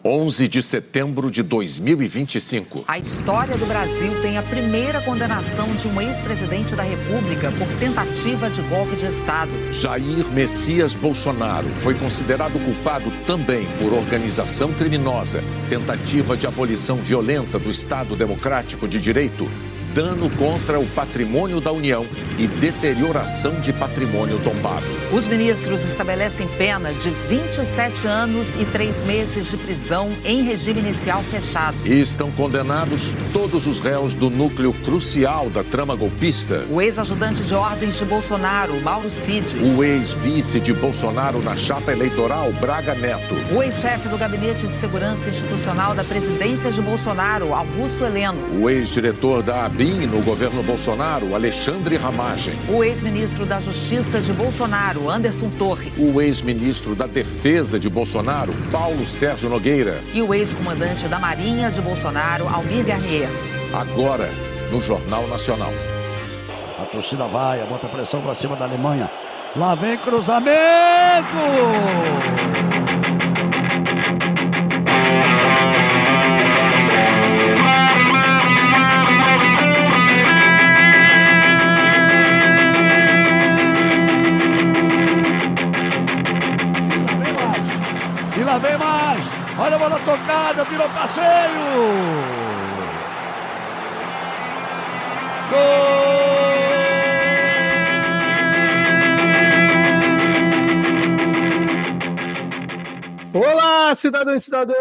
11 de setembro de 2025. A história do Brasil tem a primeira condenação de um ex-presidente da República por tentativa de golpe de Estado. Jair Messias Bolsonaro foi considerado culpado também por organização criminosa, tentativa de abolição violenta do Estado Democrático de Direito, dano contra o patrimônio da União e deterioração de patrimônio tombado. Os ministros estabelecem pena de 27 anos e 3 meses de prisão em regime inicial fechado. E estão condenados todos os réus do núcleo crucial da trama golpista. O ex-ajudante de ordens de Bolsonaro, Mauro Cid. O ex-vice de Bolsonaro na chapa eleitoral, Braga Neto. O ex-chefe do Gabinete de Segurança Institucional da presidência de Bolsonaro, Augusto Heleno. O ex-diretor da ABIN no governo Bolsonaro, Alexandre Ramagem. O ex-ministro da Justiça de Bolsonaro, Anderson Torres. O ex-ministro da Defesa de Bolsonaro, Paulo Sérgio Nogueira. E o ex-comandante da Marinha de Bolsonaro, Almir Garnier. Agora, no Jornal Nacional. A torcida vai, bota pressão pra cima da Alemanha. Lá vem cruzamento! E lá vem mais! Olha a bola tocada, virou passeio! Gol! Olá, cidadão e cidadã!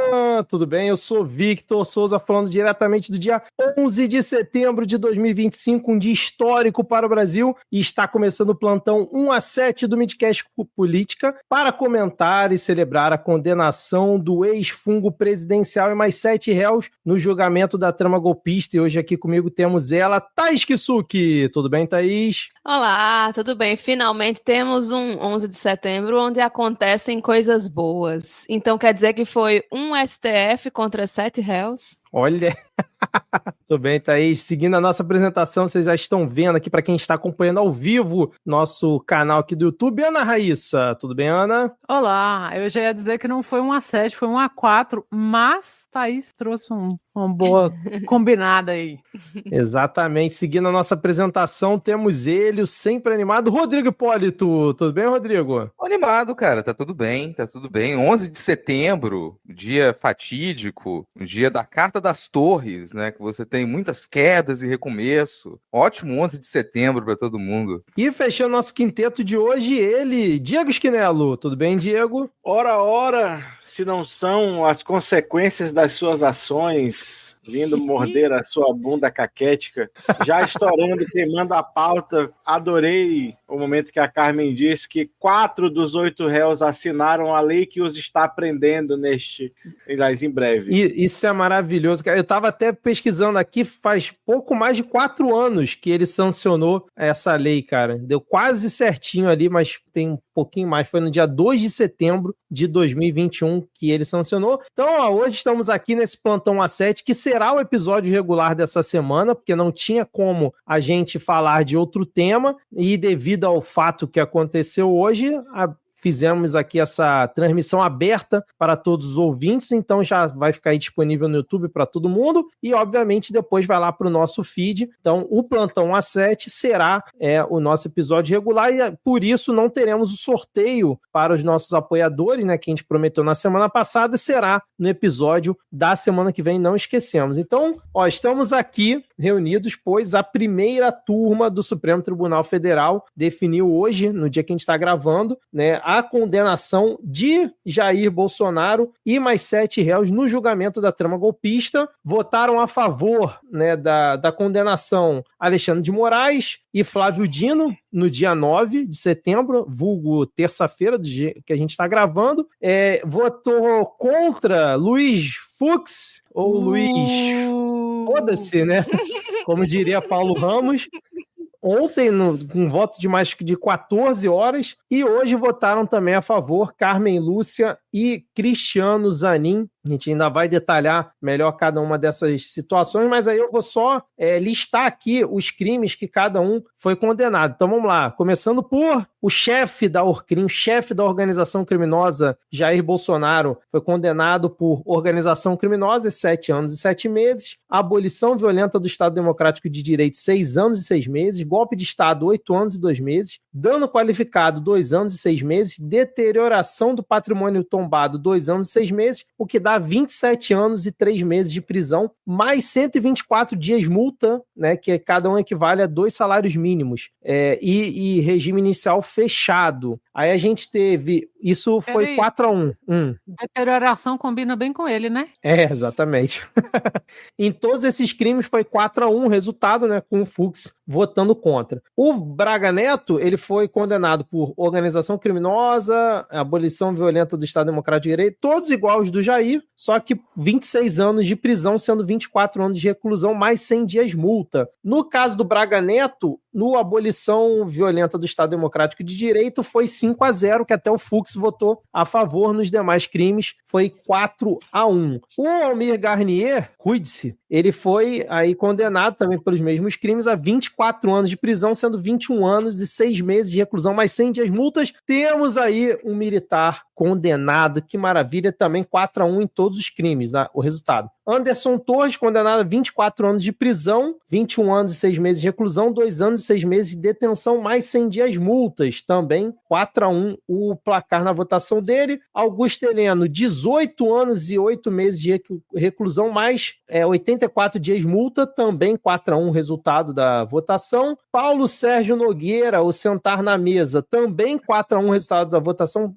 Tudo bem? Eu sou Victor Souza, falando diretamente do dia 11 de setembro de 2025, um dia histórico para o Brasil, e está começando o plantão 1 a 7 do Midcast Política para comentar e celebrar a condenação do ex-fungo presidencial e mais 7 réus no julgamento da trama golpista. E hoje aqui comigo temos ela, Thaís Kisuki. Tudo bem, Thaís? Olá, tudo bem? Finalmente temos um 11 de setembro onde acontecem coisas boas. Então quer dizer que foi um STF contra 7 réus? Olha, tudo bem, Thaís. Seguindo a nossa apresentação, vocês já estão vendo aqui, para quem está acompanhando ao vivo, nosso canal aqui do YouTube, Ana Raíssa. Tudo bem, Ana? Olá, eu já ia dizer que não foi 1 a 7, foi 1 a 4, mas Thaís trouxe uma boa combinada aí. Exatamente. Seguindo a nossa apresentação, temos ele, o sempre animado, Rodrigo Hipólito. Tudo bem, Rodrigo? Animado, cara. Tá tudo bem, tá tudo bem. 11 de setembro, dia fatídico, o dia da Carta das Torres, né? Que você tem muitas quedas e recomeço. Ótimo 11 de setembro para todo mundo. E fechando nosso quinteto de hoje, ele, Diego Schinello. Tudo bem, Diego? Ora, se não são as consequências das suas ações vindo morder a sua bunda caquética, já estourando, queimando a pauta. Adorei o momento que a Carmen disse que 4 dos 8 réus assinaram a lei que os está prendendo em breve. Isso é maravilhoso, cara. Eu estava até pesquisando aqui, faz pouco mais de 4 anos que ele sancionou essa lei, cara. Deu quase certinho ali, mas tem um pouquinho mais. Foi no dia 2 de setembro de 2021 que ele sancionou. Então, hoje estamos aqui nesse plantão A7, que será o episódio regular dessa semana, porque não tinha como a gente falar de outro tema, e devido ao fato que aconteceu hoje, fizemos aqui essa transmissão aberta para todos os ouvintes, então já vai ficar aí disponível no YouTube para todo mundo, e obviamente depois vai lá para o nosso feed. Então o Plantão A7 será o nosso episódio regular, e por isso não teremos o sorteio para os nossos apoiadores, né, que a gente prometeu na semana passada, será no episódio da semana que vem, não esquecemos. Então, estamos aqui reunidos, pois a primeira turma do Supremo Tribunal Federal definiu hoje, no dia que a gente está gravando, né, a condenação de Jair Bolsonaro e mais 7 réus no julgamento da trama golpista. Votaram a favor, né, da condenação Alexandre de Moraes e Flávio Dino no dia 9 de setembro, vulgo terça-feira, do dia que a gente está gravando. Votou contra Luiz Fux, ou Luiz... Foda-se, né? Como diria Paulo Ramos. Ontem, com voto de mais de 14 horas, e hoje votaram também a favor Carmen Lúcia e Cristiano Zanin A gente ainda vai detalhar melhor cada uma dessas situações, mas aí eu vou só listar aqui os crimes que cada um foi condenado. Então vamos lá, começando por o chefe da Orcrim, o chefe da organização criminosa, Jair Bolsonaro, foi condenado por organização criminosa, 7 anos e 7 meses, abolição violenta do Estado Democrático de Direito, 6 anos e 6 meses, golpe de Estado, 8 anos e 2 meses, dano qualificado, 2 anos e 6 meses, deterioração do patrimônio tombado, 2 anos e 6 meses, o que dá 27 anos e 3 meses de prisão, mais 124 dias multa, né, que cada um equivale a 2 salários mínimos, e regime inicial fechado. Aí a gente teve, isso foi 4-1. Deterioração combina bem com ele, né? Exatamente. Em todos esses crimes foi 4-1 resultado, né, com o Fux votando contra. O Braga Neto, ele foi condenado por organização criminosa, abolição violenta do Estado Democrático de Direito, todos iguais do Jair, só que 26 anos de prisão, sendo 24 anos de reclusão, mais 100 dias multa. No caso do Braga Neto, no abolição violenta do Estado Democrático de Direito, foi 5-0, que até o Fux votou a favor. Nos demais crimes, foi 4-1. O Almir Garnier, cuide-se, ele foi aí condenado também pelos mesmos crimes a 24 anos de prisão, sendo 21 anos e 6 meses de reclusão, mais 100 dias multas. Temos aí um militar condenado, que maravilha, também 4-1 em todos os crimes, né? O resultado. Anderson Torres, condenado a 24 anos de prisão, 21 anos e 6 meses de reclusão, 2 anos e 6 meses de detenção, mais 100 dias multas, também 4-1 o placar na votação dele. Augusto Heleno, 18 anos e 8 meses de reclusão, mais 84 dias multa, também 4-1 o resultado da votação. Paulo Sérgio Nogueira, o sentar na mesa, também 4-1 o resultado da votação,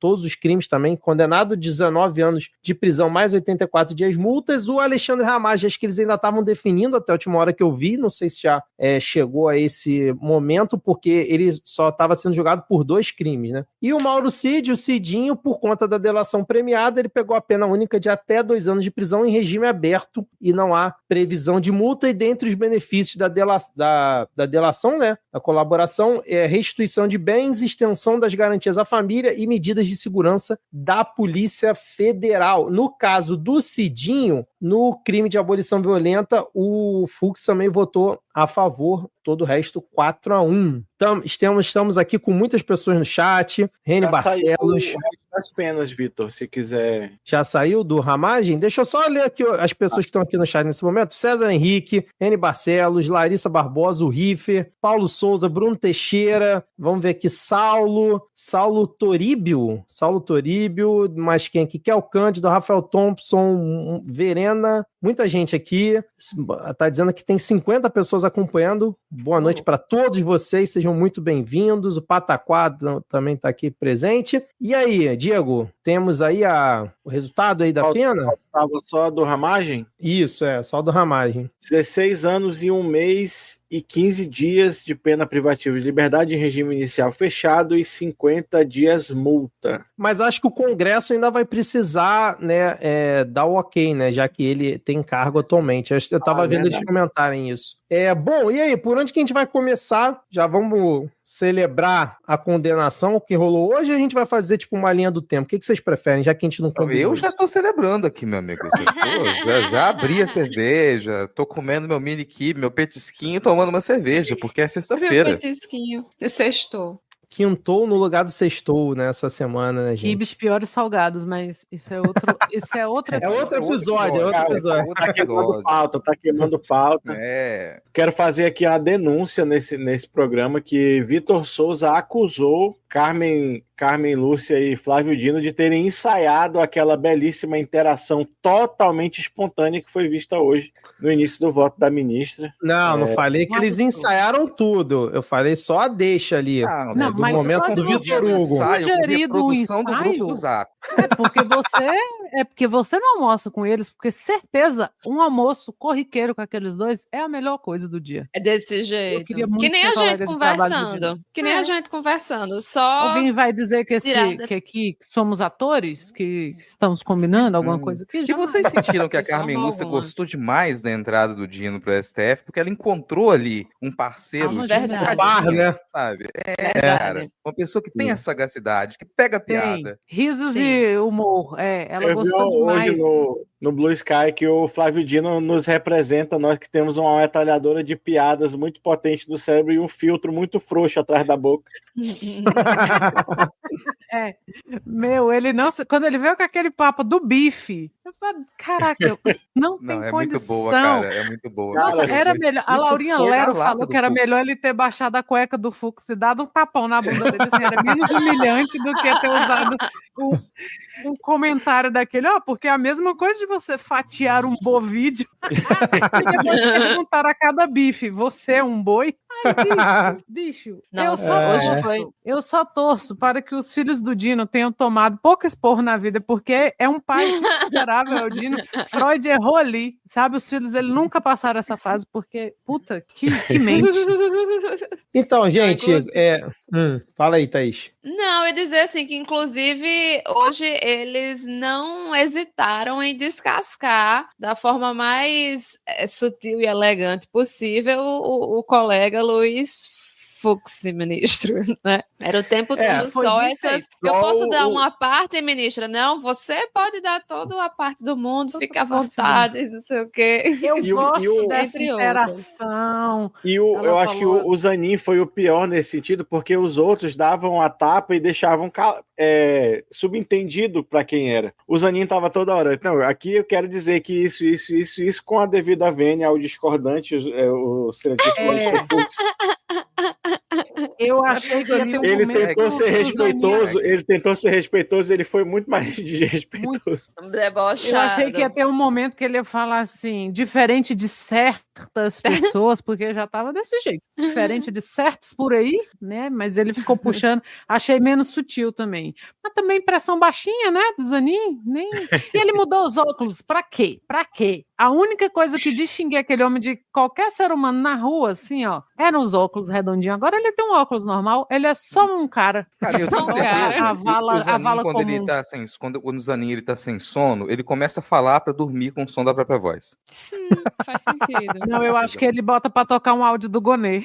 todos os crimes também, condenado 19 anos de prisão, mais 84 dias multas. O Alexandre Ramagem, acho que eles ainda estavam definindo até a última hora que eu vi, não sei se já chegou a esse momento, porque ele só estava sendo julgado por 2 crimes, né? E o Mauro Cid, o Cidinho, por conta da delação premiada, ele pegou a pena única de até 2 anos de prisão em regime aberto e não há previsão de multa. E dentre os benefícios da delação, né, da colaboração, restituição de bens, extensão das garantias à família e medidas de segurança da Polícia Federal. No caso do Cidinho, no crime de abolição violenta, o Fux também votou a favor, todo o resto 4-1. Estamos aqui com muitas pessoas no chat. Rene Barcelos. As penas, Vitor, se quiser. Já saiu do Ramagem? Deixa eu só ler aqui as pessoas que estão aqui no chat nesse momento. César Henrique, Rene Barcelos, Larissa Barbosa, o Riffer, Paulo Souza, Bruno Teixeira, vamos ver aqui, Saulo Toríbio, mais quem aqui? Kel Cândido, Rafael Thompson, Verena, muita gente aqui. Tá dizendo que tem 50 pessoas acompanhando. Boa noite para todos vocês, sejam muito bem-vindos. O Pataquá também está aqui presente. E aí, Diego, temos aí o resultado aí da pena? Estava só do Ramagem? Isso, só do Ramagem. 16 anos e 1 mês e 15 dias de pena privativa de liberdade em regime inicial fechado e 50 dias multa. Mas acho que o Congresso ainda vai precisar, né, dar o ok, né, já que ele tem cargo atualmente. Eu estava vendo eles comentarem isso. Bom, e aí, por onde que a gente vai começar? Já vamos celebrar a condenação que rolou hoje, a gente vai fazer tipo uma linha do tempo? O que vocês preferem, já que a gente não combinou? Eu já estou celebrando aqui, meu amigo. Já abri a cerveja, tô comendo meu mini kibe, meu petisquinho, tomando uma cerveja, porque é sexta-feira. Meu petisquinho, sextou. Quintou no lugar do sextou nessa semana, né, gente? Quibes piores salgados, mas isso é outro episódio. É outro episódio. Tá queimando pauta. Quero fazer aqui uma denúncia nesse programa que Vitor Souza acusou Carmen Lúcia e Flávio Dino de terem ensaiado aquela belíssima interação totalmente espontânea que foi vista hoje no início do voto da ministra. Não falei que eles ensaiaram tudo. Eu falei só a deixa ali. Não, do mas momento do Vitor Hugo. Produção do grupo do Zap. Porque você não almoça com eles, porque certeza, um almoço corriqueiro com aqueles dois é a melhor coisa do dia. É desse jeito. Que nem a gente conversando. só... Alguém vai dizer que, tirar que aqui somos atores? Que estamos combinando alguma coisa aqui? E vocês sentiram que a De forma Carmen Lúcia alguma. gostou demais da entrada do Dino pro STF, porque ela encontrou ali um parceiro Ah, de verdade. Bar, né? sabe? Verdade. Cara, uma pessoa que tem essa sagacidade, que pega a Tem. piada. Risos Sim. e humor. Ela Eu vi gostou hoje demais. no Blue Sky que o Flávio Dino nos representa, nós que temos uma metralhadora de piadas muito potente do cérebro e um filtro muito frouxo atrás da boca. Ele não. Quando ele veio com aquele papo do bife, eu falei, caraca, não tem Não, é condição. muito boa, cara. É muito boa. Nossa, Cara, era melhor. A isso Laurinha foi na Lero lata falou do que era Fux. melhor ele ter baixado a cueca do Fux e dado um tapão na bunda dele. Assim, era menos humilhante do que ter usado um comentário daquele. Porque é a mesma coisa de você fatiar um bovídeo e depois perguntar a cada bife: você é um boi? Ai, bicho. Nossa, hoje foi... Eu só torço para que os filhos do Dino tenham tomado pouco esporro na vida, porque é um pai considerável, é o Dino. Freud errou ali, sabe? Os filhos dele nunca passaram essa fase, porque, puta, que mente. Então, gente, inclusive- fala aí, Thaís. Não, eu ia dizer assim que, inclusive, hoje eles não hesitaram em descascar da forma mais sutil e elegante possível o colega Luiz Fux, ministro, né? Era o tempo todo foi só bem essas... feito. Eu posso Só dar o- uma parte, ministra? Não, você pode dar toda a parte do mundo, Toda fica à a parte do vontade, não sei o quê. Eu E o- gosto e o- dessa Entre outras. interação. E Ela eu acho que falou- o Zanin foi o pior nesse sentido, porque os outros davam a tapa e deixavam subentendido para quem era. O Zanin estava toda hora. Não, aqui eu quero dizer que isso, com a devida vênia ao discordante, o excelentíssimo Maurício Fux. Eu achei que ia ter um Ele momento tentou ser que o respeitoso, ele foi muito mais desrespeitoso. Debochado. Eu achei que ia ter um momento que ele ia falar assim, diferente de certas pessoas, porque já estava desse jeito, diferente de certos por aí, né? Mas ele ficou puxando, achei menos sutil também. Mas também pressão baixinha, né? Do Zanin, nem. E ele mudou os óculos, pra quê? Pra quê? A única coisa que distinguia aquele homem de qualquer ser humano na rua, assim, ó, eram os óculos redondinhos. Agora ele tem um óculos normal, ele é só um cara. Cara, eu tenho Não, certeza cara. que A vala quando ele comum. tá sem, quando o Zanin ele tá sem sono, ele começa a falar pra dormir com o som da própria voz. Sim, faz sentido. Não, eu acho que ele bota pra tocar um áudio do Gonê.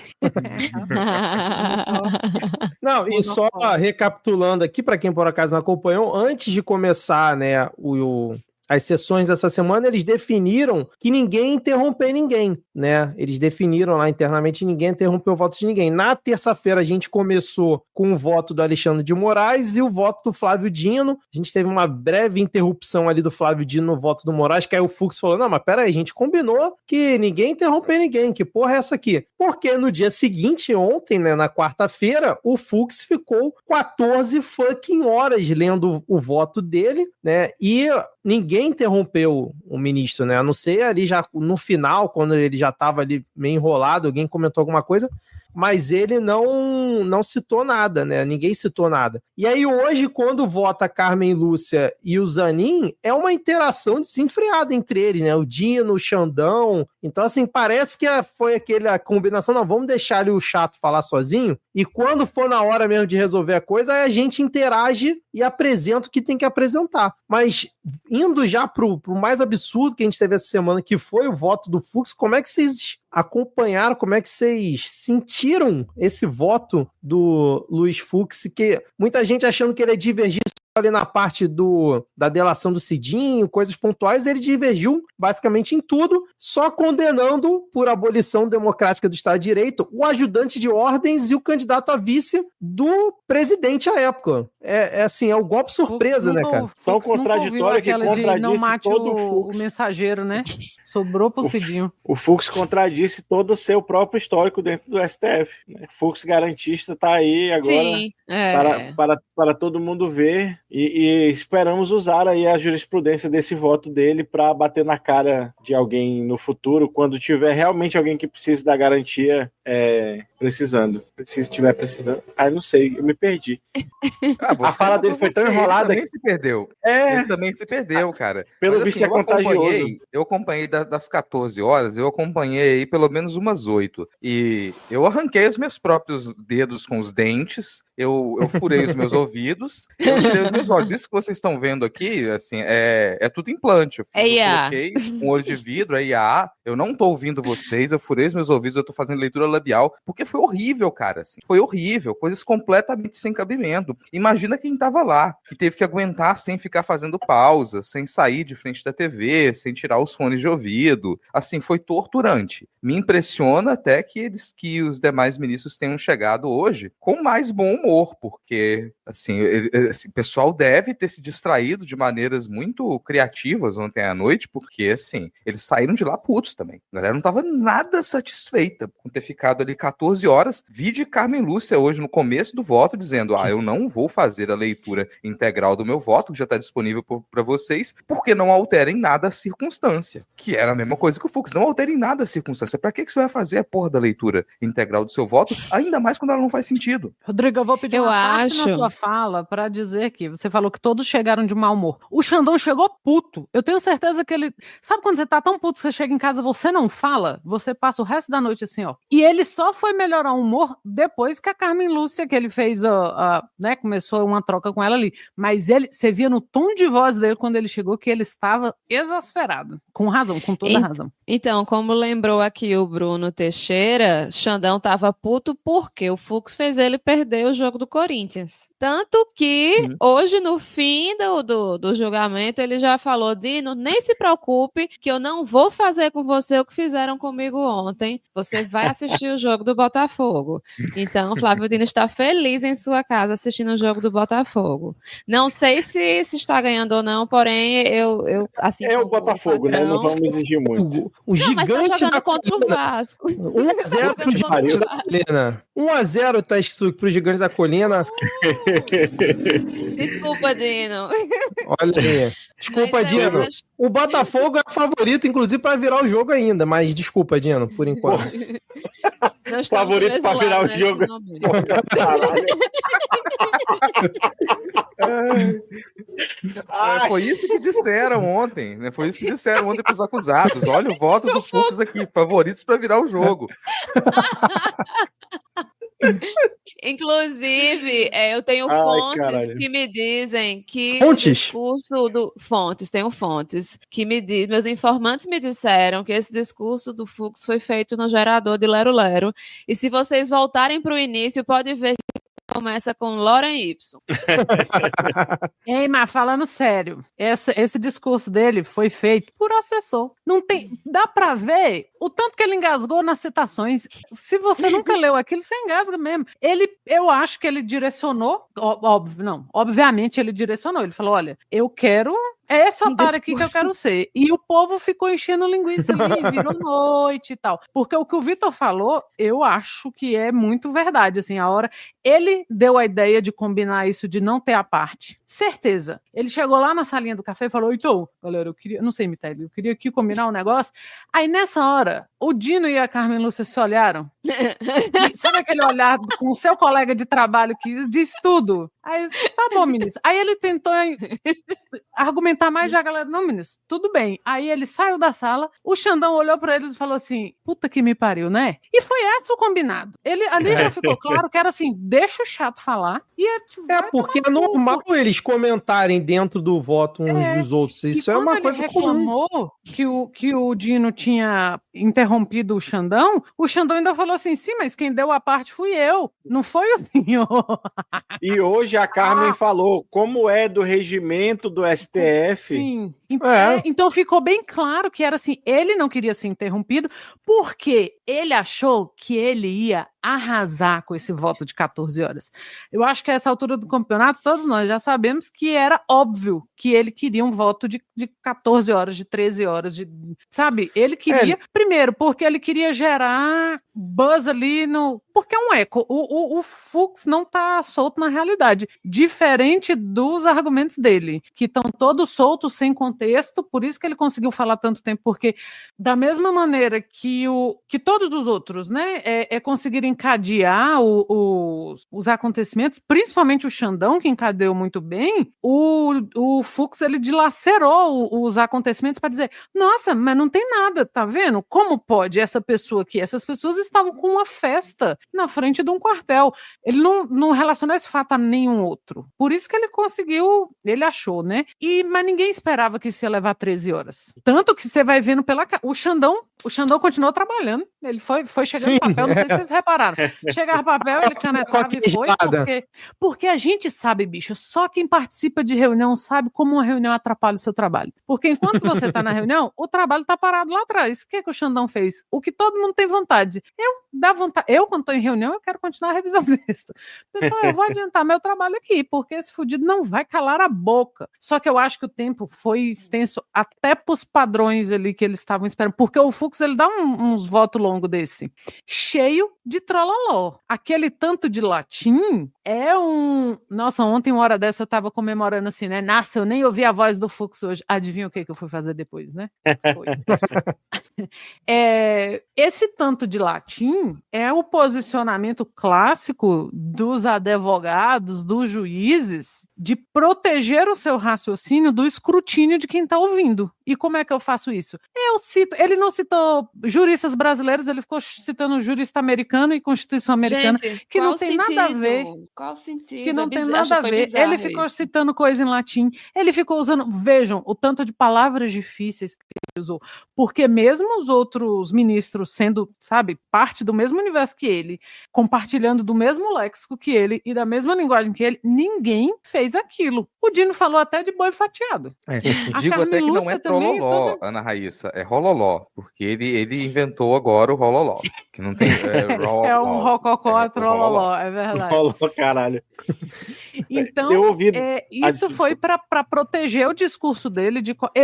Não, e só recapitulando aqui, para quem por acaso não acompanhou, antes de começar, né, as sessões dessa semana, eles definiram que ninguém ia interromper ninguém, né? Eles definiram lá internamente ninguém interrompeu o voto de ninguém. Na terça-feira a gente começou com o voto do Alexandre de Moraes e o voto do Flávio Dino. A gente teve uma breve interrupção ali do Flávio Dino no voto do Moraes, que aí o Fux falou, não, mas peraí, a gente combinou que ninguém interromper ninguém, que porra é essa aqui? Porque no dia seguinte, ontem, né, na quarta-feira, o Fux ficou 14 fucking horas lendo o voto dele, né, e ninguém interrompeu o ministro, né? A não ser ali já no final, quando ele já estava ali meio enrolado, alguém comentou alguma coisa, mas ele não citou nada, né? Ninguém citou nada. E aí hoje, quando vota Carmen Lúcia e o Zanin, é uma interação desenfreada entre eles, né? O Dino, o Xandão. Então, assim, parece que foi aquela combinação, não, vamos deixar ali o chato falar sozinho, e quando for na hora mesmo de resolver a coisa, aí a gente interage e apresenta o que tem que apresentar. Mas indo já pro mais absurdo que a gente teve essa semana, que foi o voto do Fux, como é que vocês acompanharam, como é que vocês sentiram esse voto do Luiz Fux, que muita gente achando que ele é divergir ali na parte da delação do Cidinho, coisas pontuais, ele divergiu basicamente em tudo, só condenando por abolição democrática do Estado de Direito o ajudante de ordens e o candidato a vice do presidente à época. É assim, é o golpe surpresa, né, cara? Tão contraditório que não contradisse mate todo o mensageiro, né? Sobrou pro Cidinho. O Fux contradisse todo o seu próprio histórico dentro do STF. Né? Fux garantista tá aí agora. Sim, para todo mundo ver e esperamos usar aí a jurisprudência desse voto dele para bater na cara de alguém no futuro, quando tiver realmente alguém que precise da garantia precisando. Se estiver precisando. Não sei, eu me perdi. A fala dele foi tão enrolada. Ele também se perdeu. Ele também se perdeu, cara. Pelo Mas, visto é contagioso. Eu acompanhei das 14 horas, eu acompanhei aí pelo menos umas 8. E eu arranquei os meus próprios dedos com os dentes eu furei os meus ouvidos, eu tirei os meus olhos. Isso que vocês estão vendo aqui, assim, é tudo implante. Eu coloquei um olho de vidro, é IA, eu não tô ouvindo vocês, eu furei os meus ouvidos, eu tô fazendo leitura labial, porque foi horrível, cara, assim, foi horrível, coisas completamente sem cabimento. Imagina quem tava lá, que teve que aguentar sem ficar fazendo pausa, sem sair de frente da TV, sem tirar os fones de ouvido, assim, foi torturante. Me impressiona até que os demais ministros tenham chegado hoje com mais bom humor, porque, assim, o pessoal deve ter se distraído de maneiras muito criativas ontem à noite, porque, assim, eles saíram de lá putos também. A galera não estava nada satisfeita com ter ficado ali 14 horas. Vi de Carmen Lúcia hoje, no começo do voto, dizendo, eu não vou fazer a leitura integral do meu voto, que já está disponível para vocês, porque não alterem nada a circunstância. Que era a mesma coisa que o Fux, não alterem nada a circunstância. Para que você vai fazer a porra da leitura integral do seu voto, ainda mais quando ela não faz sentido? Rodrigo, eu vou pedir uma parte na sua fala para dizer que você falou que todos chegaram de mau humor. O Xandão chegou puto. Eu tenho certeza que ele... Sabe quando você tá tão puto que você chega em casa, você não fala? Você passa o resto da noite assim, ó. E ele só foi melhorar o humor depois que a Carmen Lúcia, que ele fez, né, começou uma troca com ela ali. Mas você via no tom de voz dele quando ele chegou que ele estava exasperado. Com razão, com toda razão. Então, como lembrou aqui o Bruno Teixeira, Xandão tava puto porque o Fux fez ele perder o jogo do Corinthians. Tanto que hoje, no fim do julgamento, ele já falou, Dino, nem se preocupe que eu não vou fazer com você o que fizeram comigo ontem. Você vai assistir o jogo do Botafogo. Então, Flávio Dino está feliz em sua casa assistindo o jogo do Botafogo. Não sei se está ganhando ou não, porém, eu assim... É o Botafogo, né? Não vamos exigir muito. O gigante tá contra o Vasco. 1-0 pro Gigante da Colina. 1-0 tá escrito pro Gigante da Colina. Desculpa, Dino. Olha aí. Desculpa, Dino. O Botafogo é favorito, inclusive, para virar o jogo ainda. Mas desculpa, Dino, por enquanto. Favorito para virar o jogo. Foi isso que disseram ontem, né? Foi isso que disseram ontem pros acusados. Olha o voto do Fux aqui, favoritos para virar o jogo. Inclusive, eu tenho fontes que me dizem que fontes? O discurso do... Tenho fontes que me dizem, meus informantes me disseram que esse discurso do Fux foi feito no gerador de Lero Lero. E se vocês voltarem para o início, pode ver que começa com Loren Y. Ei, mas falando sério, esse discurso dele foi feito por assessor. Não tem, dá para ver o tanto que ele engasgou nas citações. Se você nunca leu aquilo, você engasga mesmo. Eu acho que ele direcionou, obviamente ele direcionou. Ele falou, olha, eu quero... É esse otário aqui que eu quero ser. E o povo ficou enchendo linguiça ali, virou noite e tal. Porque o que o Vitor falou, eu acho que é muito verdade. Assim, a hora... Ele deu a ideia de combinar isso, de não ter a parte. Certeza. Ele chegou lá na salinha do café e falou, então, galera, eu queria... Não sei imitar ele. Eu queria aqui combinar um negócio. Aí, nessa hora, o Dino e a Carmen Lúcia se olharam. Sabe aquele olhar com o seu colega de trabalho que diz tudo? Aí, tá bom, ministro. Aí ele tentou argumentar mais, a galera, não, ministro, tudo bem. Aí ele saiu da sala, o Xandão olhou para eles e falou assim, puta que me pariu, né? E foi esse o combinado. Ali já ficou claro que era assim, deixa o chato falar. Porque é normal eles comentarem dentro do voto uns dos outros. Isso é uma coisa comum. Que o Dino tinha interrompido o Xandão ainda falou assim, sim, mas quem deu a parte fui eu, não foi o senhor. E hoje a Carmen falou, como é do regimento do STF. Sim. Então ficou bem claro que era assim, ele não queria ser interrompido porque ele achou que ele ia arrasar com esse voto de 14 horas. Eu acho que a essa altura do campeonato, todos nós já sabemos que era óbvio que ele queria um voto de 14 horas, de 13 horas, sabe? Ele queria, primeiro, porque ele queria gerar buzz ali porque é um eco. O Fux não tá solto na realidade, diferente dos argumentos dele, que estão todos soltos, sem contexto, por isso que ele conseguiu falar tanto tempo, porque da mesma maneira que todos os outros, né, conseguiram encadear os acontecimentos, principalmente o Xandão, que encadeou muito bem, o Fux, ele dilacerou os acontecimentos para dizer, nossa, mas não tem nada, tá vendo? Como pode essa pessoa aqui? Essas pessoas estavam com uma festa na frente de um quartel. Ele não relacionou esse fato a nenhum outro. Por isso que ele conseguiu, ele achou, né? Mas ninguém esperava que isso ia levar 13 horas. Tanto que você vai vendo o Xandão continuou trabalhando. Ele foi chegando papel, não sei se vocês repararam. Chegava papel, ele canetava e foi. Porque a gente sabe, bicho, só quem participa de reunião sabe como uma reunião atrapalha o seu trabalho. Porque enquanto você está na reunião, o trabalho está parado lá atrás. O que o Xandão fez? O que todo mundo tem vontade. Eu quando estou em reunião, eu quero continuar revisando texto. Então, eu vou adiantar meu trabalho aqui, porque esse fudido não vai calar a boca. Só que eu acho que o tempo foi extenso até para os padrões ali que eles estavam esperando. Porque o Fux, ele dá uns votos longos desse. Cheio de trololó. Aquele tanto de latim é um... Nossa, ontem, uma hora dessa, eu tava comemorando assim, né? Nossa, eu nem ouvi a voz do Fux hoje. Adivinha o que eu fui fazer depois, né? Foi. Esse tanto de latim é o posicionamento clássico dos advogados, dos juízes, de proteger o seu raciocínio do escrutínio de quem está ouvindo. E como é que eu faço isso? Eu cito, ele não citou juristas brasileiros, ele ficou citando jurista americano e Constituição americana, gente, que não tem nada a ver. Qual sentido? Que não tem nada a ver. Ele ficou citando coisa em latim, ele ficou usando, vejam, o tanto de palavras difíceis que ele usou, porque mesmo os outros ministros sendo, sabe, parte do mesmo universo que ele, compartilhando do mesmo léxico que ele e da mesma linguagem que ele, ninguém fez aquilo. O Dino falou até de boi fatiado. Digo até que não é trololó, Ana Raíssa, é rololó, porque ele inventou agora o rololó, que não tem... É um rococó trololó, é verdade. Rololó, caralho. Então, ouvi... isso foi para proteger o discurso dele.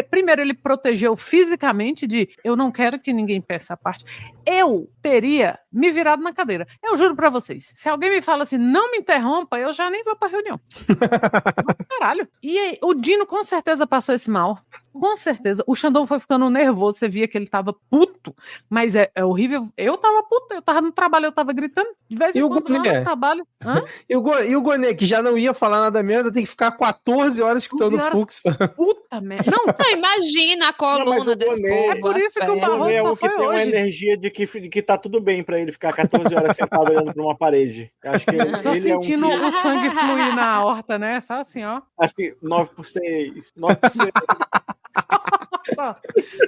Primeiro, ele protegeu fisicamente de eu não quero que ninguém peça a parte. Eu teria me virado na cadeira. Eu juro para vocês, se alguém me fala assim, não me interrompa, eu já nem vou para reunião. Caralho. E aí, o Dino com certeza passou esse mal. Com certeza. O Xandão foi ficando nervoso, você via que ele tava puto, mas é horrível. Eu tava puto, eu tava no trabalho, eu tava gritando de vez em quando lá no trabalho. E o Gonê, que já não ia falar nada mesmo, tem que ficar 14 horas escutando o Fux. Puta merda. Não, imagina a coluna desse povo. É por isso que o Barroso só foi tem uma energia de que tá tudo bem pra ele ficar 14 horas sentado olhando pra uma parede. Acho que só ele sentindo o sangue fluir na horta, né? Só assim, ó. Assim, 9%. 9%.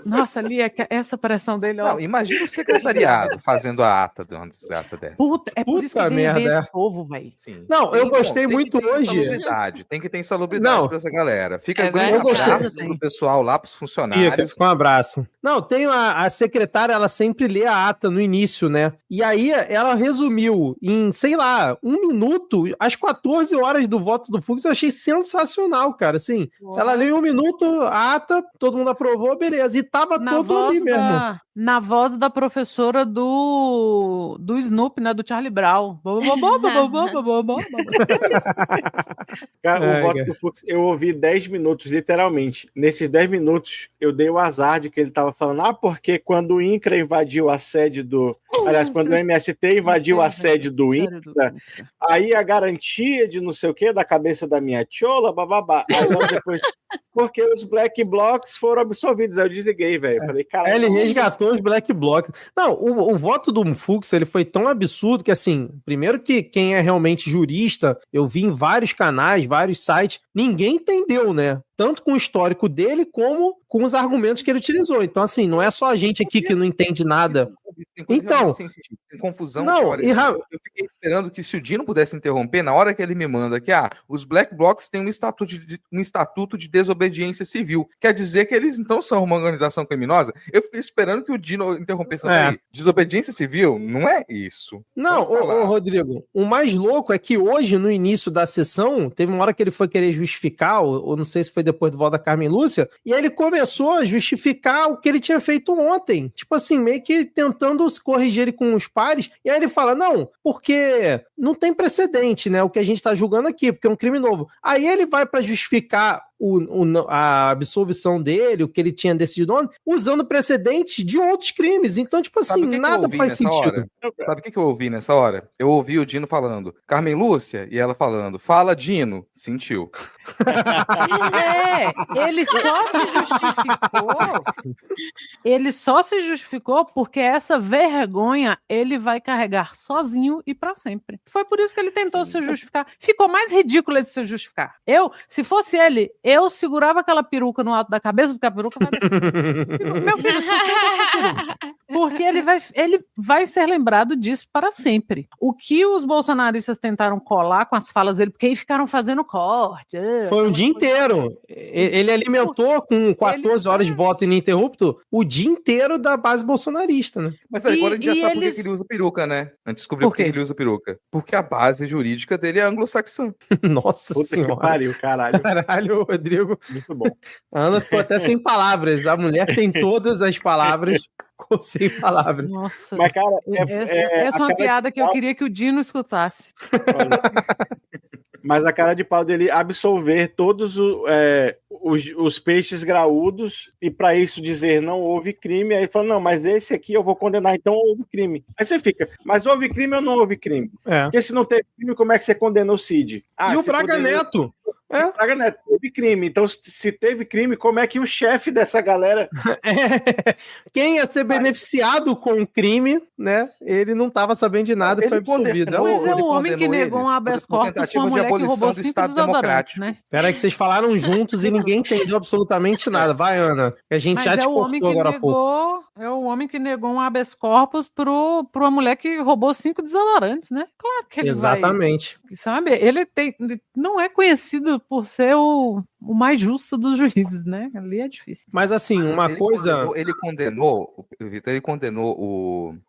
Nossa, ali essa pressão dele. Não, imagina o secretariado fazendo a ata de uma desgraça dessa. Puta, é por isso que merda, esse povo, velho. Não, eu gostei muito hoje. Tem que ter insalubridade pra essa galera. Fica grande abraço pro pessoal lá, pros funcionários. Um abraço. Não, tem a secretária, ela sempre lê a ata no início, né? E aí ela resumiu em, sei lá, 1 minuto, as 14 horas do voto do Fux. Eu achei sensacional, cara. Assim, ela leu em 1 minuto a ata, todo mundo aprovou, beleza. E tava todo ali mesmo. Na voz da professora do Snoopy, né? Do Charlie Brown. Cara, o voto do Fux, eu ouvi 10 minutos, literalmente. Nesses 10 minutos, eu dei o azar de que ele tava falando, porque quando o INCRA invadiu a sede do... Aliás, quando o MST invadiu a sede do INCRA, aí a garantia de não sei o que, da cabeça da minha tchola, bababá. Aí logo depois... Porque os black blocs foram absolvidos. Aí eu desliguei, velho. Falei, cara. Ele resgatou os black blocs. Não, o voto do Fux, ele foi tão absurdo que, assim, primeiro que quem é realmente jurista, eu vi em vários canais, vários sites, ninguém entendeu, né? Tanto com o histórico dele, como com os argumentos que ele utilizou. Então, assim, não é só a gente aqui que não entende nada. Então, tem confusão. Não, olha, eu fiquei esperando que se o Dino pudesse interromper, na hora que ele me manda que os Black Blocs têm um estatuto de desobediência civil. Quer dizer que eles então são uma organização criminosa? Eu fiquei esperando que o Dino interrompesse. Desobediência civil? Não é isso. Não, Rodrigo, o mais louco é que hoje, no início da sessão, teve uma hora que ele foi querer justificar, ou não sei se foi depois do voto da Carmen Lúcia, e aí ele começou a justificar o que ele tinha feito ontem. Tipo assim, meio que tentando se corrigir ele com os pares, e aí ele fala, não, porque não tem precedente, né, o que a gente tá julgando aqui, porque é um crime novo. Aí ele vai para justificar a absolvição dele, o que ele tinha decidido ontem, usando precedente de outros crimes. Então, tipo assim, nada faz sentido. Sabe o que eu ouvi nessa hora? Eu ouvi o Dino falando, Carmen Lúcia, e ela falando, fala, Dino, sentiu. Ele só se justificou porque essa vergonha ele vai carregar sozinho e pra sempre. Foi por isso que ele tentou se justificar. Ficou mais ridículo ele se justificar. Se fosse ele, eu segurava aquela peruca no alto da cabeça, porque a peruca vai descer. Meu filho, sustenta essa peruca. Porque ele vai ser lembrado disso para sempre. O que os bolsonaristas tentaram colar com as falas dele, porque aí ficaram fazendo corte. Foi o dia inteiro. Ele alimentou com 14 horas de voto ininterrupto o dia inteiro da base bolsonarista, né? Mas agora a gente já sabe por que ele usa peruca, né? A gente descobriu por que ele usa peruca. Porque a base jurídica dele é anglo-saxã. Nossa senhora. Que pariu, caralho. Caralho, Rodrigo. Muito bom. A Ana ficou até sem palavras. A mulher tem todas as palavras. Ficou sem palavras. Nossa. Mas, cara, essa é uma piada que eu queria que o Dino escutasse. Mas a cara de pau dele absolver todos os peixes graúdos e para isso dizer não houve crime, aí fala, não, mas esse aqui eu vou condenar, então houve crime. Aí você fica, mas houve crime ou não houve crime? Porque se não teve crime, como é que você condenou o Cid? E o Braga Neto? O Braga Neto teve crime, então se teve crime, como é que o chefe dessa galera... Quem ia ser beneficiado com o crime, né? Ele não estava sabendo de nada e foi absolvido. Mas é o homem que negou um habeas corpus com uma mulher que roubou 5 desodorantes, né? Peraí que vocês falaram juntos e ninguém entendeu absolutamente nada. Vai, Ana, a gente já te cortou agora há pouco. É o homem que negou um habeas corpus pra uma mulher que roubou 5 desodorantes, né? Claro que ele Exatamente. Sabe? Ele não é conhecido por ser o mais justo dos juízes, né? Ali é difícil. Mas assim, Ele condenou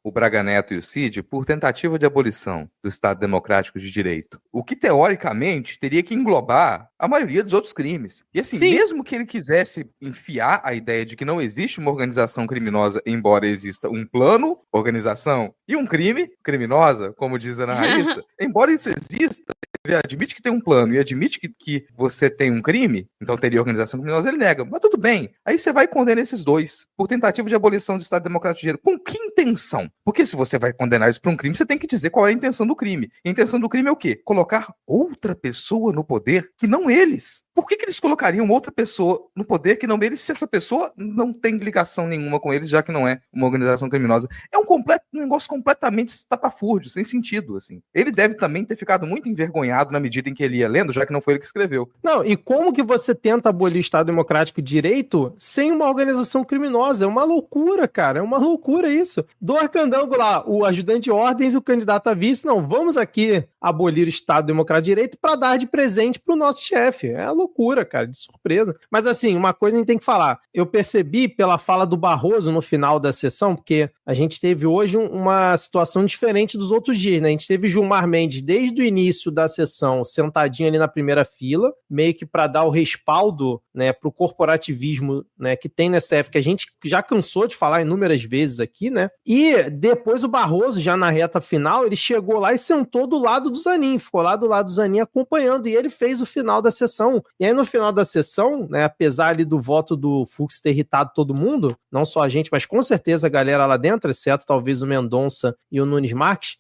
o Braga Neto e o Cid por tentativa de abolição do Estado Democrático de Direito. O que, teoricamente, teria que englobar a maioria dos outros crimes. E assim, mesmo que ele quisesse enfiar a ideia de que não existe uma organização criminosa, embora exista um plano, organização, e um crime, criminosa, como diz a Ana Raíssa, embora isso exista, ele admite que tem um plano e admite que você tem um crime, então teria organização criminosa, ele nega. Mas tudo bem. Aí você vai condenar esses dois por tentativa de abolição do Estado Democrático de Direito. Com que intenção? Porque se você vai condenar isso por um crime, você tem que dizer qual é a intenção do crime. A intenção do crime é o quê? Colocar outra pessoa no poder que não eles. Por que eles colocariam outra pessoa no poder que não eles, se essa pessoa não tem ligação nenhuma com eles, já que não é uma organização criminosa? É um negócio completamente estapafúrdio, sem sentido, assim. Ele deve também ter ficado muito envergonhado na medida em que ele ia lendo, já que não foi ele que escreveu. Não, e como que você tenta abolir o Estado Democrático de Direito sem uma organização criminosa? É uma loucura, cara. É uma loucura isso. Do Arcandango lá, o ajudante de ordens e o candidato a vice, não, vamos aqui abolir o Estado Democrático de Direito para dar de presente pro nosso chefe. É loucura, cara, de surpresa. Mas assim, uma coisa a gente tem que falar. Eu percebi pela fala do Barroso no final da sessão, porque a gente teve hoje uma situação diferente dos outros dias, né? A gente teve Gilmar Mendes desde o início da sessão sentadinho ali na primeira fila, meio que para dar o respaldo, né, pro corporativismo, né, que tem na STF, que a gente já cansou de falar inúmeras vezes aqui, né? E depois o Barroso, já na reta final, ele chegou lá e sentou do lado do Zanin, ficou lá do lado do Zanin acompanhando, e ele fez o final da sessão. E aí no final da sessão, né, apesar ali do voto do Fux ter irritado todo mundo, não só a gente, mas com certeza a galera lá dentro, exceto talvez o Mendonça e o Nunes Marques,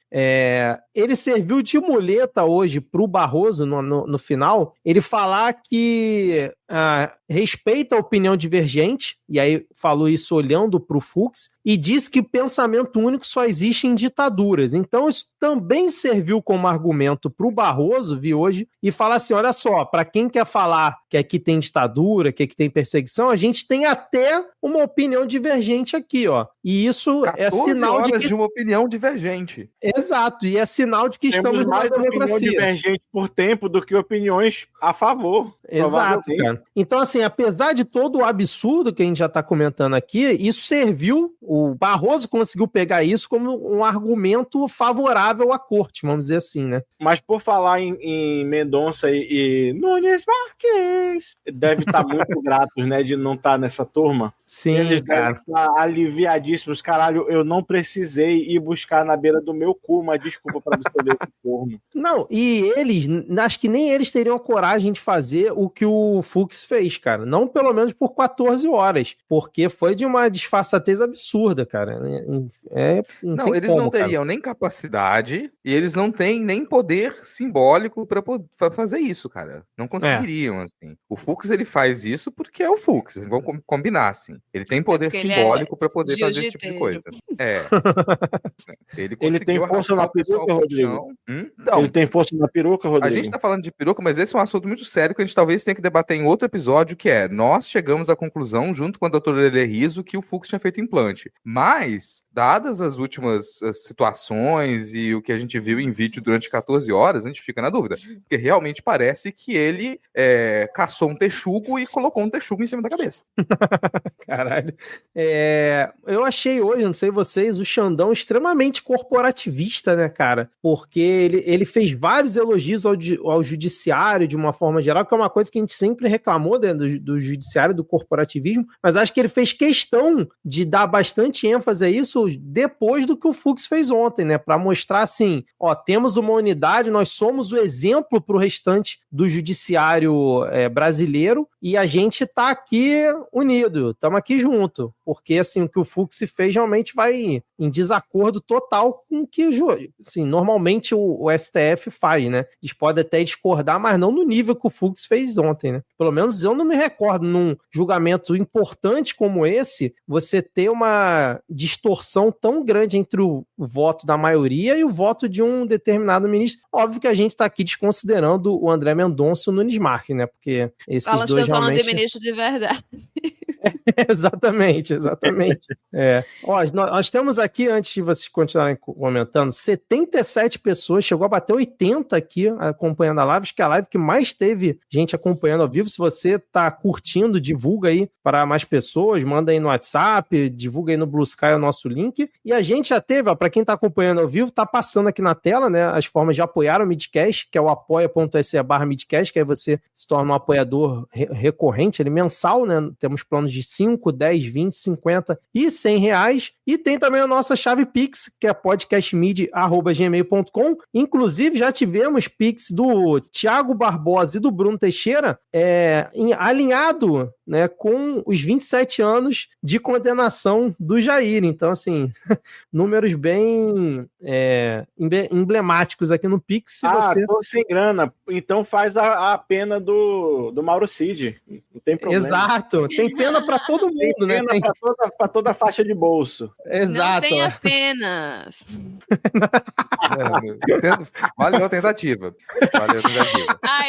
ele serviu de muleta hoje pro Barroso no final, ele falar que respeita a opinião divergente, e aí falou isso olhando pro Fux, e diz que o pensamento único só existe em ditaduras. Então isso também serviu como argumento pro Barroso vir hoje e falar assim, olha só, para quem quer falar que aqui tem ditadura, que aqui tem perseguição, a gente tem até uma opinião divergente aqui, ó. E isso é sinal de uma opinião divergente. Exato, e é sinal de que estamos numa democracia. Opinião divergente por tempo do que opiniões a favor. Exato, cara. Então, assim, apesar de todo o absurdo que a gente já está comentando aqui, isso serviu, o Barroso conseguiu pegar isso como um argumento favorável à corte, vamos dizer assim, né? Mas por falar em Mendonça e Nunes Marques, deve estar muito gratos, né, de não estar nessa turma. Sim, eles cara. Aliviadíssimos. Caralho, eu não precisei ir buscar na beira do meu cu uma desculpa para absolver o corno. Não, e eles, acho que nem eles teriam a coragem de fazer o que o Fux Fux fez, cara. Não pelo menos por 14 horas, porque foi de uma disfarçatez absurda, cara. Não, eles não teriam nem capacidade e eles não têm nem poder simbólico para fazer isso, cara. Não conseguiriam, assim. O Fux, ele faz isso porque é o Fux, vamos combinar, assim. Ele tem poder simbólico para poder fazer esse tipo de coisa. Ele tem força na peruca, Rodrigo? Então, ele tem força na peruca, Rodrigo? A gente tá falando de peruca, mas esse é um assunto muito sério que a gente talvez tenha que debater em outro episódio, que é, nós chegamos à conclusão, junto com a doutora Lelê Riso, que o Fux tinha feito implante. Mas, dadas as últimas situações e o que a gente viu em vídeo durante 14 horas, a gente fica na dúvida. Porque realmente parece que ele caçou um texugo e colocou um texugo em cima da cabeça. Caralho. Eu achei hoje, não sei vocês, o Xandão extremamente corporativista, né, cara? Porque ele fez vários elogios ao judiciário de uma forma geral, que é uma coisa que a gente sempre reclamou do judiciário, do corporativismo, mas acho que ele fez questão de dar bastante ênfase a isso depois do que o Fux fez ontem, né? Para mostrar assim, temos uma unidade, nós somos o exemplo para o restante do judiciário brasileiro e a gente tá aqui unido, estamos aqui junto, porque assim, o que o Fux fez realmente vai em desacordo total com o que assim, normalmente o STF faz, né? Eles podem até discordar, mas não no nível que o Fux fez ontem, né? Pelo menos eu não me recordo num julgamento importante como esse, você ter uma distorção tão grande entre o voto da maioria e o voto de um determinado ministro. Óbvio que a gente está aqui desconsiderando o André Mendonça e o Nunes Marques, né? Porque esses dois realmente... de ministro de verdade. Exatamente. Nós temos aqui, antes de vocês continuarem comentando, 77 pessoas, chegou a bater 80 aqui acompanhando a live, acho que é a live que mais teve gente acompanhando ao vivo. Se você tá curtindo, divulga aí para mais pessoas, manda aí no WhatsApp, divulga aí no Blue Sky o nosso link. E a gente já teve, para quem tá acompanhando ao vivo, tá passando aqui na tela, né, as formas de apoiar o Midcast, que é o apoia.se/Midcast, que aí você se torna um apoiador recorrente, ele mensal, né, temos planos de 5, 10, 20, 50 e 100 reais. E tem também a nossa chave Pix, que é podcastmid@gmail.com. Inclusive, já tivemos Pix do Thiago Barbosa e do Bruno Teixeira alinhado, né, com os 27 anos de condenação do Jair. Então, assim, números bem emblemáticos aqui no Pix. Tô sem grana. Então faz a pena do Mauro Cid. Não tem problema. Exato. Tem pena para todo mundo, né? Tem pena para toda a faixa de bolso. Exato. Não tenha pena. Valeu a tentativa.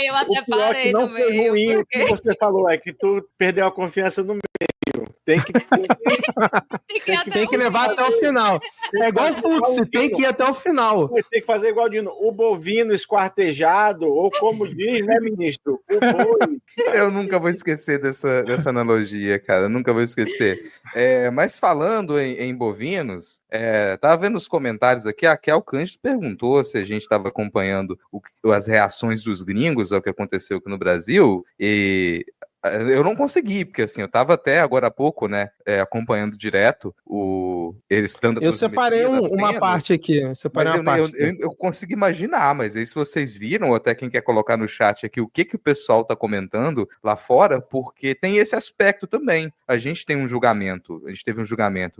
Eu até parei no meio. Ruim, o que você falou é que tu perdeu a confiança no meio. Tem que levar até o final. É igual o Fux, tem que ir até o final. Tem que fazer igual o Dino. O bovino esquartejado, ou como diz, né, ministro? O boi. Eu nunca vou esquecer dessa analogia, cara. Eu nunca vou esquecer. Mas falando em bovinos, tava vendo os comentários aqui, a Kel Cândido perguntou se a gente estava acompanhando as reações dos gringos ao que aconteceu aqui no Brasil, e eu não consegui, porque assim, eu estava até agora há pouco, né, acompanhando direto eles dando... Eu separei uma parte aqui. Eu consigo imaginar, mas aí se vocês viram, ou até quem quer colocar no chat aqui, o que o pessoal está comentando lá fora, porque tem esse aspecto também. A gente teve um julgamento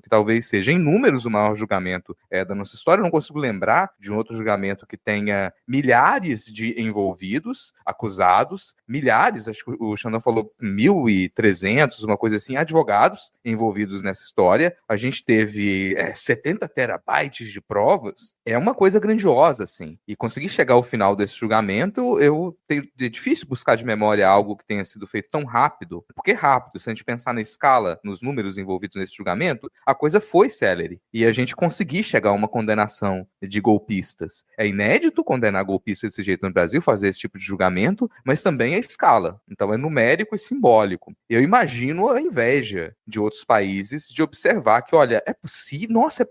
que talvez seja em números o maior julgamento da nossa história. Eu não consigo lembrar de um outro julgamento que tenha milhares de envolvidos, acusados, milhares, acho que o Xandão falou 1.300, uma coisa assim, advogados envolvidos nessa história. A gente teve 70 terabytes de provas. É uma coisa grandiosa, assim. E conseguir chegar ao final desse julgamento, é difícil buscar de memória algo que tenha sido feito tão rápido. Porque é rápido, se a gente pensar na escala, nos números envolvidos nesse julgamento, a coisa foi célere. E a gente conseguir chegar a uma condenação de golpistas. É inédito condenar golpistas desse jeito no Brasil, fazer esse tipo de julgamento, mas também a escala. Então é numérico e simbólico. Eu imagino a inveja de outros países de observar que, olha, é possível, nossa, é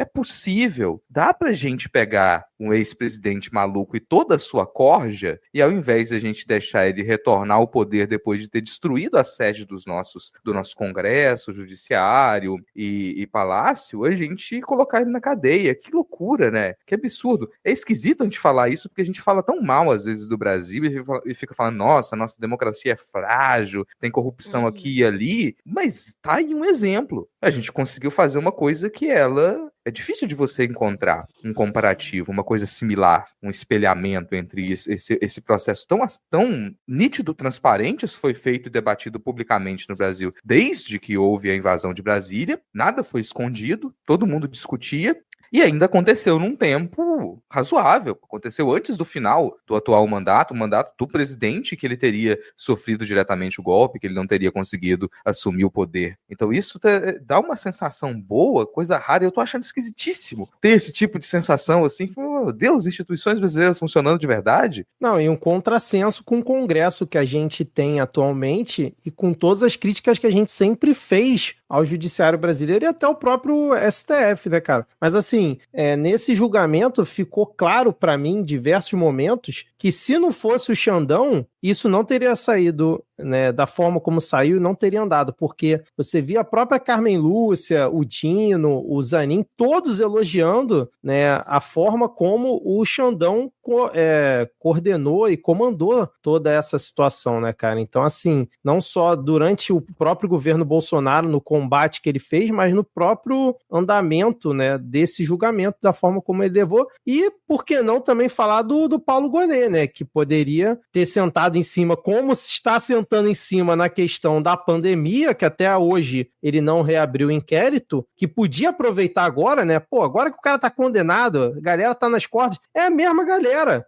possível. Dá pra gente pegar um ex-presidente maluco e toda a sua corja, e ao invés de a gente deixar ele retornar ao poder depois de ter destruído a sede do nosso Congresso, Judiciário e Palácio, a gente colocar ele na cadeia. Que loucura, né? Que absurdo. É esquisito a gente falar isso, porque a gente fala tão mal, às vezes, do Brasil, e fica falando, nossa democracia é frágil, tem corrupção aqui e ali, mas tá aí um exemplo. A gente conseguiu fazer uma coisa que é difícil de você encontrar um comparativo, uma coisa similar, um espelhamento entre esse processo tão nítido, transparente, isso foi feito e debatido publicamente no Brasil desde que houve a invasão de Brasília, nada foi escondido, todo mundo discutia, e ainda aconteceu num tempo razoável. Aconteceu antes do final do atual mandato, o mandato do presidente, que ele teria sofrido diretamente o golpe, que ele não teria conseguido assumir o poder. Então isso dá uma sensação boa, coisa rara. Eu tô achando esquisitíssimo ter esse tipo de sensação assim. Meu Deus, instituições brasileiras funcionando de verdade? Não, e um contrassenso com o Congresso que a gente tem atualmente e com todas as críticas que a gente sempre fez ao judiciário brasileiro e até o próprio STF, né, cara? Mas assim, nesse julgamento ficou claro para mim em diversos momentos que se não fosse o Xandão, isso não teria saído, né, da forma como saiu e não teria andado, porque você via a própria Carmen Lúcia, o Dino, o Zanin, todos elogiando, né, a forma como o Xandão coordenou e comandou toda essa situação, né, cara? Então, assim, não só durante o próprio governo Bolsonaro, no combate que ele fez, mas no próprio andamento, né, desse julgamento, da forma como ele levou, e por que não também falar do Paulo Gonet, né, que poderia ter sentado em cima, como se está sentando em cima na questão da pandemia, que até hoje ele não reabriu o inquérito, que podia aproveitar agora, né, agora que o cara tá condenado, a galera tá nas cordas, é a mesma galera,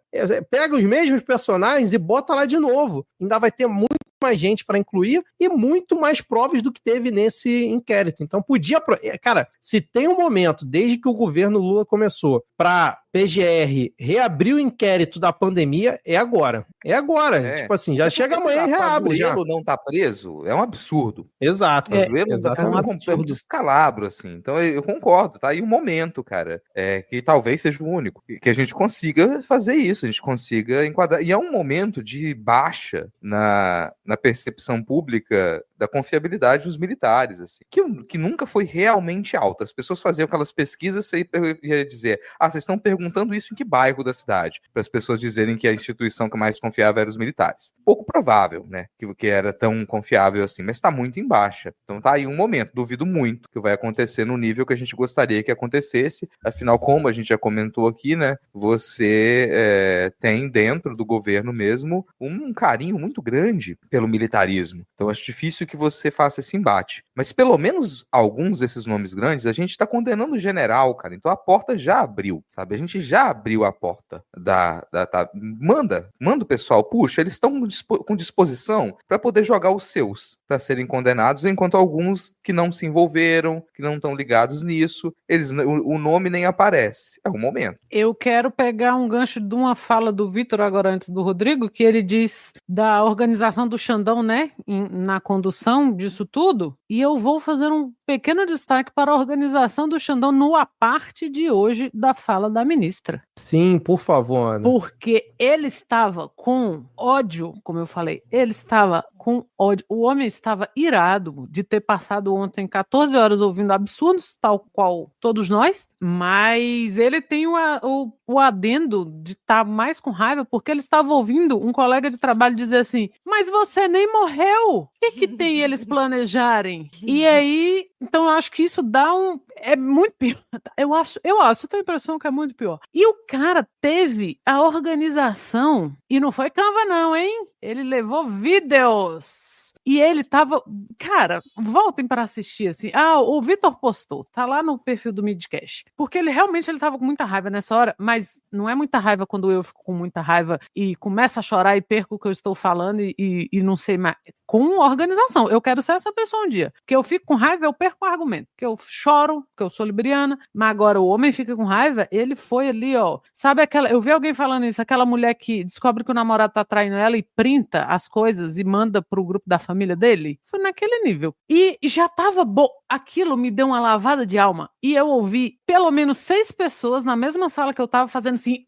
pega os mesmos personagens e bota lá de novo, ainda vai ter muito mais gente para incluir e muito mais provas do que teve nesse inquérito. Então podia... Cara, se tem um momento, desde que o governo Lula começou, para PGR reabrir o inquérito da pandemia, é agora. É agora. Tipo assim, já chega amanhã e reabre. O Pazuello não tá preso é um absurdo. Exato. O Pazuello tá preso um descalabro, assim. Então eu concordo, tá aí um momento, cara, que talvez seja o único, que a gente consiga fazer isso, a gente consiga enquadrar. E é um momento de baixa na percepção pública da confiabilidade dos militares, assim, que nunca foi realmente alta. As pessoas faziam aquelas pesquisas e ia dizer, vocês estão perguntando isso em que bairro da cidade? Para as pessoas dizerem que a instituição que mais confiava era os militares. Pouco provável, né, que era tão confiável assim, mas está muito em baixa. Então tá aí um momento, duvido muito que vai acontecer no nível que a gente gostaria que acontecesse. Afinal, como a gente já comentou aqui, né, você tem dentro do governo mesmo um carinho muito grande pelo militarismo. Então acho difícil que você faça esse embate. Mas pelo menos alguns desses nomes grandes, a gente está condenando o general, cara. Então a porta já abriu, sabe? A gente já abriu a porta Manda o pessoal, puxa, eles estão com disposição para poder jogar os seus, para serem condenados, enquanto alguns que não se envolveram, que não estão ligados nisso, o nome nem aparece. É o momento. Eu quero pegar um gancho de uma fala do Vitor agora antes do Rodrigo, que ele diz da organização do Xandão, né, na condução disso tudo, e eu vou fazer um pequeno destaque para a organização do Xandão no à parte de hoje da fala da ministra. Sim, por favor, Ana. Porque ele estava com ódio, como eu falei, ele estava com ódio. O homem estava irado de ter passado ontem 14 horas ouvindo absurdos, tal qual todos nós, mas ele tem o adendo de estar mais com raiva porque ele estava ouvindo um colega de trabalho dizer assim, mas você nem morreu, o que tem eles planejarem? E aí, então eu acho que isso é muito pior. Eu tenho a impressão que é muito pior. E o cara teve a organização, e não foi Canva não, hein? Ele levou vídeos. E ele tava... Cara, voltem para assistir, assim. O Vitor postou. Tá lá no perfil do Midcast. Porque ele tava com muita raiva nessa hora, mas não é muita raiva quando eu fico com muita raiva e começo a chorar e perco o que eu estou falando e não sei mais. Com organização. Eu quero ser essa pessoa um dia. Que eu fico com raiva, eu perco o argumento. Que eu choro, que eu sou libriana, mas agora o homem fica com raiva, ele foi ali, ó. Sabe aquela... Eu vi alguém falando isso, aquela mulher que descobre que o namorado tá traindo ela e printa as coisas e manda pro grupo da família dele? Foi naquele nível. E já tava bom. Aquilo me deu uma lavada de alma. E eu ouvi pelo menos 6 pessoas na mesma sala que eu tava fazendo assim,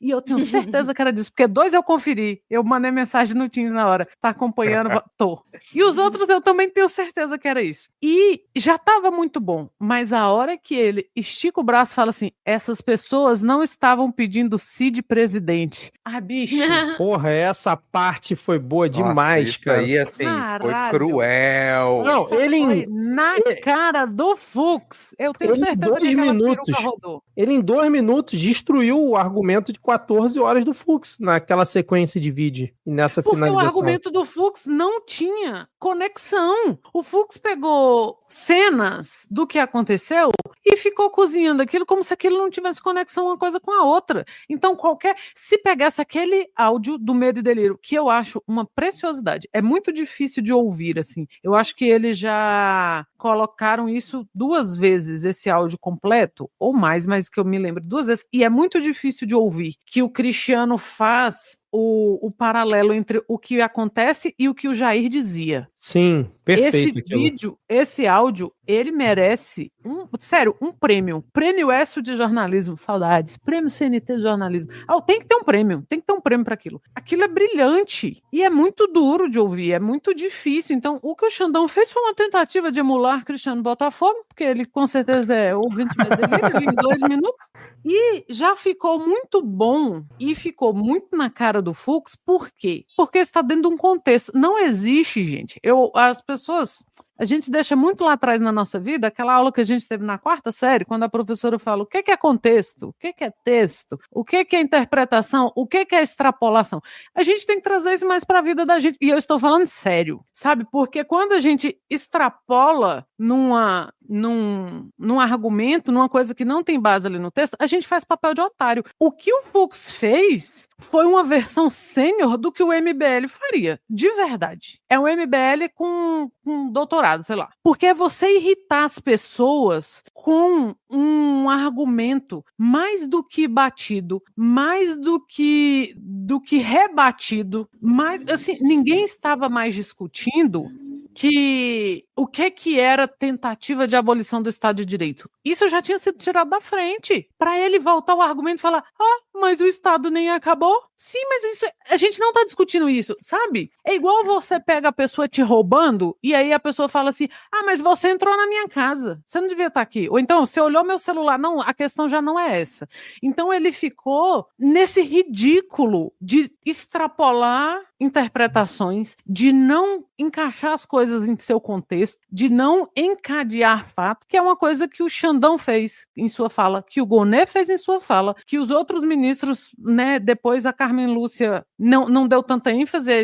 e eu tenho certeza que era disso, porque 2 eu conferi. Eu mandei mensagem no Teams na hora. Tá acompanhando, Tô. E os outros eu também tenho certeza que era isso. E já tava muito bom, mas a hora que ele estica o braço e fala assim, essas pessoas não estavam pedindo Cid presidente. Ah, bicho. Porra, essa parte foi boa demais, Nossa, isso cara. aí, assim, foi Caralho. cruel. Não, ele Foi na cara do Fux. Eu tenho Ele em certeza 2 que aquela minutos. peruca rodou. Ele em 2 minutos destruiu o argumento de 14 horas do Fux naquela sequência de vídeo e nessa Porque o finalização. argumento do Fux não tinha conexão. O Fux pegou cenas do que aconteceu e ficou cozinhando aquilo como se aquilo não tivesse conexão uma coisa com a outra. Então, se pegasse aquele áudio do Medo e Delírio, que eu acho uma preciosidade, é muito difícil de ouvir, assim. Eu acho que eles já colocaram isso 2 vezes, esse áudio completo, ou mais, mas que eu me lembro 2 vezes, e é muito difícil de ouvir, que o Cristiano faz o paralelo entre o que acontece e o que o Jair dizia. Sim, perfeito. Esse áudio, ele merece um prêmio. Prêmio ESSO de jornalismo, saudades. Prêmio CNT de jornalismo. Tem que ter um prêmio para aquilo. Aquilo é brilhante e é muito duro de ouvir, é muito difícil. Então, o que o Xandão fez foi uma tentativa de emular Cristiano Botafogo, porque ele com certeza é ouvinte dele em 2 minutos. E já ficou muito bom e ficou muito na cara do Fux. Por quê? Porque está dentro de um contexto. Não existe, gente. As pessoas... A gente deixa muito lá atrás na nossa vida aquela aula que a gente teve na 4ª série, quando a professora fala o que é contexto, o que é texto, o que é interpretação, o que é extrapolação. A gente tem que trazer isso mais para a vida da gente. E eu estou falando sério, sabe? Porque quando a gente extrapola num argumento, numa coisa que não tem base ali no texto, a gente faz papel de otário. O que o Fux fez foi uma versão sênior do que o MBL faria, de verdade. É um MBL com doutorado, sei lá. Porque é você irritar as pessoas com um argumento mais do que batido, mais do que rebatido, mais, assim, ninguém estava mais discutindo o que era tentativa de abolição do Estado de Direito. Isso já tinha sido tirado da frente. Para ele voltar ao argumento e falar, mas o Estado nem acabou. Sim, mas a gente não está discutindo isso, sabe? É igual você pega a pessoa te roubando e aí a pessoa fala assim, mas você entrou na minha casa, você não devia estar aqui. Ou então, você olhou meu celular. Não, a questão já não é essa. Então ele ficou nesse ridículo de extrapolar interpretações, de não encaixar as coisas em seu contexto, de não encadear fato, que é uma coisa que o Xandão fez em sua fala, que o Gonê fez em sua fala, que os outros ministros, né, depois a Carmen Lúcia não deu tanta ênfase a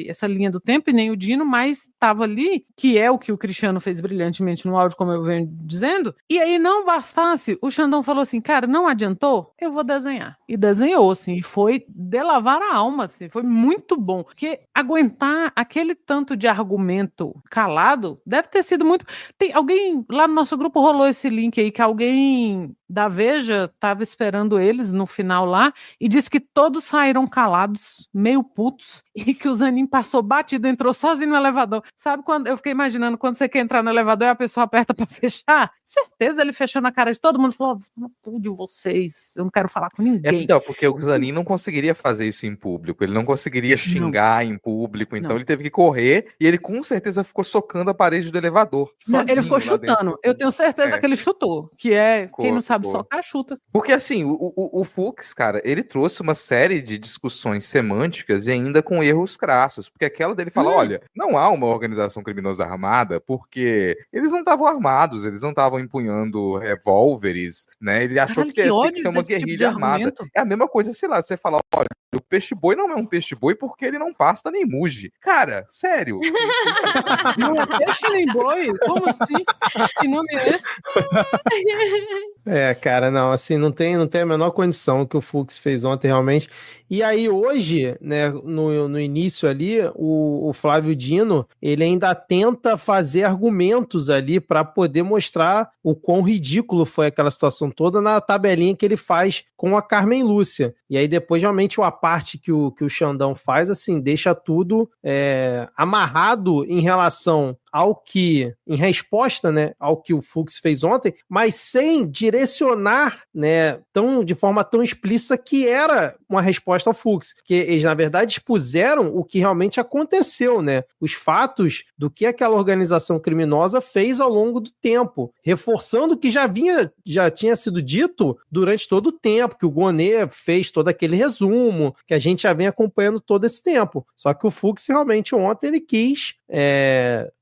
essa linha do tempo, e nem o Dino, mas estava ali, que é o que o Cristiano fez brilhantemente no áudio, como eu venho dizendo, e aí não bastasse, o Xandão falou assim, cara, não adiantou? Eu vou desenhar. E desenhou, assim, e foi de lavar a alma, assim, foi muito bom, porque aguentar aquele tanto de argumento calado deve ter sido muito... Tem alguém, lá no nosso grupo rolou esse link aí, que alguém da Veja estava esperando eles no final lá, e disse que todos saíram calados, meio putos, e que o Zanin passou batido, entrou sozinho no elevador. Sabe quando eu fiquei imaginando quando você quer entrar no elevador e a pessoa aperta para fechar? Certeza ele fechou na cara de todo mundo e falou, tudo de vocês, eu não quero falar com ninguém. Então, porque o Zanin não conseguiria fazer isso em público, ele não conseguiria xingar em público, então ele teve que correr, e ele com certeza ficou socando a parede do elevador. Não, ele ficou chutando, eu tenho certeza que ele chutou, que é, quem não sabe socar, chuta. Porque assim, o Fux, cara, ele trouxe uma série de discussões semânticas e ainda com erros crassos, porque aquela dele fala, olha, não há uma organização criminosa armada porque eles não estavam armados, eles não estavam empunhando revólveres, né, ele achou que tem que ser uma guerrilha armada. É a mesma coisa, sei lá, você fala, olha, o peixe-boi não é um peixe-boi porque ele não pasta nem muge. Cara, sério. Não é peixe nem boi? Como assim? Que nome é esse? Cara, não, assim, não tem a menor condição que o Fux fez ontem, realmente. E aí, hoje, né, no início ali, o Flávio Dino, ele ainda tenta fazer argumentos ali para poder mostrar o quão ridículo foi aquela situação toda na tabelinha que ele faz com a Carmen Lúcia. E aí, depois, realmente, a parte que o Xandão faz, assim, deixa tudo amarrado em relação em resposta, né, ao que o Fux fez ontem, mas sem direcionar, né, de forma tão explícita que era uma resposta ao Fux, porque eles, na verdade, expuseram o que realmente aconteceu, né, os fatos do que aquela organização criminosa fez ao longo do tempo, reforçando o que já tinha sido dito durante todo o tempo, que o Gonê fez todo aquele resumo, que a gente já vem acompanhando todo esse tempo. Só que o Fux realmente ontem ele quis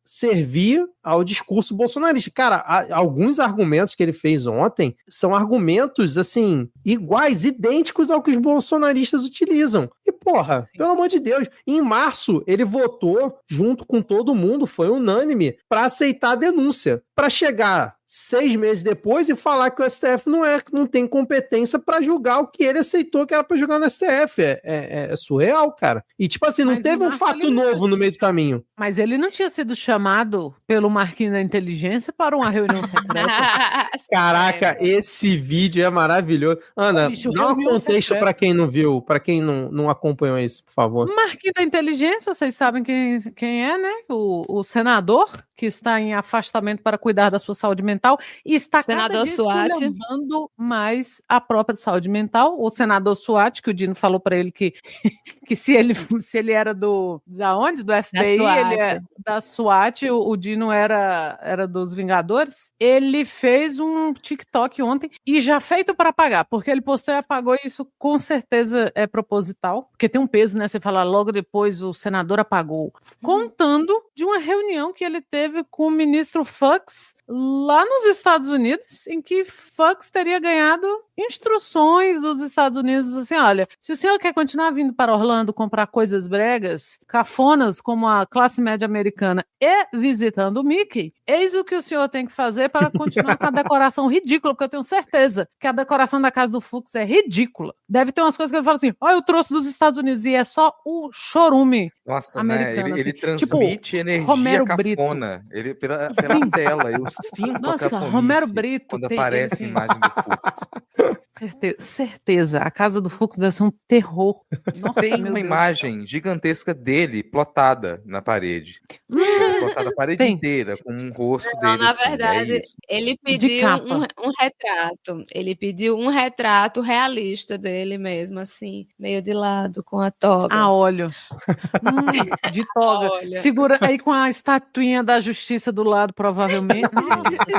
servir ao discurso bolsonarista. Cara, alguns argumentos que ele fez ontem são argumentos, assim, iguais, idênticos ao que os bolsonaristas utilizam. E, porra, pelo amor de Deus, em março ele votou junto com todo mundo, foi unânime, para aceitar a denúncia. Para chegar 6 meses depois e falar que o STF não tem competência para julgar o que ele aceitou que era para julgar no STF. É surreal, cara. E, tipo assim, não teve um fato novo no meio do caminho. Mas ele não tinha sido chamado pelo Marquinhos da Inteligência para uma reunião secreta. Caraca, esse vídeo é maravilhoso. Ana, dá um contexto para quem não viu, para quem não acompanhou isso, por favor. Marquinhos da Inteligência, vocês sabem quem é, né? O senador que está em afastamento para cuidar da sua saúde mental e está senador SWAT levando mais a própria saúde mental. O senador SWAT, que o Dino falou para ele que se ele era do FBI, ele é da SWAT, o Dino era dos Vingadores. Ele fez um TikTok ontem e já feito para apagar, porque ele postou e apagou, e isso com certeza é proposital, porque tem um peso, né? Você fala logo depois o senador apagou, contando de uma reunião que ele teve com o ministro Fux lá nos Estados Unidos, em que Fux teria ganhado instruções dos Estados Unidos, assim, olha, se o senhor quer continuar vindo para Orlando comprar coisas bregas, cafonas como a classe média americana e visitando o Mickey, eis o que o senhor tem que fazer para continuar com a decoração ridícula, porque eu tenho certeza que a decoração da casa do Fux é ridícula. Deve ter umas coisas que ele fala assim, eu trouxe dos Estados Unidos, e é só o chorume americano. Né? Ele assim, transmite energia Romero cafona. Ele, pela tela, eu sinto a cafonice Romero Brito quando aparece a imagem do Fux. Certeza, a casa do Fux deve ser um terror. Nossa, tem uma imagem gigantesca dele plotada na parede. Plotada a parede inteira, com um rosto dele. Na assim, verdade, ele pediu um retrato. Ele pediu um retrato realista dele mesmo, assim, meio de lado, com a toga. Ah, olha. De toga. Olha. Segura aí com a estatuinha da justiça do lado, provavelmente.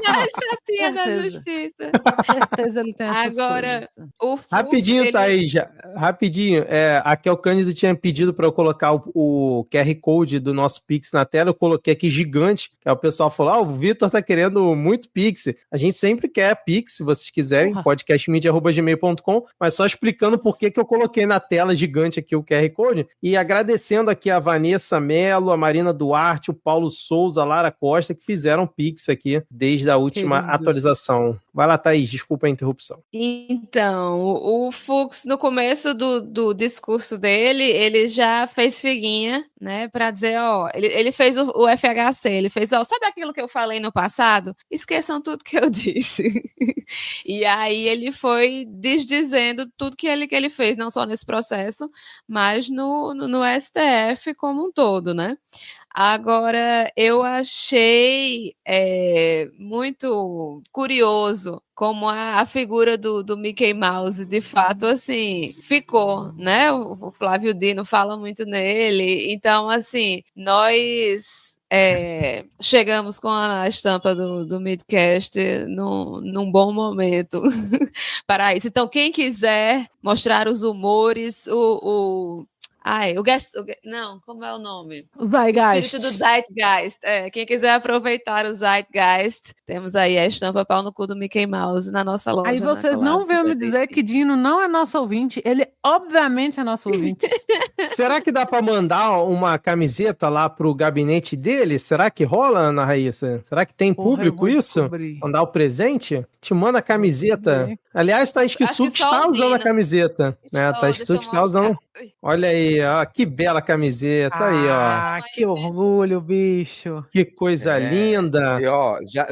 A estatuinha da justiça. Com certeza ele tem essas Agora, o Fux, rapidinho, Thaís, rapidinho. Aqui o Cândido tinha pedido para eu colocar o QR Code do nosso Pix na tela, eu coloquei aqui gigante, que aí o pessoal falou, o Vitor tá querendo muito Pix. A gente sempre quer Pix, se vocês quiserem, podcastmedia@gmail.com, mas só explicando por que eu coloquei na tela gigante aqui o QR Code, e agradecendo aqui a Vanessa Mello, a Marina Duarte, o Paulo Souza, a Lara Costa, que fizeram Pix aqui desde a última atualização. Vai lá, Thaís, desculpa a interrupção. Então, o Fux, no começo do discurso dele, ele já fez figuinha, né, para dizer, ele fez o FHC, ele fez, sabe aquilo que eu falei no passado? Esqueçam tudo que eu disse. E aí ele foi desdizendo tudo que ele fez, não só nesse processo, mas no STF como um todo, né? Agora, eu achei muito curioso como a figura do Mickey Mouse, de fato, assim, ficou, né? O Flávio Dino fala muito nele. Então, assim, nós chegamos com a estampa do Midcast num bom momento para isso. Então, quem quiser mostrar os humores, como é o nome? O Zeitgeist. O espírito do Zeitgeist. Quem quiser aproveitar o Zeitgeist, temos aí a estampa pau no cu do Mickey Mouse na nossa loja. Aí vocês não venham me dizer que Dino não é nosso ouvinte. Ele obviamente é nosso ouvinte. Será que dá para mandar uma camiseta lá pro gabinete dele? Será que rola, Ana Raíssa? Será que tem público isso? Mandar o presente? Te manda a camiseta. Aliás, Thaís Kisuke está usando a camiseta. Thaís Kisuke está usando. Olha aí, ó, que bela camiseta. Aí, ó. Que orgulho, bicho. Que coisa linda. E,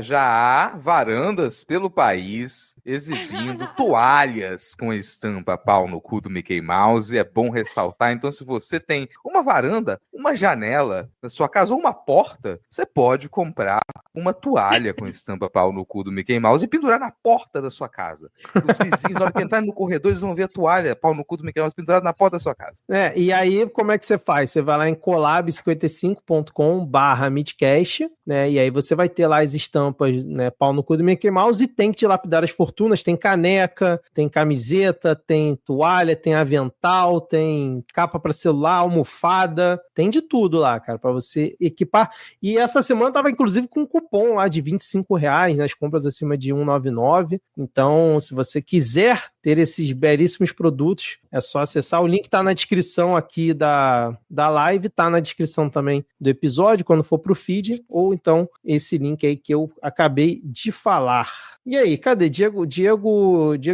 já há varandas pelo país exibindo toalhas com a estampa pau no cu do Mickey Mouse. É bom ressaltar. Então, se você tem uma varanda, uma janela na sua casa ou uma porta, você pode comprar uma toalha com estampa pau no cu do Mickey Mouse e pendurar na porta da sua casa. Os vizinhos, na hora que entrarem no corredor, eles vão ver a toalha pau no cu do Mickey Mouse pendurada na porta da sua casa. E aí, como é que você faz? Você vai lá em collab55.com/midcast, né? E aí você vai ter lá as estampas, né, pau no cu do Mickey Mouse, e tem que te lapidar as fortunas, tem caneca, tem camiseta, tem toalha, tem avental, tem capa para celular, almofada, tem de tudo lá, cara, para você equipar. E essa semana tava inclusive com um cupom lá de R$25 nas compras acima de R$1,99. Então, se você quiser ter esses belíssimos produtos, é só acessar. O link tá na descrição aqui da live, tá na descrição também do episódio, quando for pro feed, ou então esse link aí que eu acabei de falar. E aí, cadê? Diego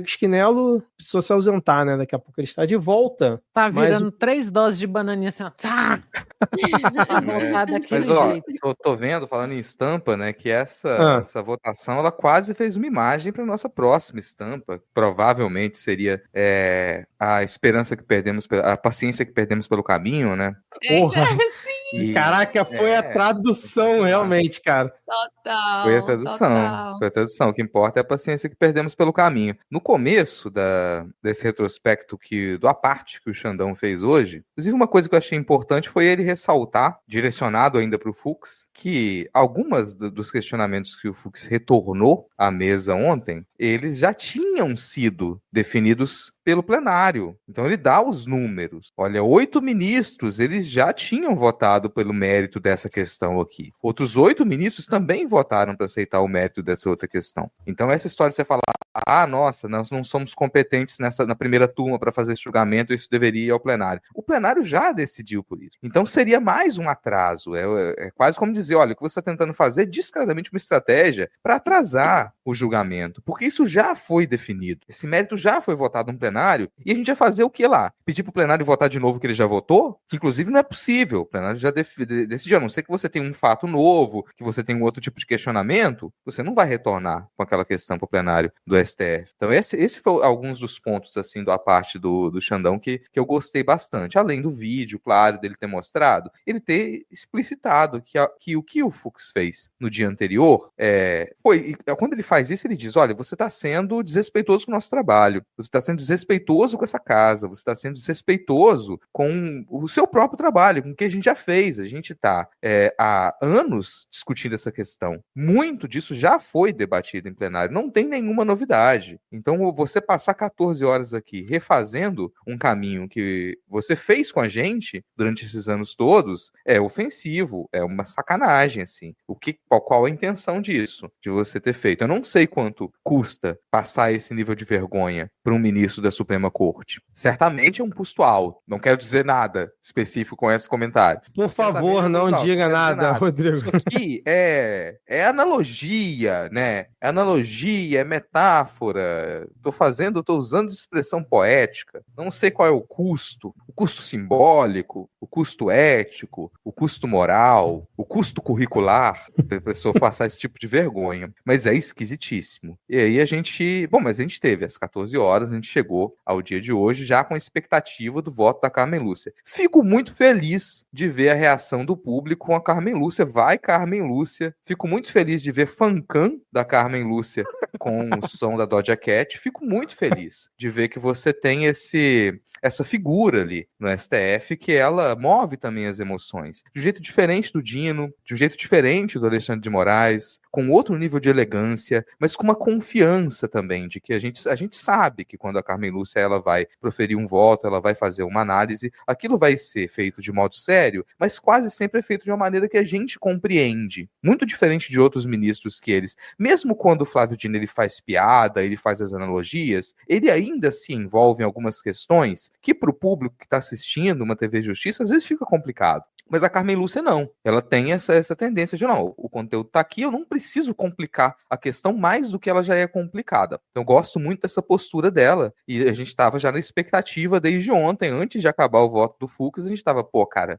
Schinello precisou se ausentar, né? Daqui a pouco ele está de volta. Tá virando 3 doses de bananinha assim, ó. Mas, ó, eu tô vendo, falando em estampa, né, que essa votação, ela quase fez uma imagem para nossa próxima estampa. Provavelmente seria a esperança que perdemos, a paciência que perdemos pelo caminho, né? Porra! Sim. Caraca, foi a tradução, realmente, cara. Total. Foi a tradução. Foi a tradução. O que importa é a paciência que perdemos pelo caminho. No começo desse retrospecto do à parte que o Xandão fez hoje, inclusive uma coisa que eu achei importante foi ele ressaltar, direcionado ainda para o Fux, que algumas dos questionamentos que o Fux retornou à mesa ontem, eles já tinham sido definidos pelo plenário. Então ele dá os números. Olha, 8 ministros, eles já tinham votado pelo mérito dessa questão aqui. Outros 8 ministros também votaram para aceitar o mérito dessa outra questão. Então essa história de você falar, nossa, nós não somos competentes na primeira turma para fazer esse julgamento, isso deveria ir ao plenário. O plenário já decidiu por isso. Então seria mais um atraso. É quase como dizer, olha, o que você está tentando fazer é descaradamente uma estratégia para atrasar o julgamento, porque isso já foi definido. Esse mérito já foi votado no plenário, e a gente vai fazer o que lá? Pedir para o plenário votar de novo o que ele já votou? Que inclusive não é possível. O plenário já decidiu, a não ser que você tenha um fato novo, que você tenha um outro tipo de questionamento, você não vai retornar com aquela questão para o plenário do STF. Então esse foi alguns dos pontos assim da parte do Xandão que eu gostei bastante. Além do vídeo, claro, dele ter mostrado, ele ter explicitado que o que o Fux fez no dia anterior foi, quando ele faz isso, ele diz, olha, você está sendo desrespeitoso com o nosso trabalho, você está sendo desrespeitoso com essa casa, você está sendo desrespeitoso com o seu próprio trabalho, com o que a gente já fez. A gente está há anos discutindo essa questão. Muito disso já foi debatido em plenário, não tem nenhuma novidade. Então, você passar 14 horas aqui refazendo um caminho que você fez com a gente durante esses anos todos é ofensivo, é uma sacanagem, assim. Qual a intenção disso, de você ter feito? Eu não sei quanto custa passar esse nível de vergonha para um ministro da Suprema Corte. Certamente é um custo alto. Não quero dizer nada específico com esse comentário. Por favor, não diga nada, Rodrigo. Isso aqui é analogia, né? É analogia, é metáfora. Estou usando expressão poética. Não sei qual é o custo simbólico, o custo ético, o custo moral, o custo curricular, para a pessoa passar esse tipo de vergonha. Mas é esquisitíssimo. E aí a gente teve às 14 horas, a gente chegou ao dia de hoje já com a expectativa do voto da Carmen Lúcia. Fico muito feliz de ver a reação do público com a Carmen Lúcia. Vai, Carmen Lúcia. Fico muito feliz de ver fancam da Carmen Lúcia com o som da Doja Cat. Fico muito feliz de ver que você tem essa figura ali no STF, que ela move também as emoções. De um jeito diferente do Dino, de um jeito diferente do Alexandre de Moraes, com outro nível de elegância, mas com uma confiança também, de que a gente sabe que quando a Carmen Lúcia ela vai proferir um voto, ela vai fazer uma análise, aquilo vai ser feito de modo sério, mas quase sempre é feito de uma maneira que a gente compreende. Muito diferente de outros ministros que eles, mesmo quando o Flávio Dino ele faz piada, ele faz as analogias, ele ainda se envolve em algumas questões que para o público que está assistindo uma TV Justiça, às vezes fica complicado. Mas a Carmen Lúcia não. Ela tem essa tendência de, não, o conteúdo está aqui, eu não preciso complicar a questão mais do que ela já é complicada. Então eu gosto muito dessa postura dela. E a gente estava já na expectativa desde ontem, antes de acabar o voto do Fux, a gente estava,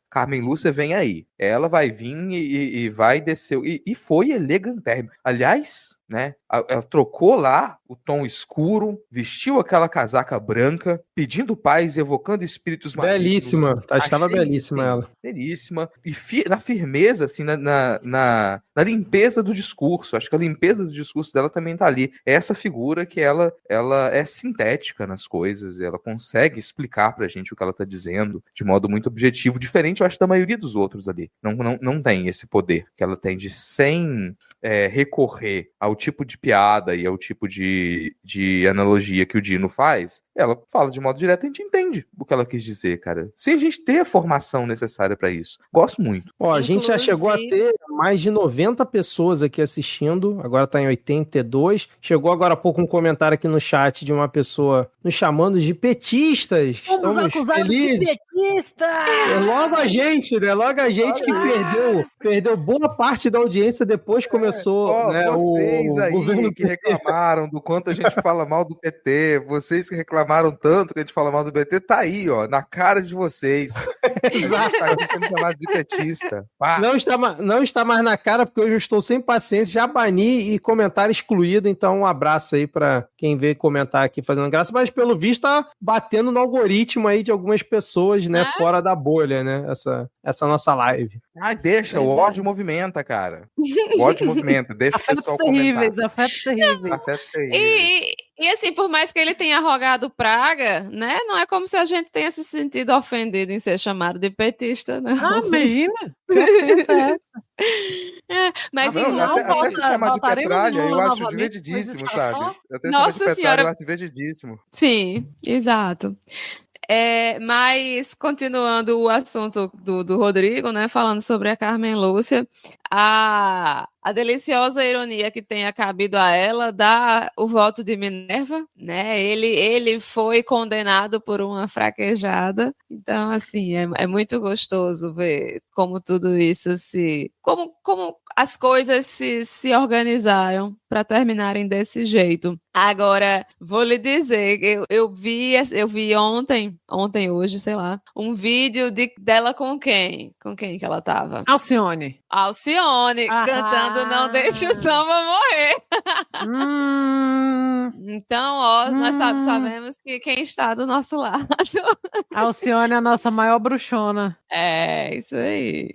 Carmen Lúcia vem aí. Ela vai vir e vai descer. E foi elegantérrimo. Aliás, né? Ela trocou lá o tom escuro, vestiu aquela casaca branca, pedindo paz, evocando espíritos malignos. Belíssima, estava belíssima ela. Belíssima. claríssima e na firmeza, assim, na limpeza do discurso. Acho que a limpeza do discurso dela também tá ali. É essa figura que ela é sintética nas coisas, ela consegue explicar pra gente o que ela tá dizendo de modo muito objetivo, diferente, eu acho, da maioria dos outros ali. Não tem esse poder que ela tem de, sem recorrer ao tipo de piada e ao tipo de analogia que o Dino faz, ela fala de modo direto e a gente entende o que ela quis dizer, cara. Sem a gente ter a formação necessária pra isso. Gosto muito. Ó, a gente já chegou a ter mais de 90 pessoas aqui assistindo, agora tá em 82. Chegou agora há pouco um comentário aqui no chat de uma pessoa nos chamando de petistas. Estamos acusados de petista! É logo a gente, né? Logo a gente que perdeu boa parte da audiência, depois começou, né, vocês o aí governo que reclamaram do quanto a gente fala mal do PT, vocês que reclamaram tanto que a gente fala mal do PT, tá aí, ó, na cara de vocês. Tá sendo chamado de petista. Não está mais na cara, porque hoje eu estou sem paciência, já bani e comentário excluído, então um abraço aí pra quem veio comentar aqui fazendo graça, mas pelo visto tá batendo no algoritmo aí de algumas pessoas, né, fora da bolha, né, essa nossa live. Ai, deixa, o ódio movimenta, cara. O ódio movimenta, deixa o pessoal comentar. Afetos terríveis. Afetos terríveis. E assim, por mais que ele tenha rogado praga, né? Não é como se a gente tenha se sentido ofendido em ser chamado de petista, não. Ah, imagina! Que ofensa é essa? Mas até se chamar de petralha, eu acho divertidíssimo, sabe? Até chamar de petralha, eu acho divertidíssimo. Sim, exato. Mas, continuando o assunto do Rodrigo, né, falando sobre a Carmen Lúcia, a deliciosa ironia que tenha cabido a ela dá o voto de Minerva, né? Ele foi condenado por uma fraquejada. Então, assim, é muito gostoso ver como tudo isso como as coisas se organizaram para terminarem desse jeito. Agora, vou lhe dizer, eu vi ontem, hoje, sei lá, um vídeo dela com quem? Com quem que ela tava? Alcione, cantando Não Deixe o Samba Morrer. Então, nós sabemos que quem está do nosso lado. Alcione é a nossa maior bruxona. É, isso aí.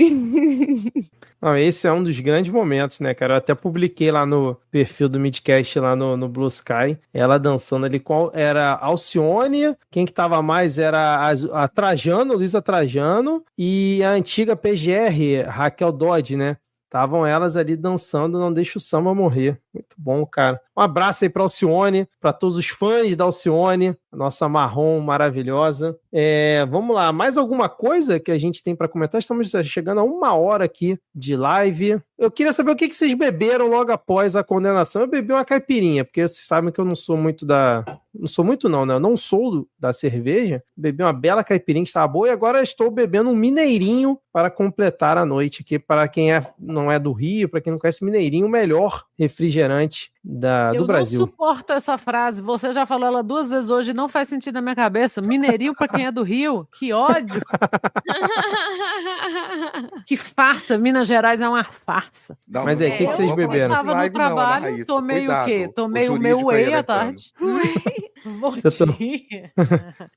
Não, esse é um dos grandes momentos, né, cara? Eu até publiquei lá no perfil do Midcast, lá no Blue Sky, ela dançando ali com... Era Alcione, quem que tava mais era a Trajano, Luísa Trajano, e a antiga PGR, Raquel Dodge, né? Estavam elas ali dançando Não Deixa o Samba Morrer. Muito bom, cara. Um abraço aí pra Alcione, para todos os fãs da Alcione, a nossa marrom maravilhosa. Vamos lá, mais alguma coisa que a gente tem para comentar? Estamos chegando a 1 hora aqui de live. Eu queria saber o que vocês beberam logo após a condenação. Eu bebi uma caipirinha, porque vocês sabem que eu não sou muito não sou muito não, né? Eu não sou da cerveja. Bebi uma bela caipirinha que estava boa e agora estou bebendo um mineirinho para completar a noite aqui. Para quem não é do Rio, para quem não conhece, mineirinho, o melhor refrigerante do Brasil. Eu não suporto essa frase. Você já falou ela 2 vezes hoje, não faz sentido na minha cabeça. Mineirinho para quem é do Rio, que ódio. Que farsa. Minas Gerais é uma farsa. Não, mas o que vocês beberam? Eu estava no trabalho, tomei o quê? Tomei o meu whey à tarde.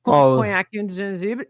Com conhaquinho de gengibre.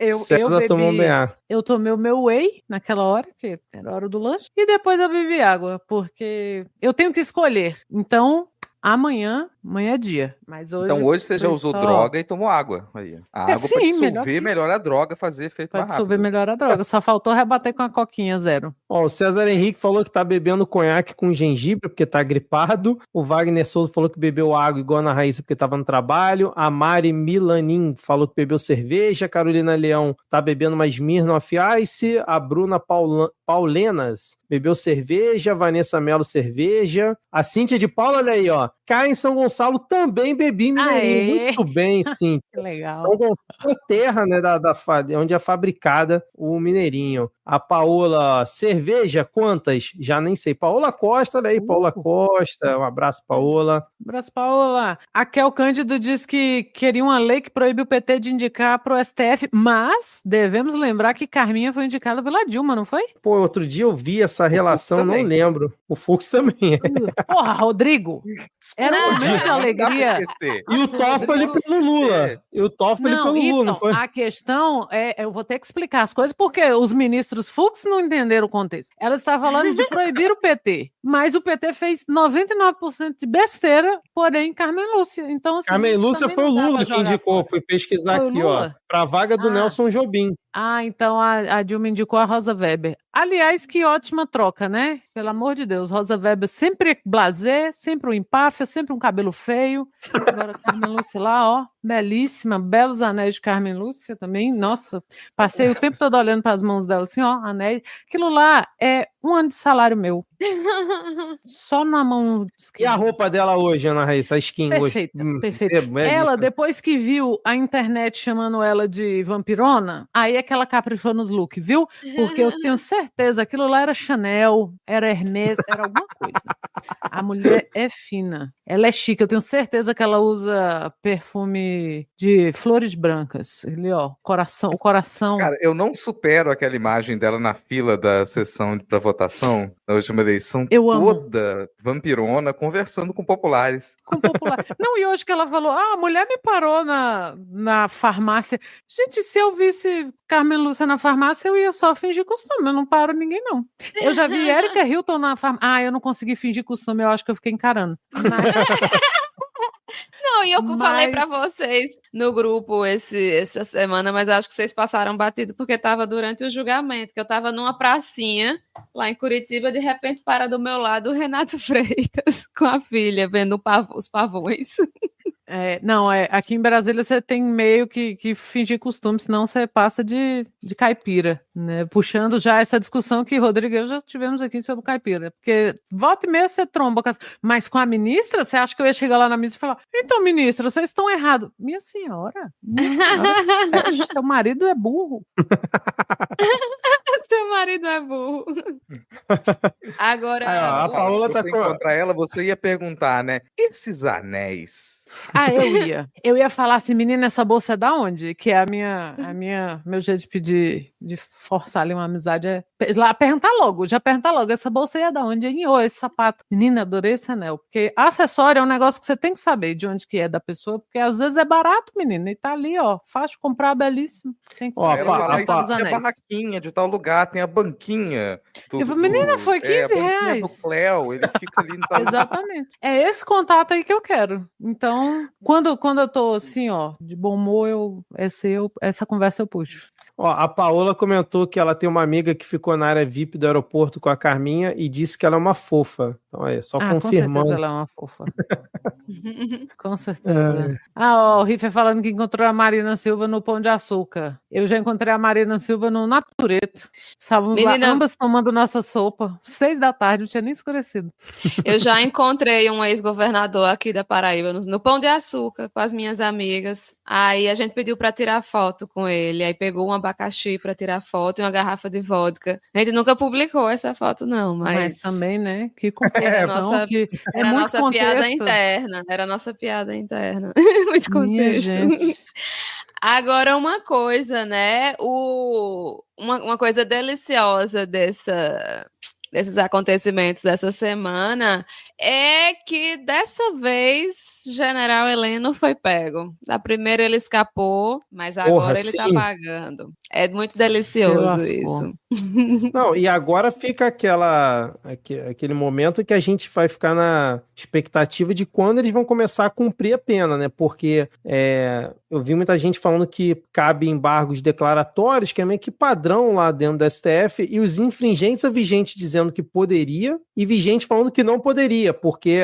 Eu tomei o meu whey naquela hora, que era a hora do lanche, e depois eu bebi água, porque eu tenho que escolher. Então, amanhã é dia. Mas hoje, então hoje você já usou droga e tomou água. Aí. A água para dissolver melhor a droga, fazer efeito mais rápido. Para dissolver melhor a droga. Só faltou rebater com a coquinha 0. Ó, o César Henrique falou que tá bebendo conhaque com gengibre porque tá gripado. O Wagner Souza falou que bebeu água igual na Raíssa porque tava no trabalho. A Mari Milanin falou que bebeu cerveja. A Carolina Leão tá bebendo mais Smirnoff Ice. A Bruna Paulenas bebeu cerveja. Vanessa Mello cerveja. A Cíntia de Paula, olha aí, ó. Cá em São Gonçalo também bebi mineirinho. Muito bem, sim. Que legal. São Gonçalo é terra, né, onde é fabricada o mineirinho. A Paola, cerveja, quantas? Já nem sei. Paola Costa, olha aí, Paola Costa. Um abraço, Paola. Abraço, Paola. A Kel Cândido disse que queria uma lei que proíbe o PT de indicar pro STF, mas devemos lembrar que Carminha foi indicada pela Dilma, não foi? Pô, outro dia eu vi essa relação, não lembro. O Fux também. Porra, Rodrigo. Era um momento de alegria. E o Toffoli pelo Lula. E o Toffoli pelo Lula, não foi? A questão eu vou ter que explicar as coisas, porque os ministros ministros Fux não entenderam o contexto. Ela está falando de proibir o PT, mas o PT fez 99% de besteira, porém Carmen Lúcia. Então, assim, Carmen Lúcia foi o Lula que indicou, fui pesquisar Foi o aqui, ó, Lula? para a vaga do Nelson Jobim. Então a Dilma indicou a Rosa Weber. Aliás, que ótima troca, né? Pelo amor de Deus, Rosa Weber sempre blasé, sempre um empáfia, sempre um cabelo feio. Agora Carmen Lúcia lá, ó, belíssima, belos anéis de Carmen Lúcia também. Nossa, passei o tempo todo olhando para as mãos dela assim, ó, anéis. Aquilo lá é 1 ano de salário meu. Só na mão esquerda. E a roupa dela hoje, Ana Raíssa, a skin Perfeita, hoje? perfeita. Ela, depois que viu a internet chamando ela de vampirona, aí é que ela caprichou nos looks, viu? Porque eu tenho certeza, aquilo lá era Chanel, era Hermès, era alguma coisa. A mulher é fina, ela é chique, eu tenho certeza que ela usa perfume de flores brancas. Ali, ó, o coração. Cara, eu não supero aquela imagem dela na fila da sessão para votação, na última eleição, toda vampirona, conversando com populares. Com populares. Não, e hoje que ela falou, a mulher me parou na farmácia. Gente, se eu visse Carmen Lúcia na farmácia, eu ia só fingir costume, eu não paro ninguém, não. Eu já vi Erika Hilton na farmácia. Eu não consegui fingir costume, eu acho que eu fiquei encarando. Não, e eu falei pra vocês no grupo essa semana, mas acho que vocês passaram batido porque estava durante o julgamento, que eu estava numa pracinha lá em Curitiba, de repente para do meu lado o Renato Freitas com a filha, vendo os pavões. Aqui em Brasília você tem meio que fingir costume, senão você passa de caipira, né? Puxando já essa discussão que Rodrigo e eu já tivemos aqui sobre o caipira, porque volta e meia você tromba, mas com a ministra, você acha que eu ia chegar lá na ministra e falar, então ministra, vocês estão errados. Minha senhora, seu marido é burro. Seu marido é burro. Agora, a Paola se você encontrar ela, você ia perguntar, né? Esses anéis. Eu ia falar assim, menina, essa bolsa é da onde? Que é meu jeito de pedir, de forçar ali uma amizade, perguntar logo, essa bolsa aí é da onde? Esse sapato. Menina, adorei esse anel, porque acessório é um negócio que você tem que saber de onde que é da pessoa, porque às vezes é barato, menina, e tá ali, ó, fácil de comprar, belíssimo. Tem que tem a barraquinha de tal lugar, tem a banquinha. Menina, foi R$15. Do Cleo, ele fica ali no tal. Exatamente. É esse contato aí que eu quero. Então, quando eu tô assim, ó, de bom humor, essa conversa eu puxo. Ó, a Paola comentou que ela tem uma amiga que ficou na área VIP do aeroporto com a Carminha e disse que ela é uma fofa. Então é só confirmando. Com certeza ela é uma fofa. Com certeza. O Riffer falando que encontrou a Marina Silva no Pão de Açúcar. Eu já encontrei a Marina Silva no Natureto. Estávamos lá ambas tomando nossa sopa. 6 da tarde, não tinha nem escurecido. Eu já encontrei um ex-governador aqui da Paraíba no Pão de Açúcar com as minhas amigas. Aí a gente pediu para tirar foto com ele. Aí pegou um abacaxi para tirar foto e uma garrafa de vodka. A gente nunca publicou essa foto, não, mas também, né? Que era nossa piada interna. Era nossa piada interna. Muito contexto. Agora, uma coisa, né? Uma coisa deliciosa desses acontecimentos dessa semana é que dessa vez General Heleno foi pego. Da primeira ele escapou, mas agora ele tá pagando. É muito delicioso isso. Não, e agora fica aquele momento que a gente vai ficar na expectativa de quando eles vão começar a cumprir a pena, né? Porque eu vi muita gente falando que cabe embargos declaratórios, que é meio que padrão lá dentro do STF, e os infringentes, a vigente dizendo que poderia, e vigente falando que não poderia, porque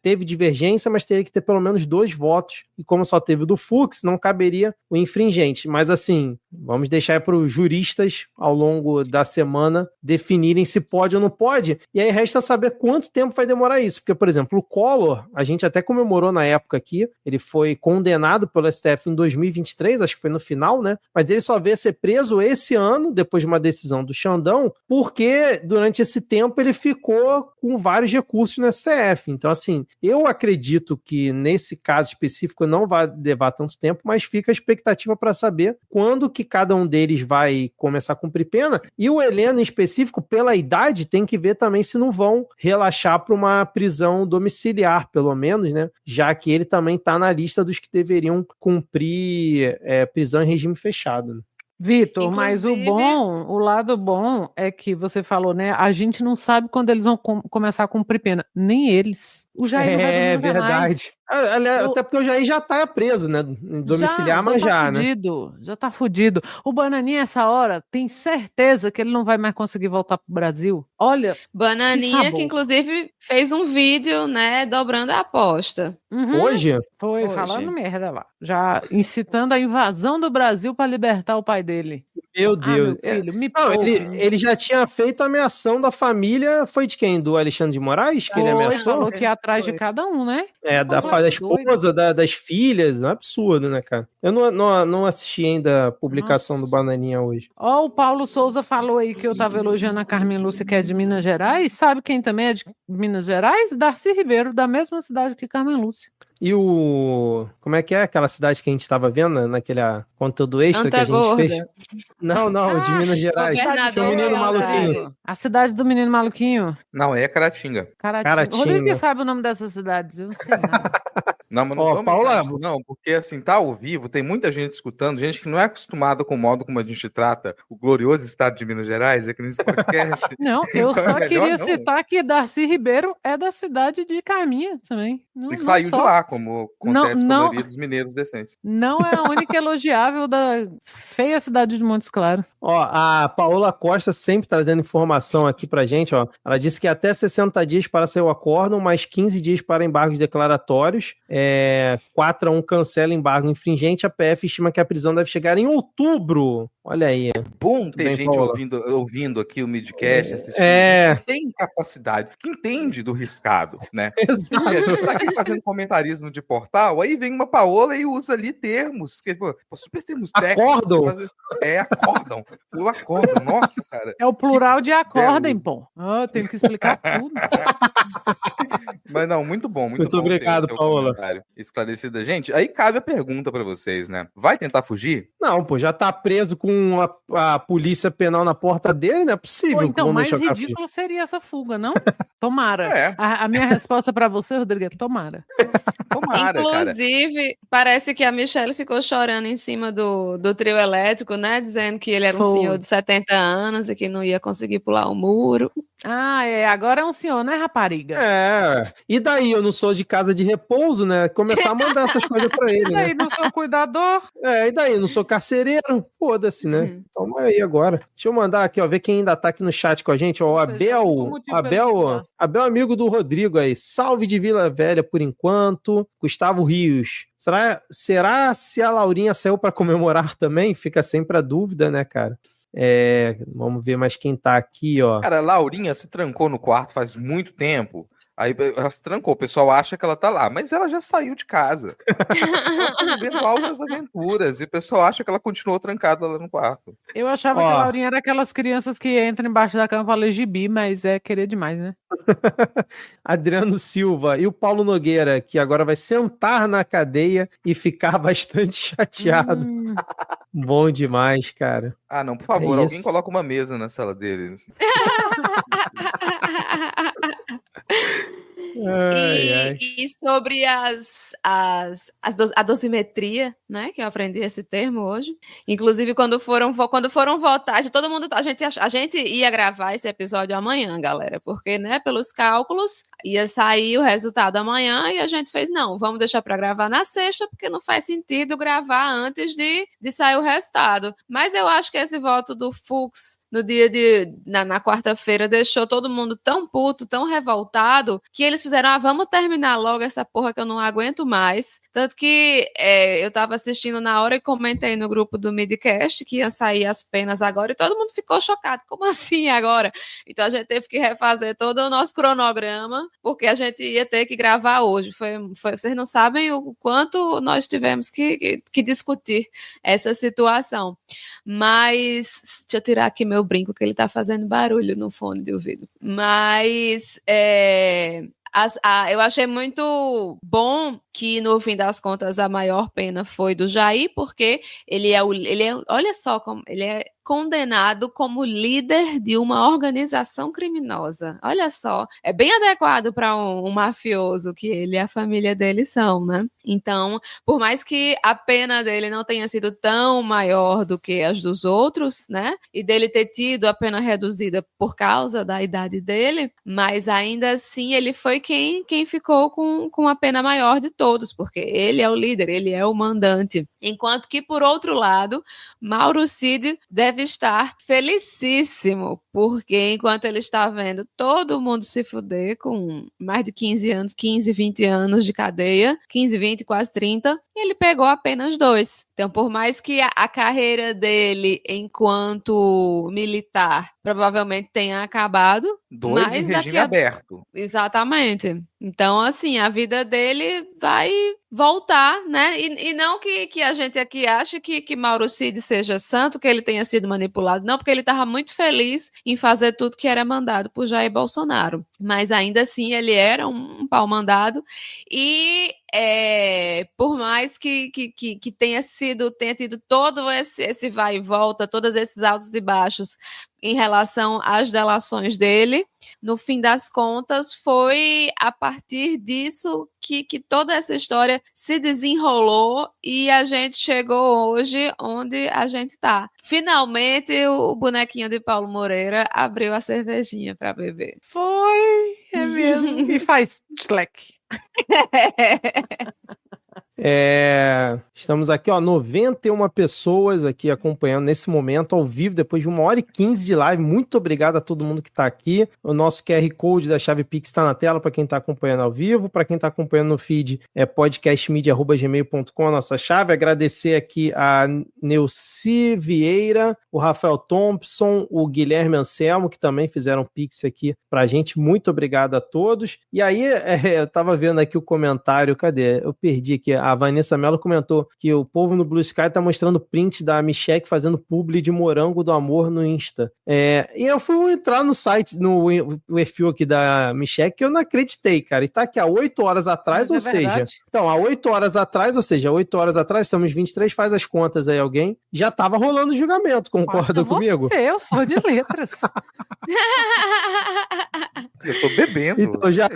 teve divergência, mas teria que ter pelo menos 2 votos, e como só teve o do Fux, não caberia o infringente. Mas assim, vamos deixar para os juristas, ao longo da semana, definirem se pode ou não pode, e aí resta saber quanto tempo vai demorar isso, porque, por exemplo, o Collor, a gente até comemorou na época aqui, ele foi condenado pelo STF em 2023, acho que foi no final, né? Mas ele só veio ser preso esse ano, depois de uma decisão do Xandão, porque durante esse tempo ele ficou com vários recursos no STF. Então, assim, eu acredito que nesse caso específico não vai levar tanto tempo, mas fica a expectativa para saber quando que cada um deles vai começar a cumprir pena. E o Heleno, em específico, pela idade, tem que ver também se não vão relaxar para uma prisão domiciliar, pelo menos, né? Já que ele também está na lista dos que deveriam cumprir prisão em regime fechado. Vitor, mas Inclusive- o lado bom é que você falou, né? A gente não sabe quando eles vão começar a cumprir pena. Nem eles. O Jair não vai dormir É nunca verdade. mais. Aliás, Eu- até porque o Jair já tá preso, né? Em domiciliar, mas tá já, né? fudido, já tá fudido. O Bananinha, essa hora, tem certeza que ele não vai mais conseguir voltar pro Brasil? Olha, Bananinha, sabor. que inclusive fez um vídeo, né, dobrando a aposta. Hoje? Foi Hoje. falando merda lá. Já incitando a invasão do Brasil para libertar o pai dele. Meu Ah, Deus. meu filho, me Não, poupe. ele já tinha feito a ameação da família. Foi de quem? Do Alexandre de Moraes? Que ele Foi, ameaçou? falou que ia atrás de Foi. cada um, né? Da Doido. esposa, das filhas. É um absurdo, né, cara? Eu não assisti ainda a publicação do Bananinha hoje. Ó, o Paulo Souza falou aí que eu tava elogiando a Carmen Lúcia, que é de Minas Gerais. Sabe quem também é de Minas Gerais? Darcy Ribeiro, da mesma cidade que Carmen Lúcia. E como é que é aquela cidade que a gente tava vendo naquele conteúdo extra que a Anta gente Gorda. fez? Não, de Minas Gerais. Governador Tinha um menino Valadares. maluquinho. A cidade do menino maluquinho. Não, é Caratinga. Caratinga. O Rodrigo Caratinga. que sabe o nome dessas cidades, eu não sei nada. Não, mas não Ó, vamos Paula- entrar nisso, não, porque assim, tá ao vivo, tem muita gente escutando, gente que não é acostumada com o modo como a gente trata o glorioso estado de Minas Gerais aqui nesse podcast. Não, eu Então é só melhor queria não. citar que Darcy Ribeiro é da cidade de Caminha também. Não, E não saiu só. de lá, como acontece com a não. maioria dos mineiros decentes. Não é a única elogiável da feia cidade de Montes Claros. Ó, a Paola Costa sempre trazendo informação aqui pra gente, ó. Ela disse que até 60 dias para sair o acórdão, mais 15 dias para embargos declaratórios. 4-1 cancela embargo infringente. A PF estima que a prisão deve chegar em outubro. Olha aí. Bom ter bem, gente Paola. ouvindo aqui o midcast, assistindo, que tem capacidade, que entende do riscado, né? Exato. E a gente tá aqui fazendo comentarismo de portal, aí vem uma Paola e usa ali termos, que, pô, super termos técnicos. Acórdão? Acórdão. O acórdão, nossa, cara. É o plural de acordem, belo. pô. Tem que explicar tudo. Mas não, muito bom, muito Muito bom. obrigado, ter o Paola. comentário esclarecido. Gente, aí cabe a pergunta pra vocês, né? Vai tentar fugir? Não, pô, já tá preso com a polícia penal na porta dele, não é possível. Pô, que então, vão mais deixar o cara fugir. ridículo seria essa fuga, não? Tomara. É. A minha resposta pra você, Rodrigo, é tomara. Tomara, cara. Inclusive, parece que a Michelle ficou chorando em cima do trio elétrico, né? Dizendo que ele era um Foi. senhor de 70 anos e que não ia conseguir pular o muro. Agora é um senhor, né, rapariga? E daí eu não sou de casa de repouso, né? Começar a mandar essas coisas pra ele, E né? daí, não sou cuidador? E daí eu não sou carcereiro? Foda-se, né? Toma aí agora. Deixa eu mandar aqui, ó, ver quem ainda tá aqui no chat com a gente, ó, o Ou seja, tem um Abel, motivo pra ele ficar. Abel amigo do Rodrigo aí, salve de Vila Velha por enquanto, Gustavo Rios, será se a Laurinha saiu pra comemorar também? Fica sempre a dúvida, né, cara? Vamos ver mais quem tá aqui, ó. Cara, a Laurinha se trancou no quarto faz muito tempo. Aí ela se trancou, o pessoal acha que ela tá lá, mas ela já saiu de casa. Ela tá vivendo altas aventuras e o pessoal acha que ela continuou trancada lá no quarto. Eu achava que a Laurinha era aquelas crianças que entram embaixo da cama pra ler gibi, mas é querer demais, né? Adriano Silva e o Paulo Nogueira, que agora vai sentar na cadeia e ficar bastante chateado. Bom demais, cara. Ah, não, por favor, alguém isso. coloca uma mesa na sala deles. E sobre a dosimetria, né? Que eu aprendi esse termo hoje. Inclusive, quando foram votar, a gente ia gravar esse episódio amanhã, galera, porque, né, pelos cálculos, ia sair o resultado amanhã e a gente fez, não, vamos deixar para gravar na sexta, porque não faz sentido gravar antes de sair o resultado. Mas eu acho que esse voto do Fux no dia na quarta-feira deixou todo mundo tão puto, tão revoltado, que eles fizeram, vamos terminar logo essa porra que eu não aguento mais. Tanto que eu tava assistindo na hora e comentei no grupo do Midcast que ia sair as penas agora e todo mundo ficou chocado. Como assim agora? Então a gente teve que refazer todo o nosso cronograma, porque a gente ia ter que gravar hoje. Vocês não sabem o quanto nós tivemos que discutir essa situação. Mas, deixa eu tirar aqui meu brinco, que ele tá fazendo barulho no fone de ouvido. Mas, eu achei muito bom que, no fim das contas, a maior pena foi do Jair, porque olha só, como ele é condenado como líder de uma organização criminosa. Olha só, é bem adequado para um mafioso que ele e a família dele são, né? Então, por mais que a pena dele não tenha sido tão maior do que as dos outros, né? E dele ter tido a pena reduzida por causa da idade dele, mas ainda assim ele foi quem ficou com a pena maior de todos, porque ele é o líder, ele é o mandante. Enquanto que, por outro lado, Mauro Cid deve estar felicíssimo, porque enquanto ele está vendo todo mundo se fuder com mais de 15 anos, 15, 20 anos de cadeia, 15, 20, quase 30, ele pegou apenas 2. Então, por mais que a carreira dele enquanto militar provavelmente tenha acabado, 2 em regime aberto. Exatamente. Então, assim, a vida dele vai voltar, né? E não que a gente aqui ache que Mauro Cid seja santo, que ele tenha sido manipulado, não, porque ele estava muito feliz em fazer tudo que era mandado por Jair Bolsonaro. Mas ainda assim, ele era um pau mandado e por mais que tenha tido todo esse vai e volta, todos esses altos e baixos em relação às delações dele, no fim das contas, foi a partir disso que toda essa história se desenrolou e a gente chegou hoje onde a gente está. Finalmente, o bonequinho de Paulo Moreira abriu a cervejinha para beber. Foi, é mesmo. E faz slack. Estamos aqui, 91 pessoas aqui acompanhando nesse momento ao vivo, depois de 1h15 de live. Muito obrigado a todo mundo que está aqui. O nosso QR Code da chave Pix está na tela para quem está acompanhando ao vivo. Para quem está acompanhando no feed, é podcastmedia@gmail.com a nossa chave. Agradecer aqui a Neuci Vieira, o Rafael Thompson, o Guilherme Anselmo, que também fizeram Pix aqui para a gente. Muito obrigado a todos. E aí, eu estava vendo aqui o comentário, cadê? Eu perdi aqui. A Vanessa Mello comentou que o povo no Blue Sky tá mostrando print da Michelle fazendo publi de morango do amor no Insta. E eu fui entrar no site, no perfil aqui da Michelle, que eu não acreditei, cara. E tá aqui há 8 horas atrás, ou seja... Então, há 8 horas atrás, ou seja, 8 horas atrás, estamos 23, faz as contas aí alguém, já tava rolando o julgamento, concorda comigo? Eu sou de letras. Eu tô bebendo. Então, já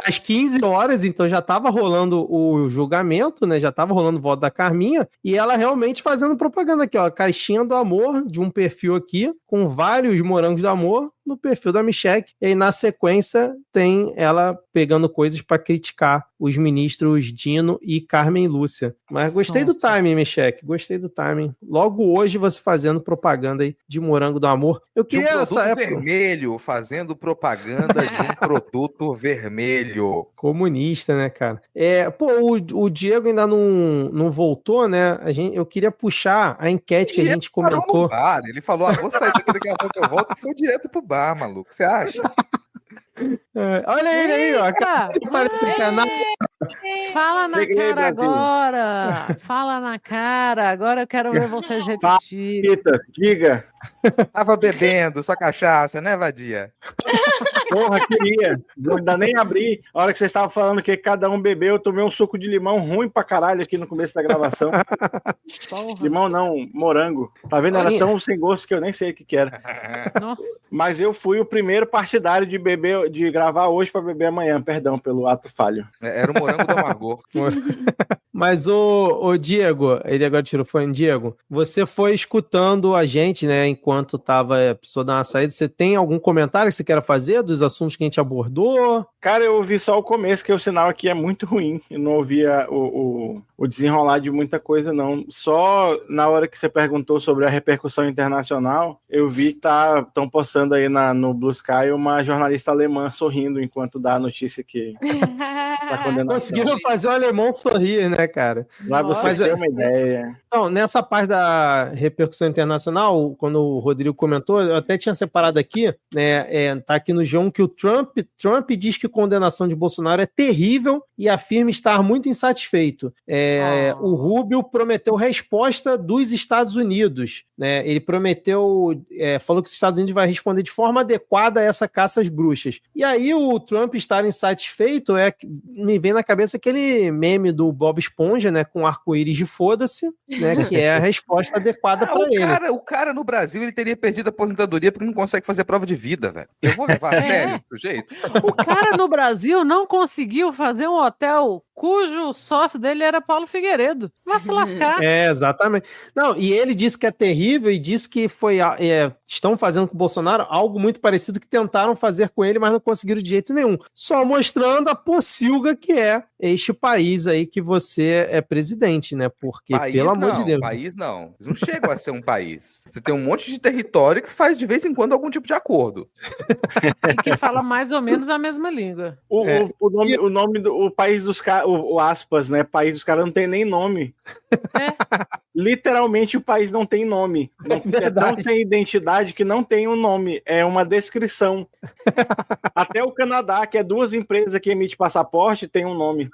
às 15 horas, então já tava rolando o julgamento, né? Já tava rolando o voto da Carminha, e ela realmente fazendo propaganda aqui, caixinha do amor, de um perfil aqui, com vários morangos do amor, no perfil da Michelle, e aí na sequência tem ela pegando coisas para criticar os ministros Dino e Carmen Lúcia. Mas gostei do timing, Michelle, gostei do timing. Logo hoje você fazendo propaganda aí de morango do amor. Eu queria de um produto vermelho, fazendo propaganda de um produto vermelho. Comunista, né, cara? O Diego ainda não voltou, né? Eu queria puxar a enquete que a gente comentou. Ele falou, vou sair daqui a pouco eu volto, e foi direto pro bar, maluco. Você acha? Olha ele aí, ó. Acabou de aparecer canal. Fala na cara agora. Fala na cara. Agora eu quero ver vocês repetirem. Pita, diga. Tava bebendo sua cachaça, né, Vadia? Porra, queria. Não ainda nem abri. A hora que vocês estavam falando que cada um bebeu, eu tomei um suco de limão ruim pra caralho aqui no começo da gravação. Porra. Limão não, morango. Tá vendo? Era tão sem gosto que eu nem sei o que era. Nossa. Mas eu fui o primeiro partidário de beber, de gravar hoje pra beber amanhã. Perdão pelo ato falho. Era o morango do amargor. Mas o Diego, ele agora tirou o fone, Diego, você foi escutando a gente, né, enquanto tava a pessoa dando uma saída. Você tem algum comentário que você queira fazer dos assuntos que a gente abordou? Cara, eu ouvi só o começo, que o sinal aqui é muito ruim. Eu não ouvia o desenrolar de muita coisa, não. Só na hora que você perguntou sobre a repercussão internacional, eu vi que estão postando aí no Blue Sky uma jornalista alemã sorrindo enquanto dá a notícia que está condenado. Conseguiram fazer o alemão sorrir, né, cara? Lá você tem uma ideia. Então, nessa parte da repercussão internacional, quando o Rodrigo comentou, eu até tinha separado aqui, né, tá aqui no G1 que o Trump diz que a condenação de Bolsonaro é terrível e afirma estar muito insatisfeito. O Rubio prometeu resposta dos Estados Unidos, né? Ele prometeu, falou que os Estados Unidos vai responder de forma adequada a essa caça às bruxas. E aí o Trump estar insatisfeito me vem na cabeça aquele meme do Bob Esponja, né, com arco-íris de foda-se, né, que é a resposta adequada para ele. O cara no Brasil, ele teria perdido a aposentadoria porque não consegue fazer prova de vida, velho. Eu vou levar a sério esse sujeito? O cara no Brasil não conseguiu fazer um hotel cujo sócio dele era Paulo Figueiredo. Vai se lascar. Exatamente. Não, e ele disse que é terrível e disse que estão fazendo com o Bolsonaro algo muito parecido que tentaram fazer com ele, mas não conseguiram de jeito nenhum. Só mostrando a pocilga que é este país aí que você é presidente, né? Porque, pelo amor de Deus. País não. Eles não chegam a ser um país. Você tem um monte de território que faz de vez em quando algum tipo de acordo. E que fala mais ou menos a mesma língua. O nome do país dos caras, o aspas, né? País dos caras não tem nem nome. Literalmente o país não tem nome. É tão sem identidade que não tem um nome. É uma descrição. Até o Canadá, que é 2 empresas que emitem passaporte, tem um nome.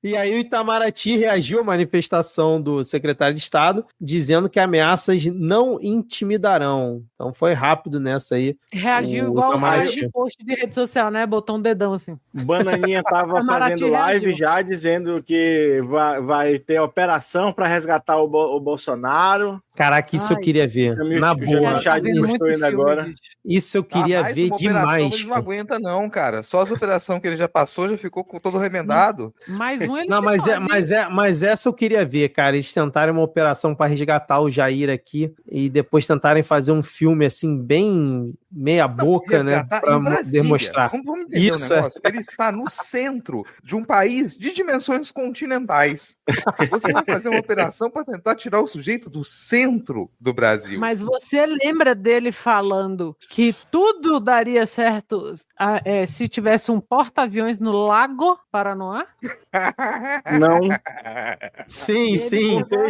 E aí o Itamaraty reagiu à manifestação do secretário de Estado, dizendo que ameaças não intimidarão. Então foi rápido nessa aí. Reagiu igual o cara de post de rede social, né? Botou um dedão assim. Bananinha tava fazendo live já, dizendo que vai ter operação para resgatar o Bolsonaro. Caraca, isso eu queria ver. Na boa. Isso eu queria ver demais. Ele não aguenta não, cara. Só as operações que ele já passou, já ficou todo remendado. Mais um ele não, mas essa eu queria ver, cara. Eles tentarem uma operação para resgatar o Jair aqui e depois tentarem fazer um filme assim, bem meia boca, né? Para demonstrar. Vamos entender o negócio. Ele está no centro de um país de dimensões continentais. Você vai fazer uma operação para tentar tirar o sujeito do centro do Brasil. Mas você lembra dele falando que tudo daria certo se tivesse um porta-aviões no Lago Paranoá? Não. Sim.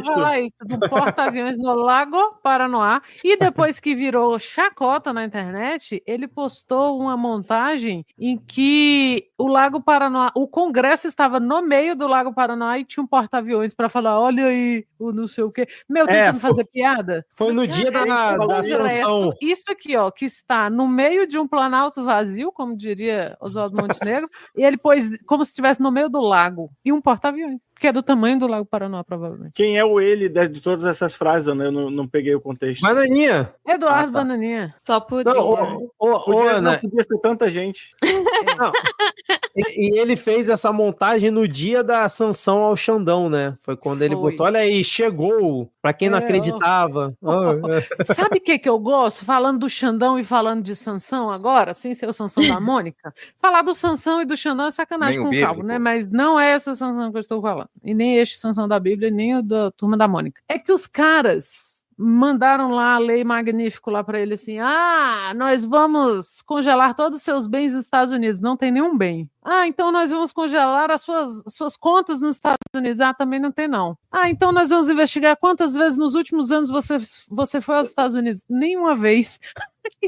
Falar isso, do porta-aviões no Lago Paranoá. E depois que virou chacota na internet, ele postou uma montagem em que o Lago Paranoá, o Congresso estava no meio do Lago Paranoá e tinha um porta-aviões para falar, olha aí, o não sei o quê. Tentando fazer piada. Foi no dia da sanção. Isso aqui, ó, que está no meio de um planalto vazio, como diria Oswaldo Montenegro, e ele pôs como se estivesse no meio do lago, e um porta-aviões, que é do tamanho do Lago Paranoá, provavelmente. Quem é o ele de todas essas frases? Eu não peguei o contexto. Bananinha. Eduardo Bananinha. Só podia. Não podia ser tanta gente. Não. E ele fez essa montagem no dia da sanção ao Xandão, né? Foi quando ele botou, olha aí, chegou, pra quem não acreditava. Sabe o que eu gosto? Falando do Xandão e falando de Sansão agora, sem ser o Sansão da Mônica, falar do Sansão e do Xandão é sacanagem com o Calvo, né? Mas não é essa Sansão que eu estou falando. E nem este Sansão da Bíblia, nem o da Turma da Mônica. É que os caras mandaram lá a lei magnífico lá para ele assim, nós vamos congelar todos os seus bens nos Estados Unidos, não tem nenhum bem. Então nós vamos congelar as suas contas nos Estados Unidos, também não tem não. Então nós vamos investigar quantas vezes nos últimos anos você foi aos Estados Unidos, nenhuma vez.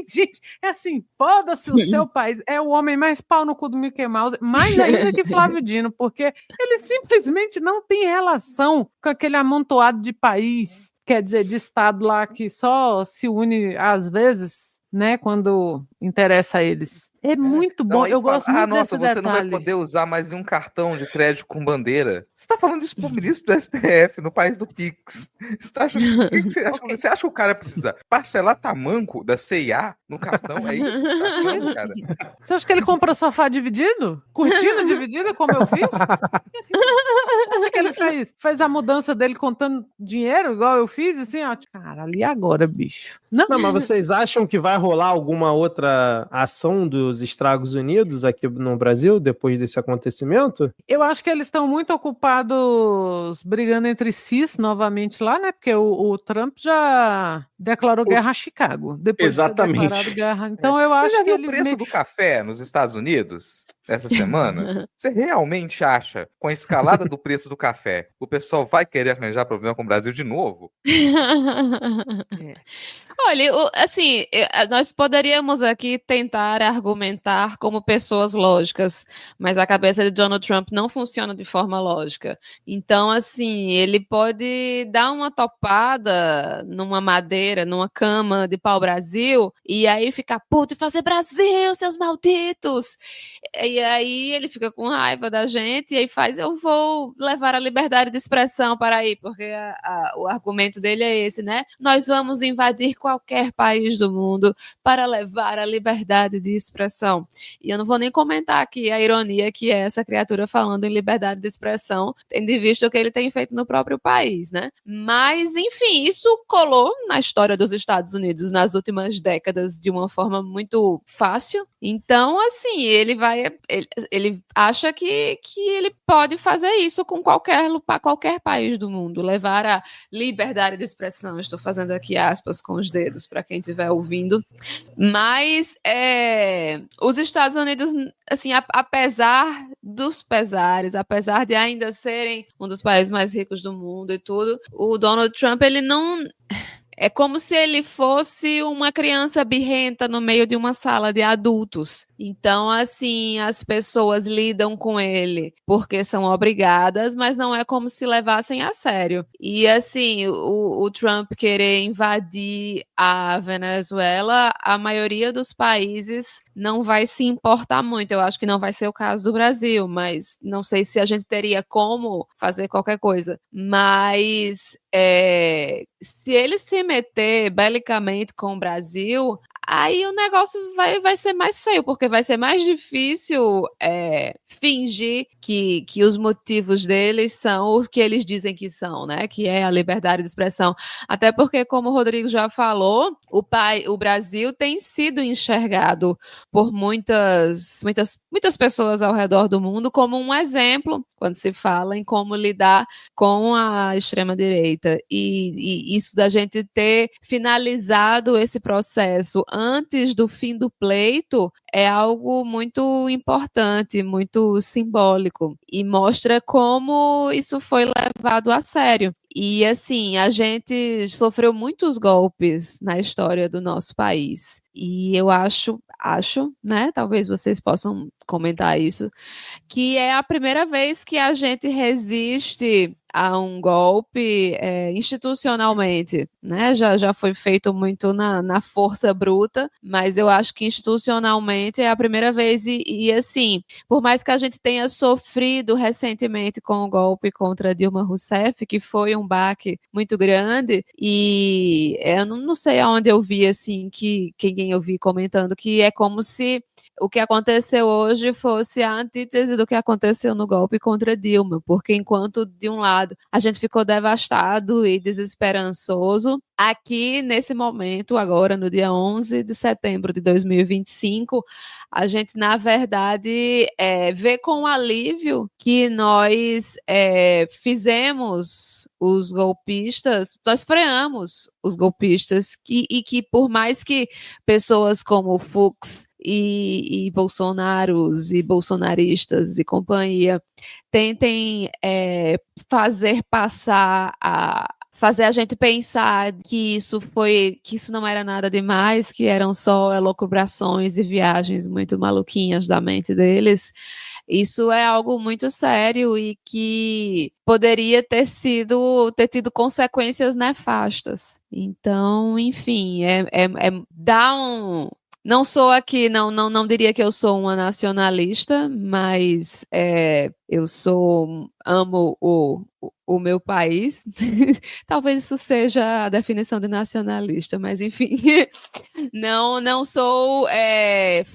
Gente, é assim, foda-se o seu país, é o homem mais pau no cu do Mickey Mouse, mais ainda que Flávio Dino, porque ele simplesmente não tem relação com aquele amontoado de país, quer dizer, de estado lá que só se une às vezes, né, quando interessa a eles. É muito bom, eu gosto muito desse detalhe. Você não vai poder usar mais nenhum cartão de crédito com bandeira. Você tá falando isso pro ministro do STF, no país do Pix. Você acha que o cara precisa parcelar tamanco da CIA no cartão? É isso que você tá falando, cara? Você acha que ele comprou sofá dividido? Cortina dividida, como eu fiz? Acha que ele fez a mudança dele contando dinheiro, igual eu fiz, assim, ó. Cara, ali agora, bicho. Não, mas vocês acham que vai rolar alguma outra ação dos Estados Unidos aqui no Brasil depois desse acontecimento? Eu acho que eles estão muito ocupados brigando entre si novamente lá, né? Porque o Trump já declarou guerra a Chicago. Depois exatamente. De ter declarado guerra. Então eu acho Você já que viu o preço do café nos Estados Unidos essa semana? Você realmente acha, com a escalada do preço do café, o pessoal vai querer arranjar problema com o Brasil de novo? Olha, assim, nós poderíamos aqui tentar argumentar como pessoas lógicas, mas a cabeça de Donald Trump não funciona de forma lógica. Então, assim, ele pode dar uma topada numa madeira, numa cama de pau-brasil, e aí ficar puto e fazer Brasil, seus malditos! E aí ele fica com raiva da gente e aí faz, eu vou levar a liberdade de expressão para aí, porque o argumento dele é esse, né? Nós vamos invadir qualquer país do mundo para levar a liberdade de expressão. E eu não vou nem comentar aqui a ironia que é essa criatura falando em liberdade de expressão, tendo em vista o que ele tem feito no próprio país, né? Mas, enfim, isso colou na história dos Estados Unidos nas últimas décadas de uma forma muito fácil. Então, assim, ele acha que ele pode fazer isso com qualquer país do mundo, levar a liberdade de expressão. Estou fazendo aqui aspas com os dedos para quem estiver ouvindo. Mas os Estados Unidos, assim, apesar dos pesares, apesar de ainda serem um dos países mais ricos do mundo e tudo, o Donald Trump, ele não... É como se ele fosse uma criança birrenta no meio de uma sala de adultos. Então, assim, as pessoas lidam com ele porque são obrigadas, mas não é como se levassem a sério. E, assim, o Trump querer invadir a Venezuela, a maioria dos países não vai se importar muito. Eu acho que não vai ser o caso do Brasil, mas não sei se a gente teria como fazer qualquer coisa. Mas se ele se meter belicamente com o Brasil, aí o negócio vai ser mais feio, porque vai ser mais difícil fingir que os motivos deles são os que eles dizem que são, né? Que é a liberdade de expressão. Até porque, como o Rodrigo já falou, o Brasil tem sido enxergado por muitas pessoas ao redor do mundo como um exemplo quando se fala em como lidar com a extrema-direita. E isso da gente ter finalizado esse processo antes do fim do pleito é algo muito importante, muito simbólico, e mostra como isso foi levado a sério. E, assim, a gente sofreu muitos golpes na história do nosso país. E eu acho, né, talvez vocês possam comentar isso, que é a primeira vez que a gente resiste a um golpe institucionalmente, né? Já foi feito muito na força bruta, mas eu acho que institucionalmente é a primeira vez e assim, por mais que a gente tenha sofrido recentemente com o golpe contra Dilma Rousseff, que foi um baque muito grande, e eu não sei aonde eu vi, assim, que quem eu vi comentando que é como se o que aconteceu hoje fosse a antítese do que aconteceu no golpe contra Dilma, porque enquanto, de um lado, a gente ficou devastado e desesperançoso, aqui, nesse momento, agora, no dia 11 de setembro de 2025, a gente, na verdade, vê com alívio que nós fizemos os golpistas, nós freamos os golpistas, e que por mais que pessoas como Fux e bolsonaros e bolsonaristas e companhia tentem fazer a gente pensar que isso não era nada demais, que eram só elucubrações e viagens muito maluquinhas da mente deles. Isso é algo muito sério e que poderia ter tido consequências nefastas. Então, enfim, dá um... Não sou aqui, não diria que eu sou uma nacionalista, mas eu amo o meu país. Talvez isso seja a definição de nacionalista, mas enfim, não sou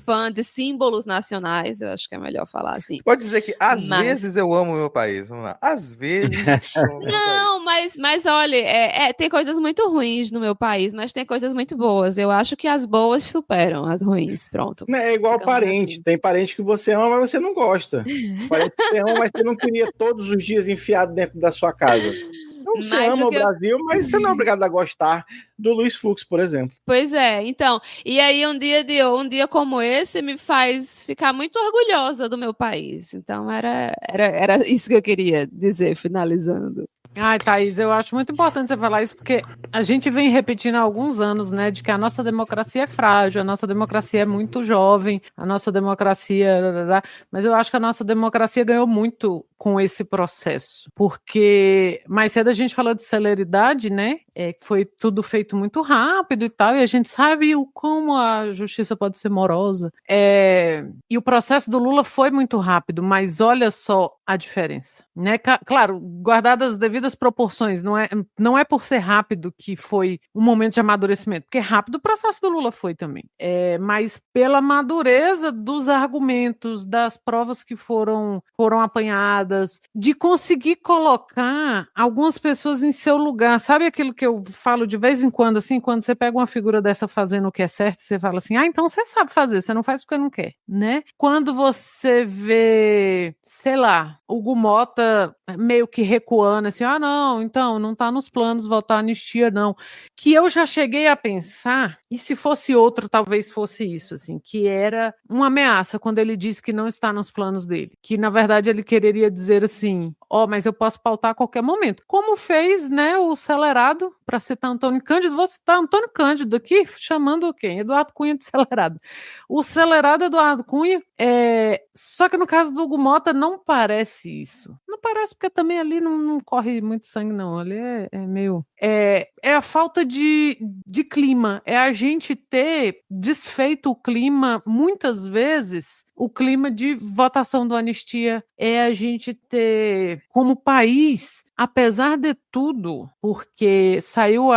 fã de símbolos nacionais, eu acho que é melhor falar assim. Pode dizer que às vezes eu amo o meu país, vamos lá. Às vezes. Não, mas olha, tem coisas muito ruins no meu país, mas tem coisas muito boas. Eu acho que as boas superam as ruins, pronto. É igual parente, assim. Tem parente que você ama, mas você não gosta. Parente que você ama, mas você não queria todos os dias enfiado dentro da sua casa. Então, você ama o Brasil, mas você não é obrigado a gostar do Luiz Fux, por exemplo. Pois é, então, e aí um dia como esse me faz ficar muito orgulhosa do meu país. Então era isso que eu queria dizer, finalizando. Ai, Thaís, eu acho muito importante você falar isso, porque a gente vem repetindo há alguns anos, né, de que a nossa democracia é frágil, a nossa democracia é muito jovem, a nossa democracia... Mas eu acho que a nossa democracia ganhou muito com esse processo, porque mais cedo a gente falou de celeridade, né? Foi tudo feito muito rápido e tal, e a gente sabe como a justiça pode ser morosa. E o processo do Lula foi muito rápido, mas olha só a diferença, né? Claro, guardadas as devidas proporções, não é por ser rápido que foi um momento de amadurecimento, porque rápido o processo do Lula foi também, mas pela madureza dos argumentos, das provas que foram apanhadas, de conseguir colocar algumas pessoas em seu lugar. Sabe aquilo que eu falo de vez em quando, assim, quando você pega uma figura dessa fazendo o que é certo, você fala assim, então você sabe fazer, você não faz porque não quer, né? Quando você vê, sei lá, o Hugo Mota meio que recuando, assim, não, então, não tá nos planos votar anistia, não. Que eu já cheguei a pensar, e se fosse outro, talvez fosse isso, assim, que era uma ameaça quando ele disse que não está nos planos dele, que na verdade ele quereria dizer assim, mas eu posso pautar a qualquer momento, como fez, né, o Celerado, para citar Antônio Cândido, vou citar Antônio Cândido aqui, chamando quem? Eduardo Cunha de Celerado. O Celerado Eduardo Cunha, só que no caso do Hugo Mota não parece isso. Não parece porque também ali não corre muito sangue, não. Ali é meio... É a falta de clima, é a gente ter desfeito o clima, muitas vezes, o clima de votação do anistia, é a gente ter, como país, apesar de tudo, porque saiu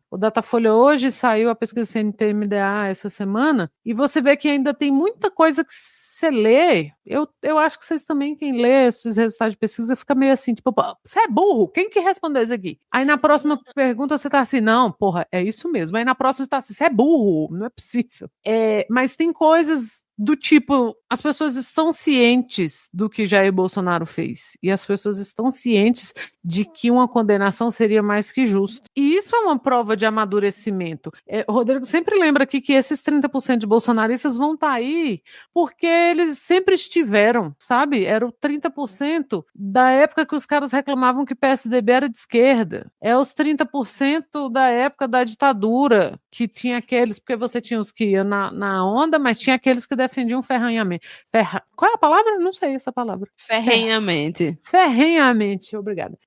o Datafolha hoje, saiu a pesquisa CNT-MDA essa semana, e você vê que ainda tem muita coisa que você lê, eu acho que vocês também, quem lê esses resultados de pesquisa, fica meio assim, tipo, você é burro? Quem que respondeu isso aqui? Aí na próxima pergunta você tá assim, não, porra, é isso mesmo. Aí na próxima você tá assim, você é burro, não é possível. Mas tem coisas do tipo, as pessoas estão cientes do que Jair Bolsonaro fez, e as pessoas estão cientes de que uma condenação seria mais que justo. E isso é uma prova de amadurecimento. O Rodrigo sempre lembra aqui que esses 30% de bolsonaristas vão estar aí porque eles sempre estiveram, sabe? Era o 30% da época que os caras reclamavam que PSDB era de esquerda. É os 30% da época da ditadura, que tinha aqueles, porque você tinha os que iam na onda, mas tinha aqueles que defendiam ferranhamento. Qual é a palavra? Não sei essa palavra. Ferrenhamente. Ferrenhamente, obrigada.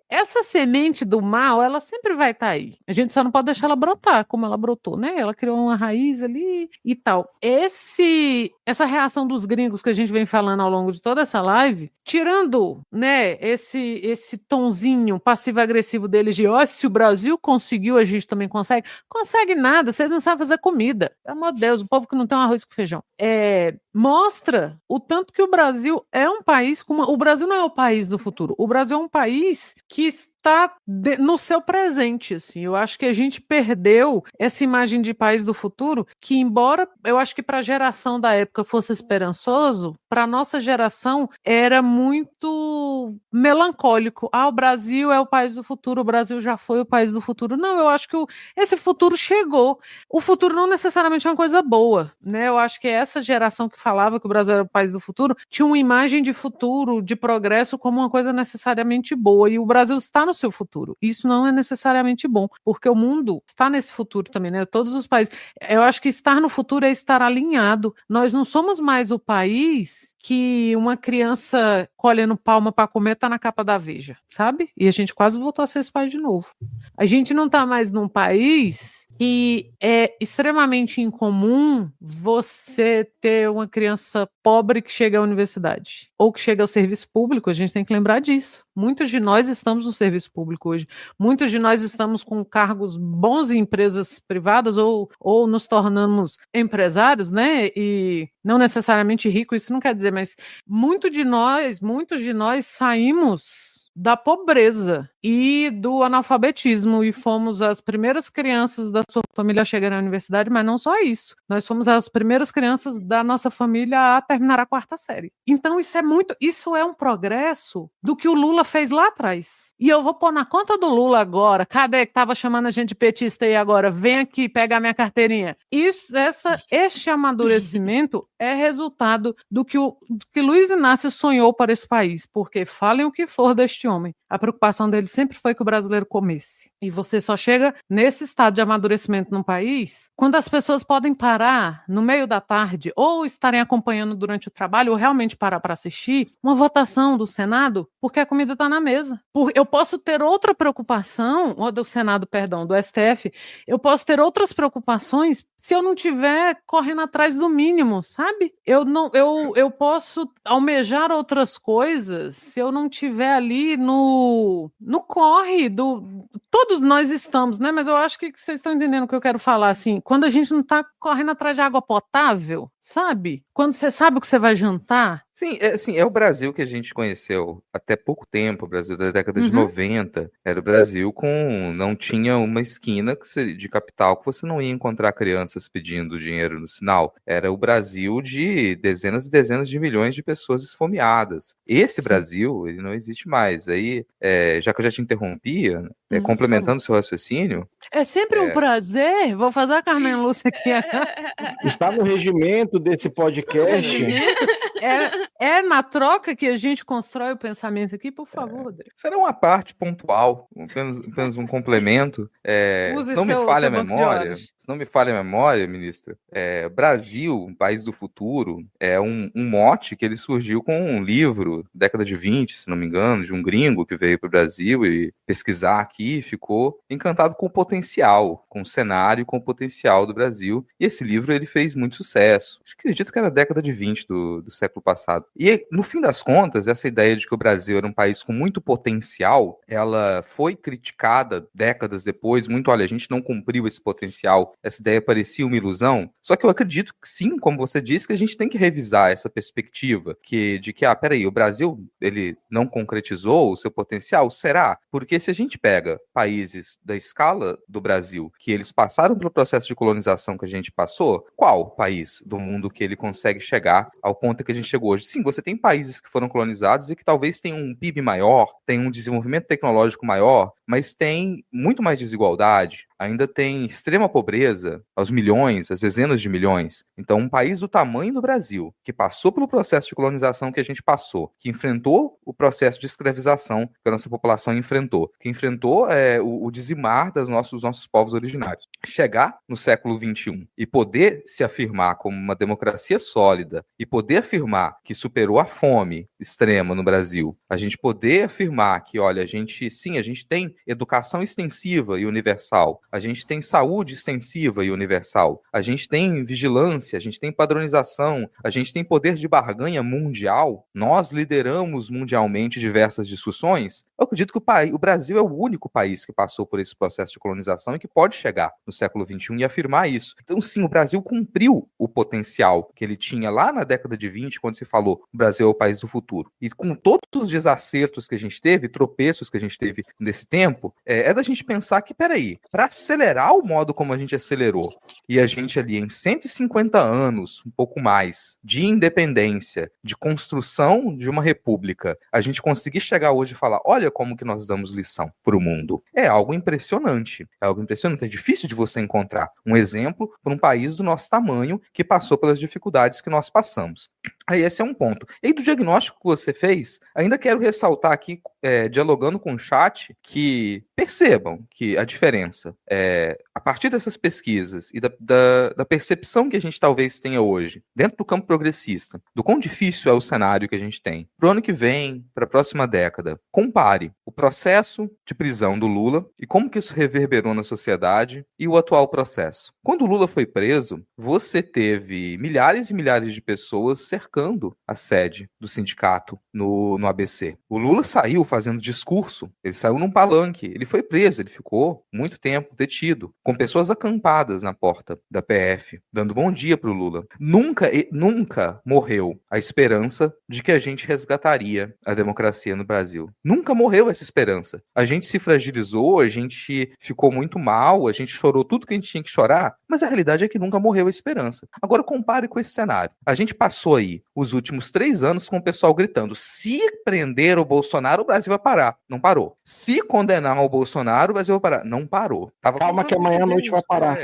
Essa semente do mal, ela sempre vai estar aí. A gente só não pode deixar ela brotar, como ela brotou, né? Ela criou uma raiz ali e tal. Essa reação dos gringos que a gente vem falando ao longo de toda essa live, tirando, né, esse tonzinho passivo-agressivo deles de, se o Brasil conseguiu, a gente também consegue. Consegue nada, vocês não sabem fazer comida. Pelo amor de Deus, o povo que não tem um arroz com feijão. Mostra o tanto que o Brasil é um país o Brasil não é o país do futuro. O Brasil é um país que está no seu presente, assim. Eu acho que a gente perdeu essa imagem de país do futuro, que embora eu acho que para a geração da época fosse esperançoso, para a nossa geração era muito melancólico. O Brasil é o país do futuro, o Brasil já foi o país do futuro. Não, eu acho que esse futuro chegou. O futuro não necessariamente é uma coisa boa, né? Eu acho que essa geração que falava que o Brasil era o país do futuro tinha uma imagem de futuro, de progresso como uma coisa necessariamente boa, e o Brasil está no seu futuro. Isso não é necessariamente bom, porque o mundo está nesse futuro também, né? Todos os países. Eu acho que estar no futuro é estar alinhado. Nós não somos mais o país que uma criança colhendo palma para comer está na capa da Veja, sabe? E a gente quase voltou a ser esse país de novo. A gente não está mais num país que é extremamente incomum você ter uma criança pobre que chega à universidade ou que chega ao serviço público. A gente tem que lembrar disso. Muitos de nós estamos no serviço público hoje. Muitos de nós estamos com cargos bons em empresas privadas ou nos tornamos empresários, né? E não necessariamente ricos, isso não quer dizer, mas muitos de nós saímos da pobreza e do analfabetismo e fomos as primeiras crianças da sua família a chegar na universidade, mas não só isso. Nós fomos as primeiras crianças da nossa família a terminar a 4ª série. Então isso é um progresso do que o Lula fez lá atrás. E eu vou pôr na conta do Lula agora. Cadê que estava chamando a gente de petista aí agora? Vem aqui pegar minha carteirinha. Este amadurecimento é resultado do que Luiz Inácio sonhou para esse país, porque falem o que for deste este homem. A preocupação dele sempre foi que o brasileiro comesse. E você só chega nesse estado de amadurecimento num país quando as pessoas podem parar no meio da tarde ou estarem acompanhando durante o trabalho ou realmente parar para assistir uma votação do Senado porque a comida está na mesa. Eu posso ter outra preocupação, ou do Senado, perdão, do STF, eu posso ter outras preocupações se eu não estiver correndo atrás do mínimo, sabe? Eu posso almejar outras coisas se eu não estiver ali no corre do... Todos nós estamos, né? Mas eu acho que vocês estão entendendo o que eu quero falar, assim. Quando a gente não está correndo atrás de água potável, sabe? Quando você sabe o que você vai jantar. Sim, é o Brasil que a gente conheceu até pouco tempo, o Brasil da década de 90. Era o Brasil não tinha uma esquina de capital que você não ia encontrar crianças pedindo dinheiro no sinal. Era o Brasil de dezenas e dezenas de milhões de pessoas esfomeadas. Esse Brasil, ele não existe mais. Aí, já que eu já te interrompia, complementando o seu raciocínio... É sempre um prazer. Vou fazer a Carmen Lúcia aqui. Está no regimento desse podcast. É na troca que a gente constrói o pensamento aqui, por favor, Rodrigo. Será uma parte pontual, apenas um complemento. Se não me falha a memória, ministra, Brasil, um país do futuro, é um mote que ele surgiu com um livro, década de 20, se não me engano, de um gringo que veio para o Brasil e pesquisar aqui e ficou encantado com o potencial, com o cenário e com o potencial do Brasil. E esse livro ele fez muito sucesso. Acredito que era a década de 20 do século passado. E, no fim das contas, essa ideia de que o Brasil era um país com muito potencial, ela foi criticada décadas depois, olha, a gente não cumpriu esse potencial, essa ideia parecia uma ilusão, só que eu acredito que sim, como você disse, que a gente tem que revisar essa perspectiva, peraí, o Brasil, ele não concretizou o seu potencial? Será? Porque se a gente pega países da escala do Brasil, que eles passaram pelo processo de colonização que a gente passou, qual país do mundo que ele consegue chegar ao ponto que a gente chegou hoje? Sim, você tem países que foram colonizados e que talvez tenham um PIB maior, tenham um desenvolvimento tecnológico maior, mas tem muito mais desigualdade, ainda tem extrema pobreza, aos milhões, às dezenas de milhões. Então, um país do tamanho do Brasil, que passou pelo processo de colonização que a gente passou, que enfrentou o processo de escravização que a nossa população enfrentou, que enfrentou o dizimar dos nossos povos originários. Chegar no século XXI e poder se afirmar como uma democracia sólida e poder afirmar que superou a fome extrema no Brasil, a gente poder afirmar que, olha, a gente tem educação extensiva e universal, a gente tem saúde extensiva e universal, a gente tem vigilância, a gente tem padronização, a gente tem poder de barganha mundial, nós lideramos mundialmente diversas discussões. Eu acredito que o Brasil é o único país que passou por esse processo de colonização e que pode chegar no século XXI e afirmar isso. Então, sim, o Brasil cumpriu o potencial que ele tinha lá na década de 20, quando se falou o Brasil é o país do futuro. E com todos os desacertos que a gente teve, tropeços que a gente teve nesse tempo, é da gente pensar que, peraí, para acelerar o modo como a gente acelerou, e a gente ali em 150 anos, um pouco mais, de independência, de construção de uma república, a gente conseguir chegar hoje e falar, olha como que nós damos lição para o mundo. É algo impressionante. É difícil de você encontrar um exemplo para um país do nosso tamanho que passou pelas dificuldades que nós passamos. Aí esse é um ponto. E aí do diagnóstico que você fez, ainda quero ressaltar aqui, dialogando com o chat, que percebam que a diferença, a partir dessas pesquisas e da percepção que a gente talvez tenha hoje, dentro do campo progressista, do quão difícil é o cenário que a gente tem, para o ano que vem, para a próxima década, compare o processo de prisão do Lula e como que isso reverberou na sociedade e o atual processo. Quando o Lula foi preso, você teve milhares e milhares de pessoas cercando a sede do sindicato no ABC. O Lula saiu fazendo discurso, ele saiu num palanque, ele foi preso, ele ficou muito tempo detido, com pessoas acampadas na porta da PF, dando bom dia para o Lula. Nunca morreu a esperança de que a gente resgataria a democracia no Brasil. Nunca morreu essa esperança. A gente se fragilizou, a gente ficou muito mal, a gente chorou tudo que a gente tinha que chorar, mas a realidade é que nunca morreu a esperança. Agora compare com esse cenário. A gente passou aí os últimos 3 anos com o pessoal gritando, se prender o Bolsonaro, o Brasil vai parar. Não parou. Se condenar o Bolsonaro, o Brasil vai parar. Não parou. Calma que amanhã à noite vai parar.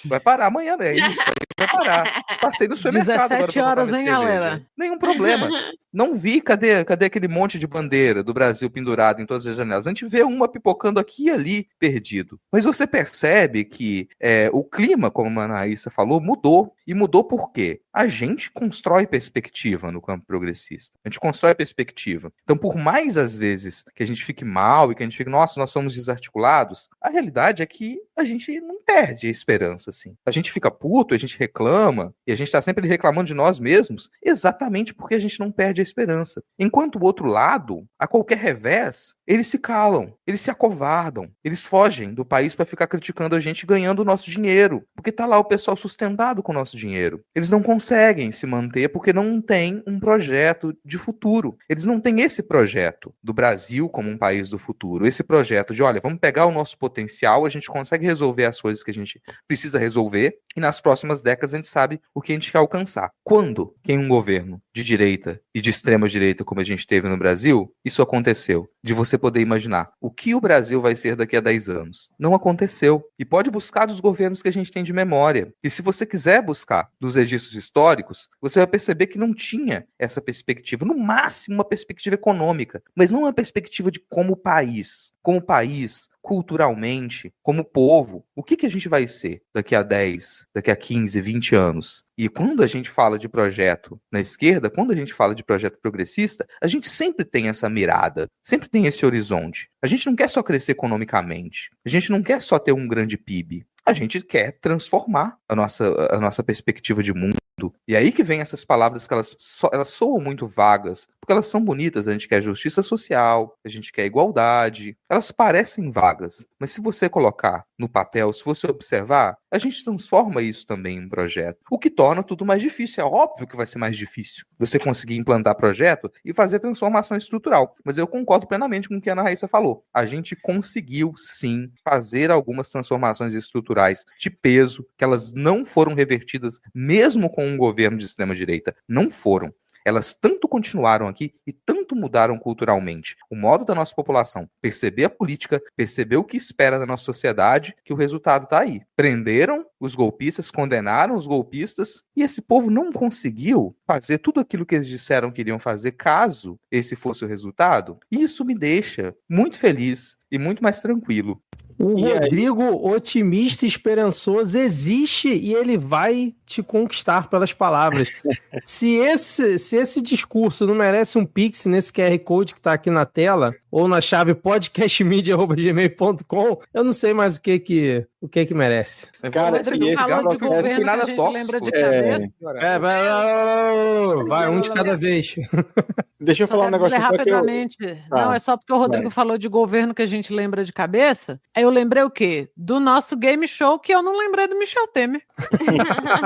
Vai parar amanhã, né? É isso, vai parar. Passei no supermercado 17 agora. 17 horas, hein, galera? Nenhum problema. Não vi, cadê aquele monte de bandeira do Brasil pendurado em todas as janelas? A gente vê uma pipocando aqui e ali, perdido. Mas você percebe que o clima, como a Anaísa falou, mudou. E mudou por quê? A gente constrói perspectiva no campo progressista. A gente constrói perspectiva. Então, por mais, às vezes, que a gente fique mal e que a gente fique, nossa, nós somos desarticulados, a realidade é que a gente não perde a esperança, assim. A gente fica puto, a gente reclama, e a gente está sempre reclamando de nós mesmos, exatamente porque a gente não perde a esperança. Enquanto o outro lado, a qualquer revés, eles se calam, eles se acovardam, eles fogem do país para ficar criticando a gente ganhando o nosso dinheiro, porque tá lá o pessoal sustentado com o nosso dinheiro. Eles não conseguem se manter porque não tem um projeto de futuro. Eles não têm esse projeto do Brasil como um país do futuro, esse projeto de, olha, vamos pegar o nosso potencial, a gente consegue resolver as coisas que a gente precisa resolver, e nas próximas décadas a gente sabe o que a gente quer alcançar. Quando tem um governo de direita e de extrema direita como a gente teve no Brasil, isso aconteceu. De você poder imaginar o que o Brasil vai ser daqui a 10 anos. Não aconteceu. E pode buscar dos governos que a gente tem de memória. E se você quiser buscar dos registros históricos, você vai perceber que não tinha essa perspectiva. No máximo, uma perspectiva econômica, mas não uma perspectiva de como país, culturalmente, como povo, o que a gente vai ser daqui a 10, daqui a 15, 20 anos. E quando a gente fala de projeto na esquerda, quando a gente fala de projeto progressista, a gente sempre tem essa mirada, sempre tem esse horizonte. A gente não quer só crescer economicamente, a gente não quer só ter um grande PIB, a gente quer transformar a nossa perspectiva de mundo. E aí que vem essas palavras que elas soam muito vagas, porque elas são bonitas. A gente quer justiça social, a gente quer igualdade. Elas parecem vagas, mas se você colocar no papel, se você observar, a gente transforma isso também em um projeto, o que torna tudo mais difícil. É óbvio que vai ser mais difícil você conseguir implantar projeto e fazer transformação estrutural, mas eu concordo plenamente com o que a Ana Raíssa falou. A gente conseguiu, sim, fazer algumas transformações estruturais de peso, que elas não foram revertidas mesmo com um governo de extrema-direita. Não foram. Elas tanto continuaram aqui e tanto mudaram culturalmente o modo da nossa população perceber a política, perceber o que espera da nossa sociedade, que o resultado está aí. Prenderam os golpistas, condenaram os golpistas, e esse povo não conseguiu fazer tudo aquilo que eles disseram que iriam fazer caso esse fosse o resultado. E isso me deixa muito feliz e muito mais tranquilo. O Rodrigo, otimista e esperançoso, existe e ele vai te conquistar pelas palavras. Se esse discurso não merece um pix nesse QR Code que está aqui na tela, ou na chave podcastmedia@gmail.com, eu não sei mais o que merece. Cara, o Rodrigo falou de governo que a gente lembra de cabeça. Vai, um de cada vez. Deixa eu falar um negócio rapidamente. Não, é só porque o Rodrigo falou de governo que a gente lembra de cabeça. Aí eu lembrei o quê? Do nosso game show, que eu não lembrei do Michel Temer.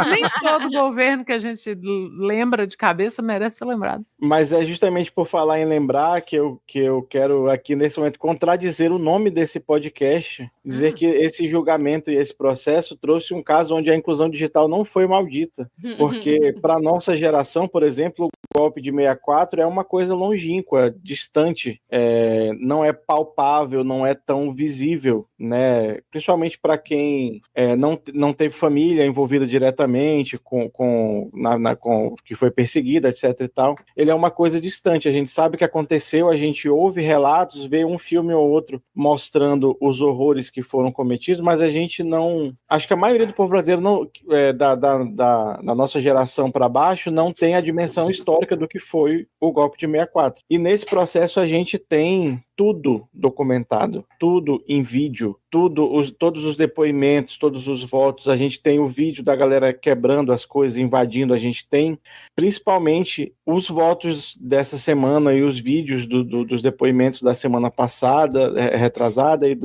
Nem todo governo que a gente lembra de cabeça merece ser lembrado. Mas é justamente por falar em lembrar que eu quero aqui nesse momento contradizer o nome desse podcast, dizer que esse julgamento e esse processo trouxe um caso onde a inclusão digital não foi maldita. Porque para nossa geração, por exemplo, o golpe de 64 é uma coisa longínqua, distante, não é palpável, não é tão visível, né? Principalmente para quem não teve família envolvida diretamente com que foi perseguida, etc e tal. Ele é uma coisa distante, a gente sabe o que aconteceu, a gente ouve relatos, vê um filme ou outro mostrando os horrores que foram cometidos, mas a gente não... Acho que a maioria do povo brasileiro, não, da nossa geração para baixo, não tem a dimensão histórica do que foi o golpe de 64. E nesse processo a gente tem tudo documentado, tudo em vídeo, todos os depoimentos, todos os votos, a gente tem o vídeo da galera quebrando as coisas, invadindo, a gente tem principalmente os votos dessa semana e os vídeos dos depoimentos da semana passada, retrasada, e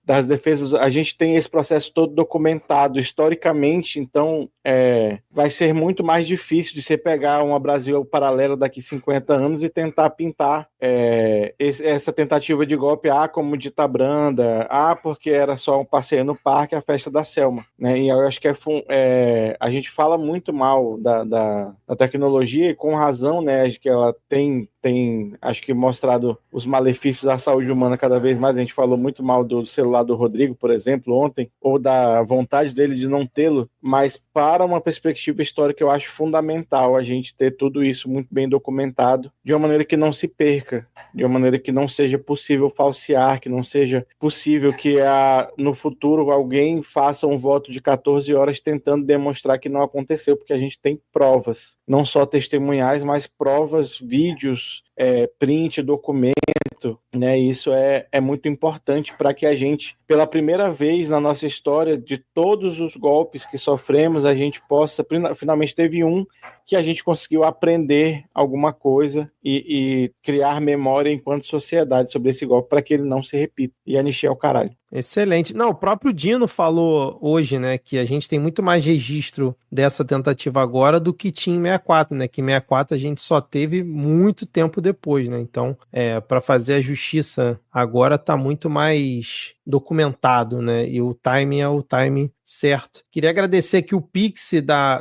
das defesas, a gente tem esse processo todo documentado historicamente, então vai ser muito mais difícil de você pegar uma Brasil paralela daqui 50 anos e tentar pintar essa tentativa de golpe, como de Itabranda, porque era só um passeio no parque, a festa da Selma, né? E eu acho que a gente fala muito mal da tecnologia, e com razão, né, que ela tem tem, acho que, mostrado os malefícios da saúde humana cada vez mais. A gente falou muito mal do celular do Rodrigo, por exemplo, ontem, ou da vontade dele de não tê-lo, mas para uma perspectiva histórica eu acho fundamental a gente ter tudo isso muito bem documentado, de uma maneira que não se perca, de uma maneira que não seja possível falsear, que não seja possível que no futuro alguém faça um voto de 14 horas tentando demonstrar que não aconteceu, porque a gente tem provas, não só testemunhais, mas provas, vídeos, print, documento, né? Isso é muito importante para que a gente, pela primeira vez na nossa história, de todos os golpes que sofremos, a gente possa, finalmente teve um que a gente conseguiu aprender alguma coisa e criar memória enquanto sociedade sobre esse golpe para que ele não se repita. E anistia ao caralho. Excelente. Não, o próprio Dino falou hoje, né, que a gente tem muito mais registro dessa tentativa agora do que tinha em 64, né, que em 64 a gente só teve muito tempo depois, né, então, para fazer a justiça agora tá muito mais documentado, né, e o timing é o timing certo. Queria agradecer aqui o Pix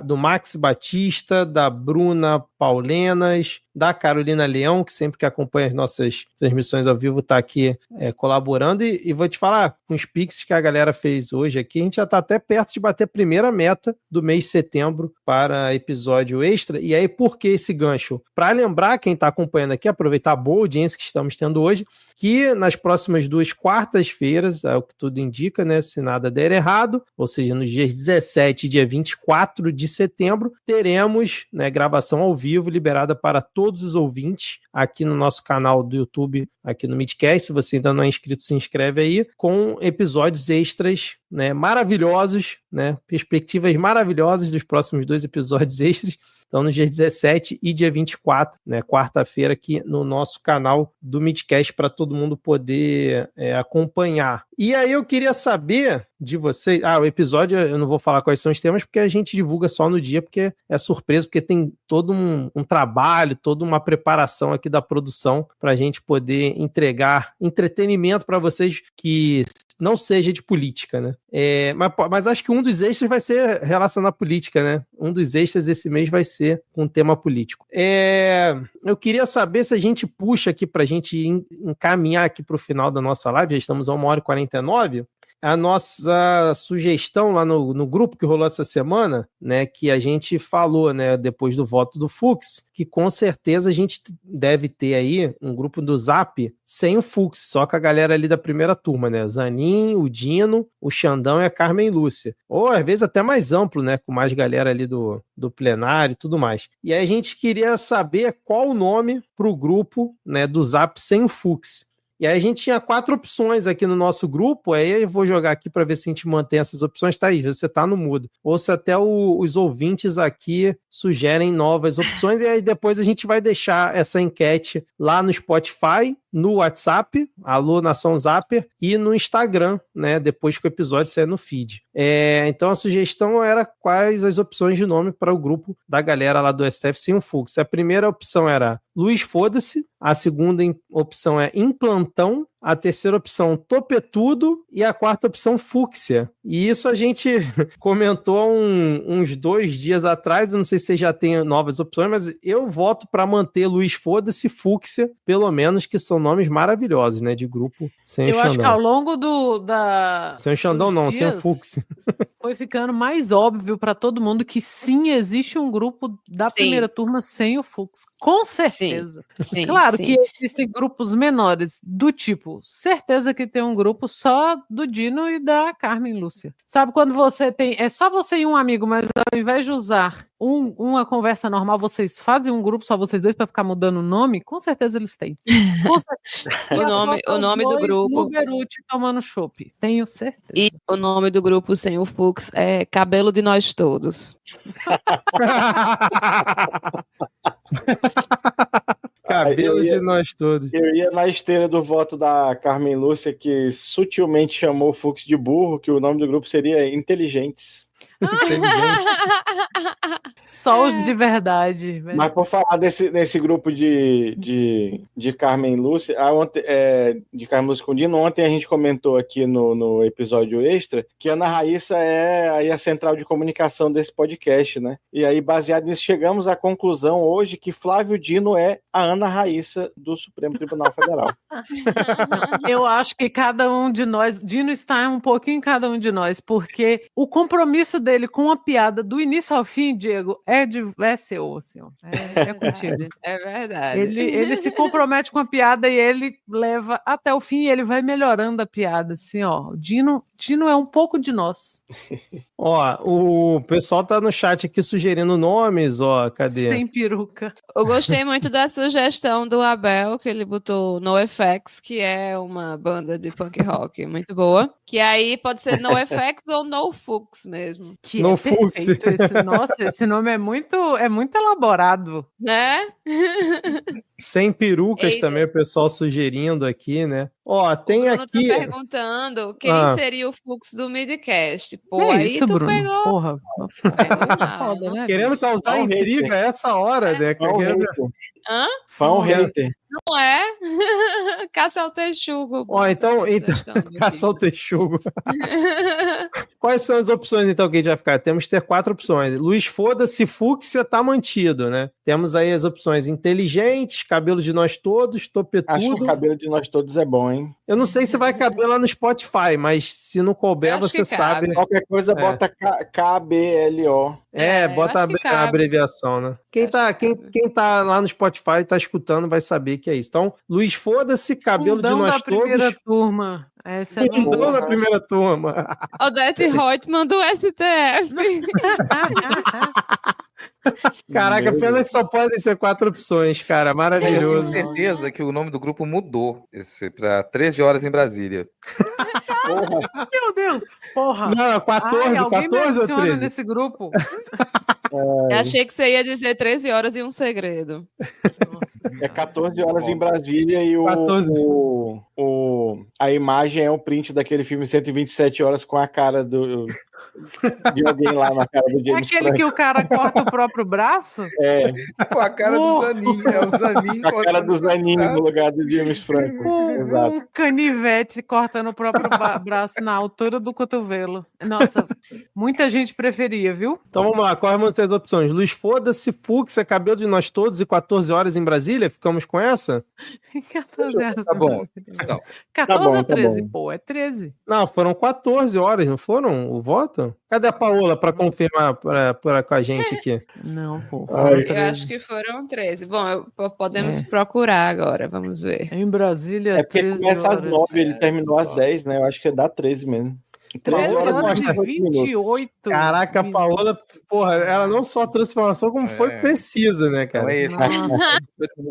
do Max Batista, da Bruna Paulenas, da Carolina Leão, que sempre que acompanha as nossas transmissões ao vivo está aqui colaborando, e vou te falar, com os Pix que a galera fez hoje aqui, a gente já está até perto de bater a primeira meta do mês de setembro para episódio extra. E aí, por que esse gancho? Para lembrar quem está acompanhando aqui, aproveitar a boa audiência que estamos tendo hoje, que nas próximas 2 quartas-feiras, é o que tudo indica, né, se nada der errado, ou seja, nos dias 17 e dia 24 de setembro, teremos, né, gravação ao vivo liberada para todos os ouvintes aqui no nosso canal do YouTube, aqui no Midcast. Se você ainda não é inscrito, se inscreve aí, com episódios extras, né, maravilhosos, né, perspectivas maravilhosas dos próximos 2 episódios extras. Então, no dia 17 e dia 24, né, quarta-feira, aqui no nosso canal do Midcast, para todo mundo poder acompanhar. E aí eu queria saber de vocês... o episódio, eu não vou falar quais são os temas, porque a gente divulga só no dia, porque é surpresa, porque tem todo um trabalho, toda uma preparação aqui da produção para a gente poder entregar entretenimento para vocês que não seja de política, né? Mas acho que um dos extras vai ser relacionado à política, né? Um dos extras esse mês vai ser com tema político. Eu queria saber se a gente puxa aqui para a gente encaminhar aqui para o final da nossa live, já estamos a 1h49, a nossa sugestão lá no grupo que rolou essa semana, né, que a gente falou, né, depois do voto do Fux, que com certeza a gente deve ter aí um grupo do Zap sem o Fux, só com a galera ali da primeira turma, né, Zanin, o Dino, o Xandão e a Carmen Lúcia. Ou às vezes até mais amplo, né, com mais galera ali do plenário e tudo mais. E aí a gente queria saber qual o nome para o grupo, né, do Zap sem o Fux. E aí a gente tinha 4 opções aqui no nosso grupo, aí eu vou jogar aqui para ver se a gente mantém essas opções. Thaís, você tá no mudo. Ou se até os ouvintes aqui sugerem novas opções, e aí depois a gente vai deixar essa enquete lá no Spotify, no WhatsApp, Alô Nação Zapper, e no Instagram, né, depois que o episódio sair no feed. Então a sugestão era quais as opções de nome para o grupo da galera lá do STF sem o Fux. A primeira opção era Luiz Foda-se, a segunda opção é Implantão, a terceira opção Topetudo e a quarta opção Fúcsia. E isso a gente comentou uns 2 dias atrás, eu não sei se você já tem novas opções, mas eu voto para manter Luiz Foda-se e Fúcsia, pelo menos, que são nomes maravilhosos, né, de grupo sem o Xandão. Eu acho que ao longo sem o Xandão não, sem o Fúcsia. Foi ficando mais óbvio para todo mundo que sim, existe um grupo da primeira turma sem o Fux. Com certeza. Sim, claro sim. que existem grupos menores, do tipo, certeza que tem um grupo só do Dino e da Carmen Lúcia. Sabe quando você tem... É só você e um amigo, mas ao invés de usar uma conversa normal, vocês fazem um grupo, só vocês dois, para ficar mudando o nome? Com certeza eles têm. O nome do grupo... No Beruti tomando chopp. Tenho certeza. E o nome do grupo sem o Fux é Cabelo de Nós Todos. Cabelo de nós todos. Eu ia na esteira do voto da Carmen Lúcia, que sutilmente chamou o Fux de burro, que o nome do grupo seria Inteligentes. Inteligente. Só os de verdade. Mas por falar nesse grupo de Carmen Lúcia, de Carmen Lúcia com Dino, ontem a gente comentou aqui no episódio extra que a Ana Raíssa é aí a central de comunicação desse podcast, né? E aí, baseado nisso, chegamos à conclusão hoje que Flávio Dino é a Ana Raíssa do Supremo Tribunal Federal. Eu acho que cada um de nós, Dino está um pouquinho em cada um de nós, porque o compromisso dele com a piada do início ao fim, Diego, é seu, senhor. É contigo. É verdade. Ele se compromete com a piada e ele leva até o fim e ele vai melhorando a piada, assim, ó. O Dino é um pouco de nós. Ó, o pessoal tá no chat aqui sugerindo nomes, ó, cadê? Sem peruca. Eu gostei muito da sugestão do Abel, que ele botou NoFX, que é uma banda de punk rock muito boa. Que aí pode ser NoFX ou NoFux mesmo. Que No é Fux. perfeito Nossa, esse nome é muito elaborado. Né? Sem perucas Eita. também, o pessoal sugerindo aqui, né? Ó, tem O Bruno aqui... tá perguntando quem seria o Fux do Midcast. Pô, Que aí isso, tu Bruno? pegou. Porra. Pegou mal. Foda, né? Querendo causar Fã intriga hater. essa hora, né? Fã Querendo- hater. Hã? Fã hater. Não é? Caça ao texugo. Ó, então caça o texugo. Quais são as opções, então, que a gente vai ficar? Temos que ter 4 opções. Luiz Foda-se, Fúcsia tá mantido, né? Temos aí as opções inteligentes, cabelo de nós todos, Acho que o topetudo. cabelo de nós todos é bom, hein? Eu não sei se vai caber lá no Spotify, mas se não couber, Eu acho você que sabe. cabe. Qualquer coisa, bota KBLO. É, eu bota acho que a cabe. abreviação, né? Quem tá lá no Spotify e tá escutando vai saber que é isso. Então, Luiz Foda-se, cabelo de Fundão nós da primeira todos. turma. Essa é Fundão boa. da primeira turma. Odete Reutemann do STF. Caraca, pena que só podem ser 4 opções, cara. Eu tenho Maravilhoso. certeza que o nome do grupo mudou para 13 horas em Brasília. Meu Deus! Porra! Não, 14, Ai, alguém 14 ou menciona 13? nesse grupo? Eu achei que você ia dizer 13 horas e um segredo. É 14 horas em Brasília e 14. a imagem é um print daquele filme 127 horas com a cara de alguém lá na cara do É James aquele Franco. que o cara corta o próprio braço? É, Com a cara do Zanin. É o Zanin com a cara do Zanin no lugar do James Franco. Exato. Um canivete cortando o próprio braço na altura do cotovelo. Nossa, muita gente preferia, viu? Então vamos lá, quais vão ser as opções? Luiz Foda-se, Fúcsia, cabelo de nós todos e 14 horas em Brasília? Ficamos com essa? 14 horas. Tá bom. Não. 14 bom, ou tá 13, bom. pô? É 13. Não, foram 14 horas, não foram o voto? Cadê a Paola para confirmar com a gente aqui? Não, pô. Ai. Eu acho que foram 13. Bom, podemos procurar agora, vamos ver. Em Brasília, É porque 13 começa às horas. 9, ele terminou às 10, né? Eu acho que dá 13 mesmo. 13 13 horas e 28 minutos. 28. Caraca, a minutos. Paola, porra, ela não só trouxe informação, como foi precisa, né, Então cara? é esse. Nossa.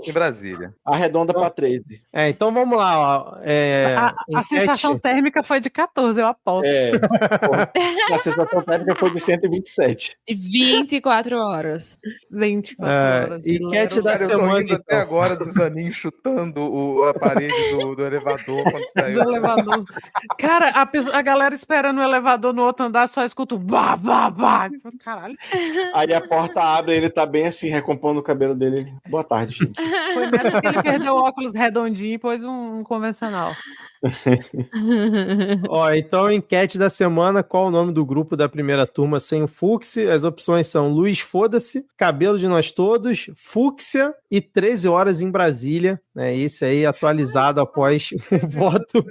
Em Brasília. Arredonda para 13. Então vamos lá, ó. A enquete. sensação térmica foi de 14, eu aposto. É. Porra, a sensação térmica foi de 127. 24 horas. 24 horas. enquete da Cara, eu tô semana, rindo até então. agora do Zanin chutando a parede do elevador quando Do saiu. elevador. Cara, a galera esperando o elevador no outro andar só escuta o bah, bah, bah. Caralho. Aí a porta abre, ele tá bem assim, recompondo o cabelo dele. Boa tarde, gente. Foi nessa que ele perdeu o óculos redondinho e pôs um convencional. Ó, então, enquete da semana, qual o nome do grupo da primeira turma sem o Fúcsia? As opções são Luiz Foda-se, Cabelo de Nós Todos, Fúcsia e 13 horas em Brasília, né? Esse aí atualizado após o voto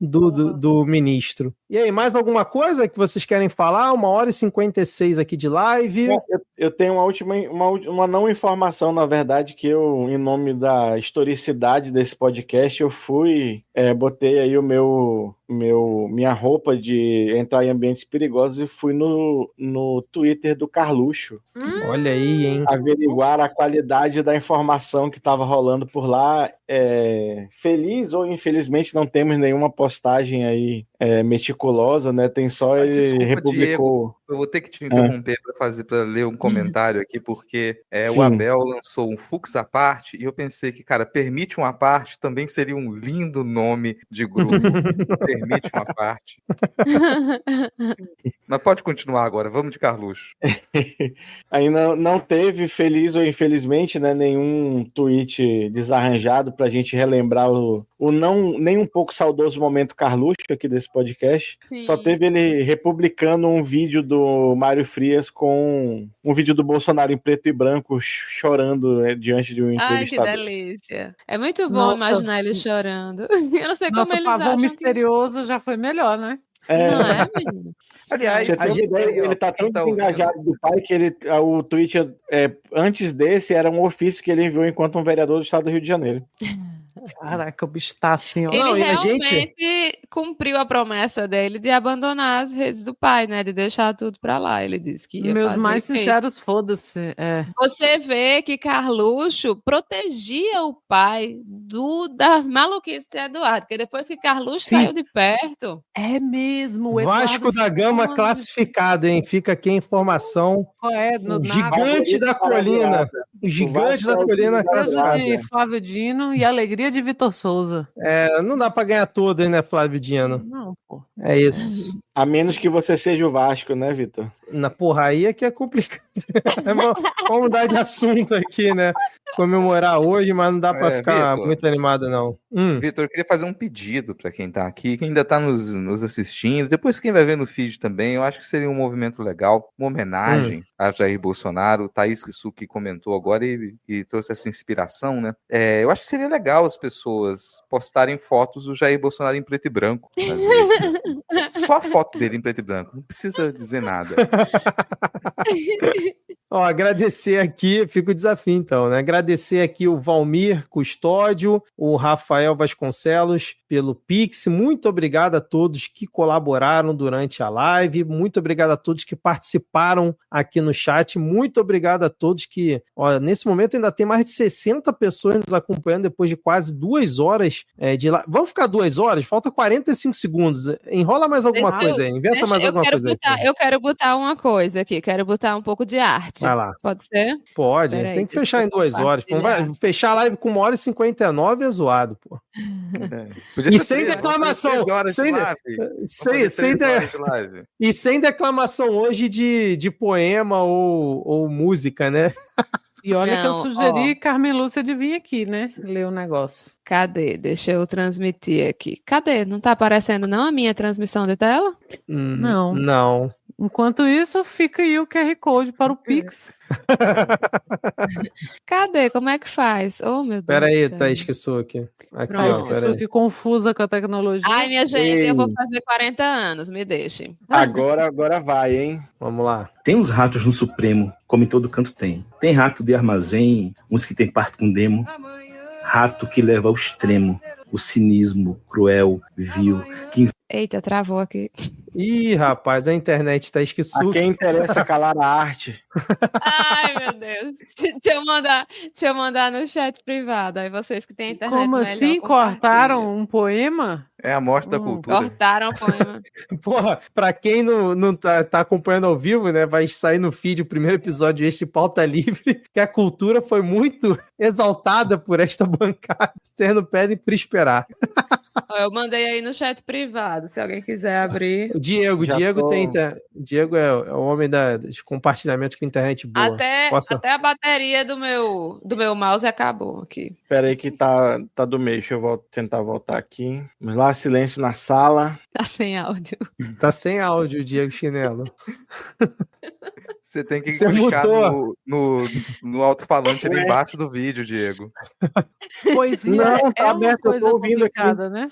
do ministro. E aí, mais alguma coisa que vocês querem falar? 1h56 aqui de live. Eu tenho uma não informação, na verdade, que eu, em nome da historicidade desse podcast, eu botei aí minha roupa de entrar em ambientes perigosos e fui no Twitter do Carluxo Olha aí, hein? averiguar a qualidade da informação que estava rolando por lá. Feliz ou infelizmente não temos nenhuma postagem aí meticulosa, né? Tem só ele Desculpa, republicou. Diego, eu vou ter que te interromper para ler um comentário aqui, porque o Sim. Abel lançou um Fux à parte e eu pensei que, cara, Permite uma Parte também seria um lindo nome de grupo. Permite uma Parte. Mas pode continuar agora, vamos de Carluxo. Ainda não teve, feliz ou infelizmente, né, nenhum tweet desarranjado pra gente relembrar o não nem um pouco saudoso momento Carluxo aqui desse podcast. Sim. Só teve ele republicando um vídeo do Mário Frias com um vídeo do Bolsonaro em preto e branco chorando diante de um Ai, que entrevistador. delícia. É muito bom Nossa. imaginar ele chorando. Eu não sei como Nosso eles pavão acham misterioso já foi melhor, né? Não é, menino? Aliás, Você tem uma ideia, ele tá tão desengajado do pai que o tweet antes desse era um ofício que ele enviou enquanto um vereador do estado do Rio de Janeiro. Caraca, o bicho tá assim, ó. Ele Não, e a realmente cumpriu a promessa dele de abandonar as redes do pai, né? De deixar tudo pra lá. Ele disse que ia Meus fazer mais e fez. sinceros, foda-se. Você vê que Carluxo protegia o pai da maluquice de Eduardo, porque depois que Carluxo Sim. saiu de perto, É mesmo. o Vasco Eduardo da Gama ficou- classificado, hein? Fica aqui a informação. No O nada. gigante da colina. O gigante da colina Peso classificado. de Flávio Dino e alegria de Vitor Souza. Não dá pra ganhar todas, né, Flávio Dino? Não, pô. É isso. A menos que você seja o Vasco, né, Vitor? Na porra aí é que é complicado. Vamos mudar de assunto aqui, né? Comemorar hoje, mas não dá pra ficar Vitor. muito animado, não. Vitor, eu queria fazer um pedido para quem tá aqui, quem ainda tá nos assistindo, depois quem vai ver no feed também, eu acho que seria um movimento legal, uma homenagem a Jair Bolsonaro. O Thaís Kisuki comentou agora e trouxe essa inspiração, né? Eu acho que seria legal as pessoas postarem fotos do Jair Bolsonaro em preto e branco nas redes. Só a foto dele em preto e branco, não precisa dizer nada. Ó, agradecer aqui, fica o desafio então, né? Agradecer aqui o Valmir Custódio, o Rafael Vasconcelos pelo Pix. Muito obrigado a todos que colaboraram durante a live. Muito obrigado a todos que participaram aqui no chat. Muito obrigado a todos que, ó, nesse momento ainda tem mais de 60 pessoas nos acompanhando depois de quase 2 horas de live. Vamos ficar 2 horas? Falta 45 segundos. Enrola mais alguma coisa aí. Inventa mais alguma coisa aí. Eu quero botar uma coisa aqui, quero botar um pouco de arte. Vai lá. Pode ser? Pode, Peraí, tem que deixa fechar eu em 2 horas. Pô, vai fechar a live com 1h59 é zoado, pô. Podia E ser sem 3, declamação. 3 horas de live. E sem declamação hoje de poema ou música, né? E olha que eu Não, sugeri Carmen Lúcia de vir aqui, né? Ler o negócio. Cadê? Deixa eu transmitir aqui. Cadê? Não tá aparecendo não a minha transmissão de tela? Não. Não. Enquanto isso, fica aí o QR Code para o Pix. Cadê? Como é que faz? Oh, meu Deus. Pera aí, do céu. Thaís, que sou aqui. Aqui, Mas ó, que pera sou aí. que confusa com a tecnologia. Ai, minha gente, Ei. eu vou fazer 40 anos, me deixem. Agora vai, hein? Vamos lá. Tem uns ratos no Supremo, como em todo canto tem. Tem rato de armazém, uns que tem parto com demo. Rato que leva ao extremo, o cinismo cruel, vil, que Eita, travou aqui. Ih, rapaz, a internet tá A esquecida. quem interessa calar a arte. Ai, meu Deus. Deixa eu mandar no chat privado. Aí vocês que têm internet Como melhor, assim? compartilha. Cortaram um poema? É a morte da cultura. Cortaram o poema. Porra, pra quem não tá acompanhando ao vivo, né, vai sair no feed o primeiro episódio este Pauta Livre, que a cultura foi muito exaltada por esta bancada, sendo pedem por esperar. Ó, eu mandei aí no chat privado, se alguém quiser abrir. O Diego Já é o homem dos compartilhamentos com internet boa. Até a bateria do meu mouse acabou aqui. Pera aí que tá do meio. Deixa eu tentar voltar aqui. Vamos lá, silêncio na sala. Tá sem áudio. Tá sem áudio, Diego Chinelo. Você tem que Você puxar mutou. no alto-falante ali embaixo do vídeo, Diego. Poesia Não, tá é uma aberto, eu tô coisa ouvindo aqui. complicada, né?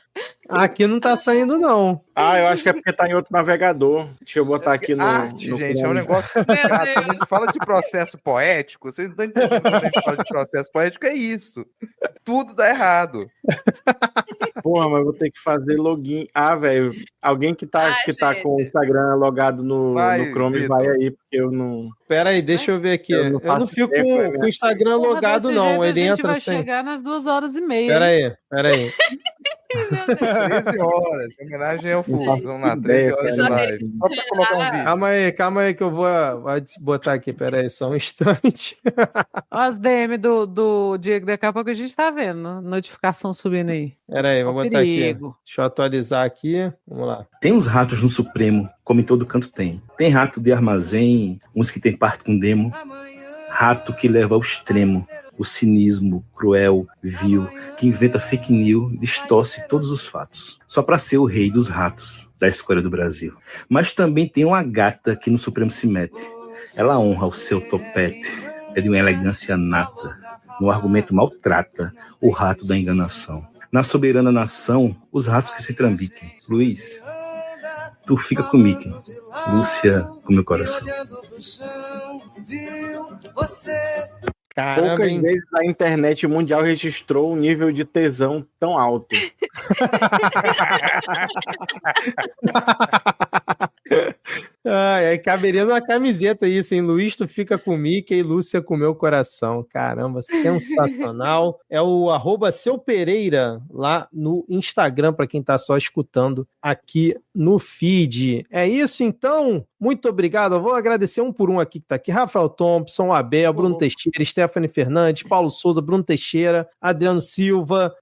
Aqui não tá saindo, não. Ah, eu acho que é porque tá em outro navegador. Deixa eu botar aqui no. Arte, no gente, é um Chrome. negócio complicado. Quando a gente fala de processo poético, vocês não estão entendendo quando a gente fala de processo poético, é isso. Tudo dá errado. Porra, mas eu vou ter que fazer login. Ah, velho, alguém que tá gente. com o Instagram logado no Chrome, Vitor. vai aí, porque eu não. Pera aí, deixa eu ver aqui. Eu Eu não não faço fico ideia, com o Instagram Porra, logado, desse não. jeito Ele a gente entra vai sem. chegar nas 2h30. Pera aí. 13 horas, em homenagem ao Fux. Vamos lá, 13 horas de live. Só pra colocar um vídeo. Calma aí que eu vou botar aqui, peraí, só um instante. As DM do Diego, daqui a pouco a gente tá vendo. Notificação subindo aí. Peraí, vou botar perigo. aqui. Deixa eu atualizar aqui. Vamos lá. Tem uns ratos no Supremo, como em todo canto tem. Tem rato de armazém, uns que tem parto com demo. Rato que leva ao extremo o cinismo cruel, vil, que inventa fake news e distorce todos os fatos. Só para ser o rei dos ratos da escolha do Brasil. Mas também tem uma gata que no Supremo se mete. Ela honra o seu topete. É de uma elegância nata. No argumento maltrata o rato da enganação. Na soberana nação, os ratos que se trambiquem. Luiz, tu fica comigo. Lúcia, com meu coração. Caramba, Poucas hein? vezes a internet mundial registrou um nível de tesão tão alto. Ai, caberia numa camiseta isso, hein? Luiz, tu fica com Mickey e Lúcia com meu coração. Caramba, sensacional. É o @SeuPereira lá no Instagram, para quem tá só escutando aqui no feed. É isso, então? Muito obrigado. Eu vou agradecer um por um aqui que tá aqui. Rafael Thompson, Abel, Bruno Teixeira, Stephanie Fernandes, Paulo Souza, Bruno Teixeira, Adriano Silva,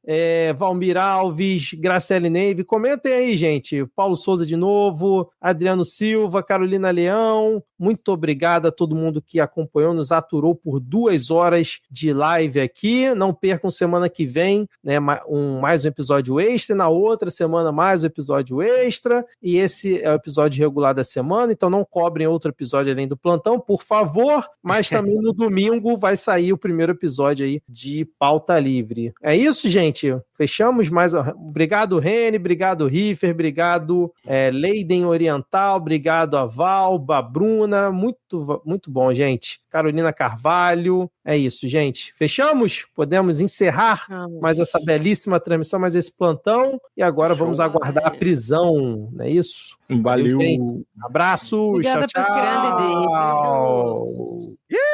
Valmir Alves, Graciele Neive. Comentem aí, gente. Paulo Souza de novo, Adriano Silva, Carolina Leão. Muito obrigado a todo mundo que acompanhou, nos aturou por 2 horas de live aqui. Não percam semana que vem, né, mais um episódio extra. Na outra semana, mais um episódio extra. E esse é o episódio regular da semana. Então não cobrem outro episódio além do plantão, por favor. Mas também no domingo vai sair o primeiro episódio aí de Pauta Livre. É isso, gente. Fechamos mais. Obrigado, Reni. Obrigado, Riffer. Obrigado, Leiden Oriental. Obrigado a Val, a Bruna. Muito, muito bom, gente. Carolina Carvalho. É isso, gente. Fechamos? Podemos encerrar mais essa belíssima transmissão, mais esse plantão. E agora vamos aguardar a prisão. Não é isso? Valeu. Abraços. Obrigada, Tchau, tchau. Grande Deus.